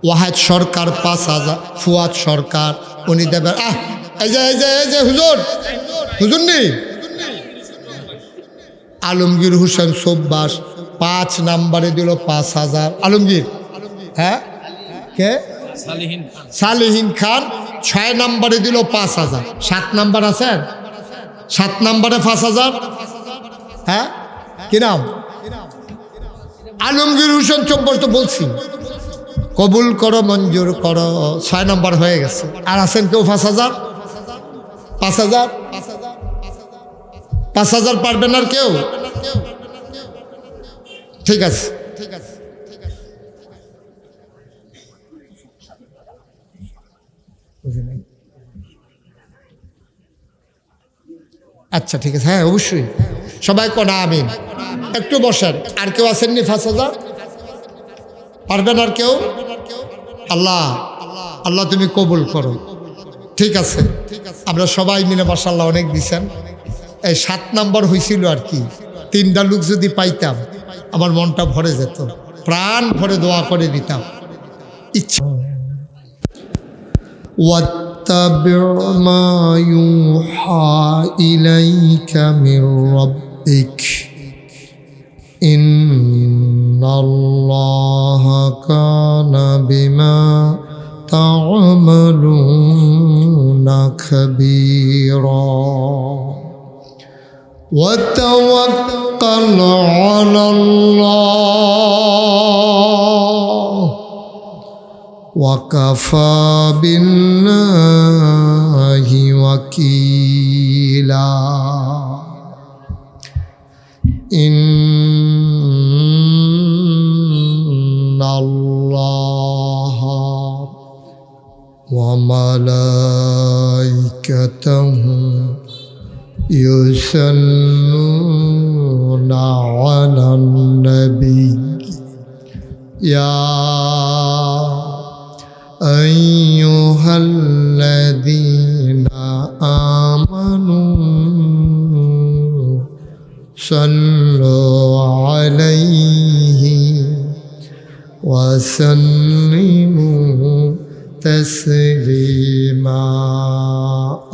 ওয়াহেদ সরকার 5,000। ফুয়াদ সরকার, উনি দেবেন। এই যে এই যে এই যে হুজুর, হুজুর নেই। আলমগীর হোসেন সুব্বাস 5 নাম্বারে দিল 5,000। আলমগীর, হ্যাঁ কে? সালিহীন খান 6 নাম্বারে দিল 5,000। 7 নাম্বার আছেন? 7 নাম্বারে 5,000। হ্যাঁ কি নাম? আলমগীর হোসেন চব্বর, তো বলছি। কবুল করো, মঞ্জুর করো, 6 নাম্বার হয়ে গেছে। আর আছেন কেউ? 5,000, 5,000, 5,000 পারবেন আর কেউ? ঠিক আছে, ঠিক আছে। আচ্ছা ঠিক আছে, হ্যাঁ অবশ্যই। সবাই কনা আমিন। একটু বসেন। আর কেউ আসেননি? 5,000 পারবেন আর কেউ? আল্লাহ আল্লাহ তুমি কবুল করো। ঠিক আছে, আমরা সবাই মিলে মাশাআল্লাহ অনেক দিছেন। এই 7 নাম্বার হয়েছিল আর কি। 3টা লোক যদি পাইতাম আমার মনটা ভরে যেত, প্রাণ ভরে দোয়া করে দিতাম। ইচ্ছা واتبع ما يوحى إليك من ربك إن الله كان بما تعملون خبيرا وتوكل على الله وكفى بالله وكيلا ইন্নাল্লাহা ওয়া মালাইকাতাহু ইউসাল্লুনা আলান নবী ইয়া আইয়ুহাল্লাযীনা আমানু সাল্লু আলাইহি ওয়া সাল্লিমু তাসলিমা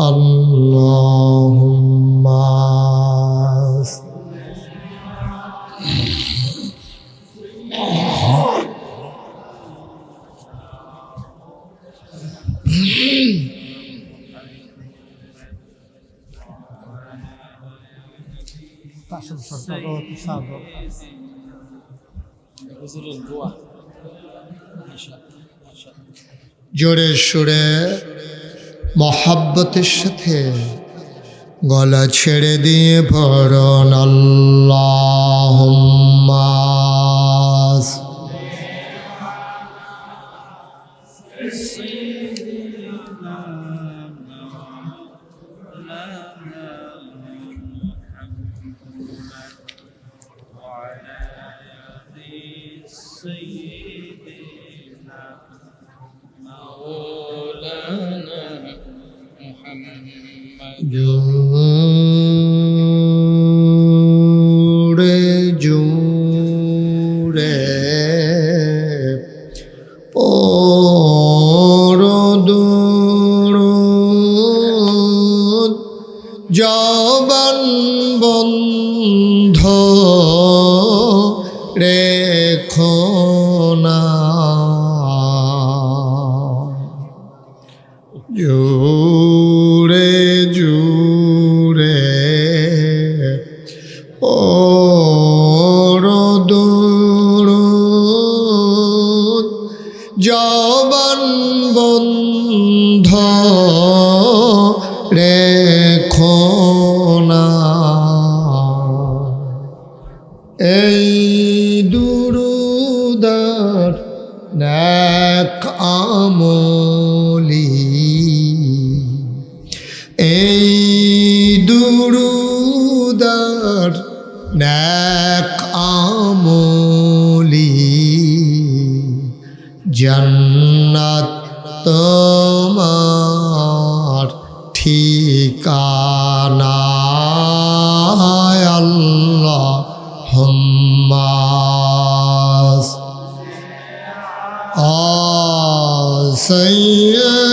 আল্লাহুম্মা হুজুরের দোয়া মাশাআল্লাহ জোরে সুরে মহাব্বতের সাথে গলা ছেড়ে দিয়ে পড়ুন আল্লাহুম্মা مولانا محمد জোরে জোরে পরদুরুদ জবান বন্ধ রেখো না জোরে জোরে পরদুরুদ জবান বন্ধ রেখো না এই দুরুদার নেক আমলি এই দুরুদার নেক আমলি জান্নাত তোমার ঠিকানা আল্লাহুম্মা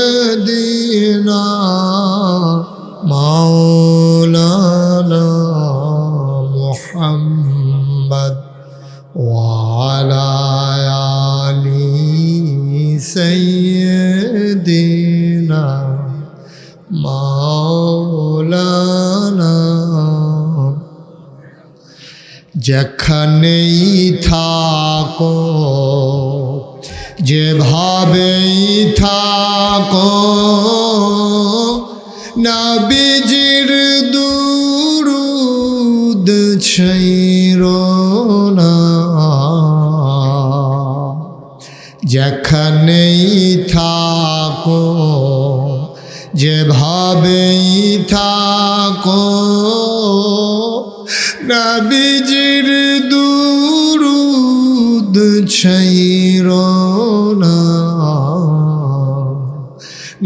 সাইয়্যিদিনা মাওলানা মুহাম্মদ ওয়া আলা আলি সাইয়্যিদিনা মাওলানা যেখানেই থাকো যেভাবেই থাকো নবীজির দুরুদ ছাইরো না যেখানেই থাকো যেভাবেই থাকো নবীজির দুরুদ ছাইরো না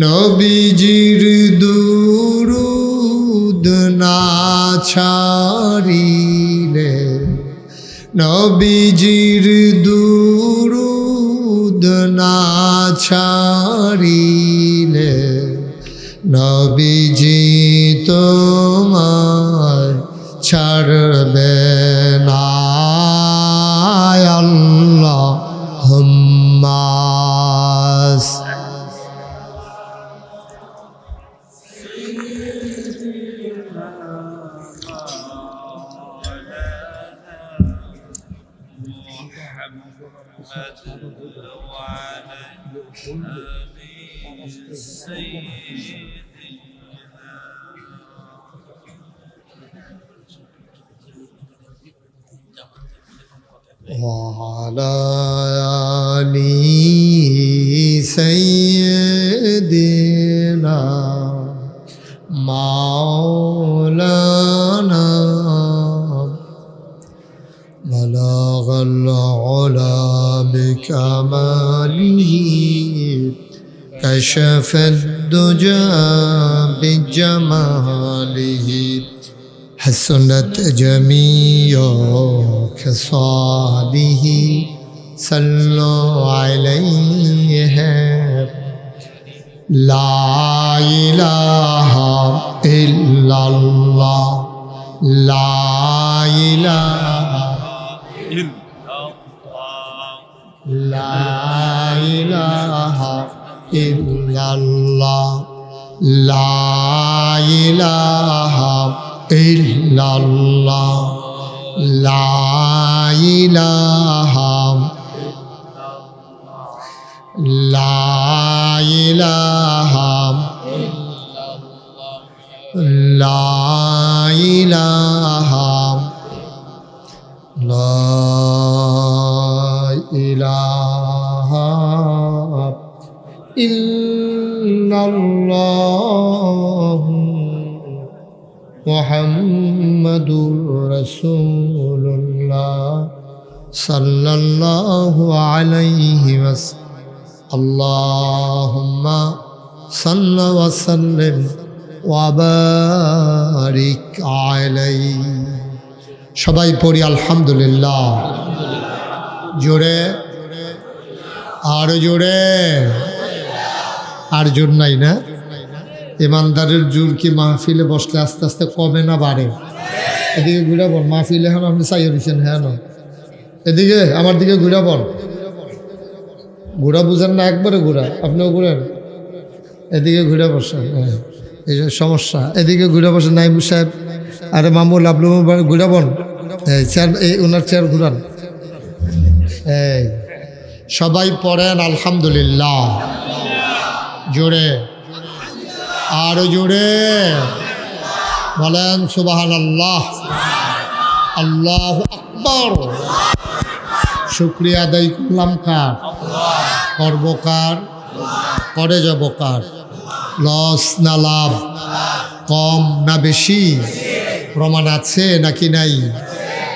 নবীজির দুরুদ না ছাড়িলে নবীজির দুরুদ না ছাড়িলে নবীজি তোমার ছাড়বে না আল্লাহুম্মা وعلى آل سيدنا مولانا بلغ العلا بكماله كشف الدجى بجماله حسنت جميع خصاله صلوا عليه لا إله إلا الله لا إله لا إله إلا الله لا إله إلا الله لا إله لا إله لا إله لا إله إلا الله محمد رسول الله صلى الله عليه وسلم اللهم صل وسلم وبارك عليه সবাই পড়ি আলহামদুলিল্লাহ জোরে আর জোরে আর জোর নাই না ইমানদারের জোর কি মাহফিলে বসলে আস্তে আস্তে কমে না বাড়ে এদিকে ঘুরে বল মাহফিলে এখন আপনি চাইয়ে দিচ্ছেন হ্যাঁ না এদিকে আমার দিকে ঘুরে বল ঘোরা বুঝেন না একবারে ঘোরা আপনিও ঘুরেন এদিকে ঘুরে বসেন হ্যাঁ এই যে সমস্যা এদিকে ঘুরে বসেন নাইমু সাহেব আরে মামুল আপনি ঘুরে বল এই চেয়ার এই ওনার চেয়ার ঘুরান এই সবাই পড়েন আলহামদুলিল্লাহ জোরে আরো জোরে বলেন সুবহানাল্লাহ আল্লাহু আকবার শুকরিয়া আদায় করলাম কার করব কার করে যাব কার লস না লাভ কম না বেশি প্রমাণ আছে নাকি নাই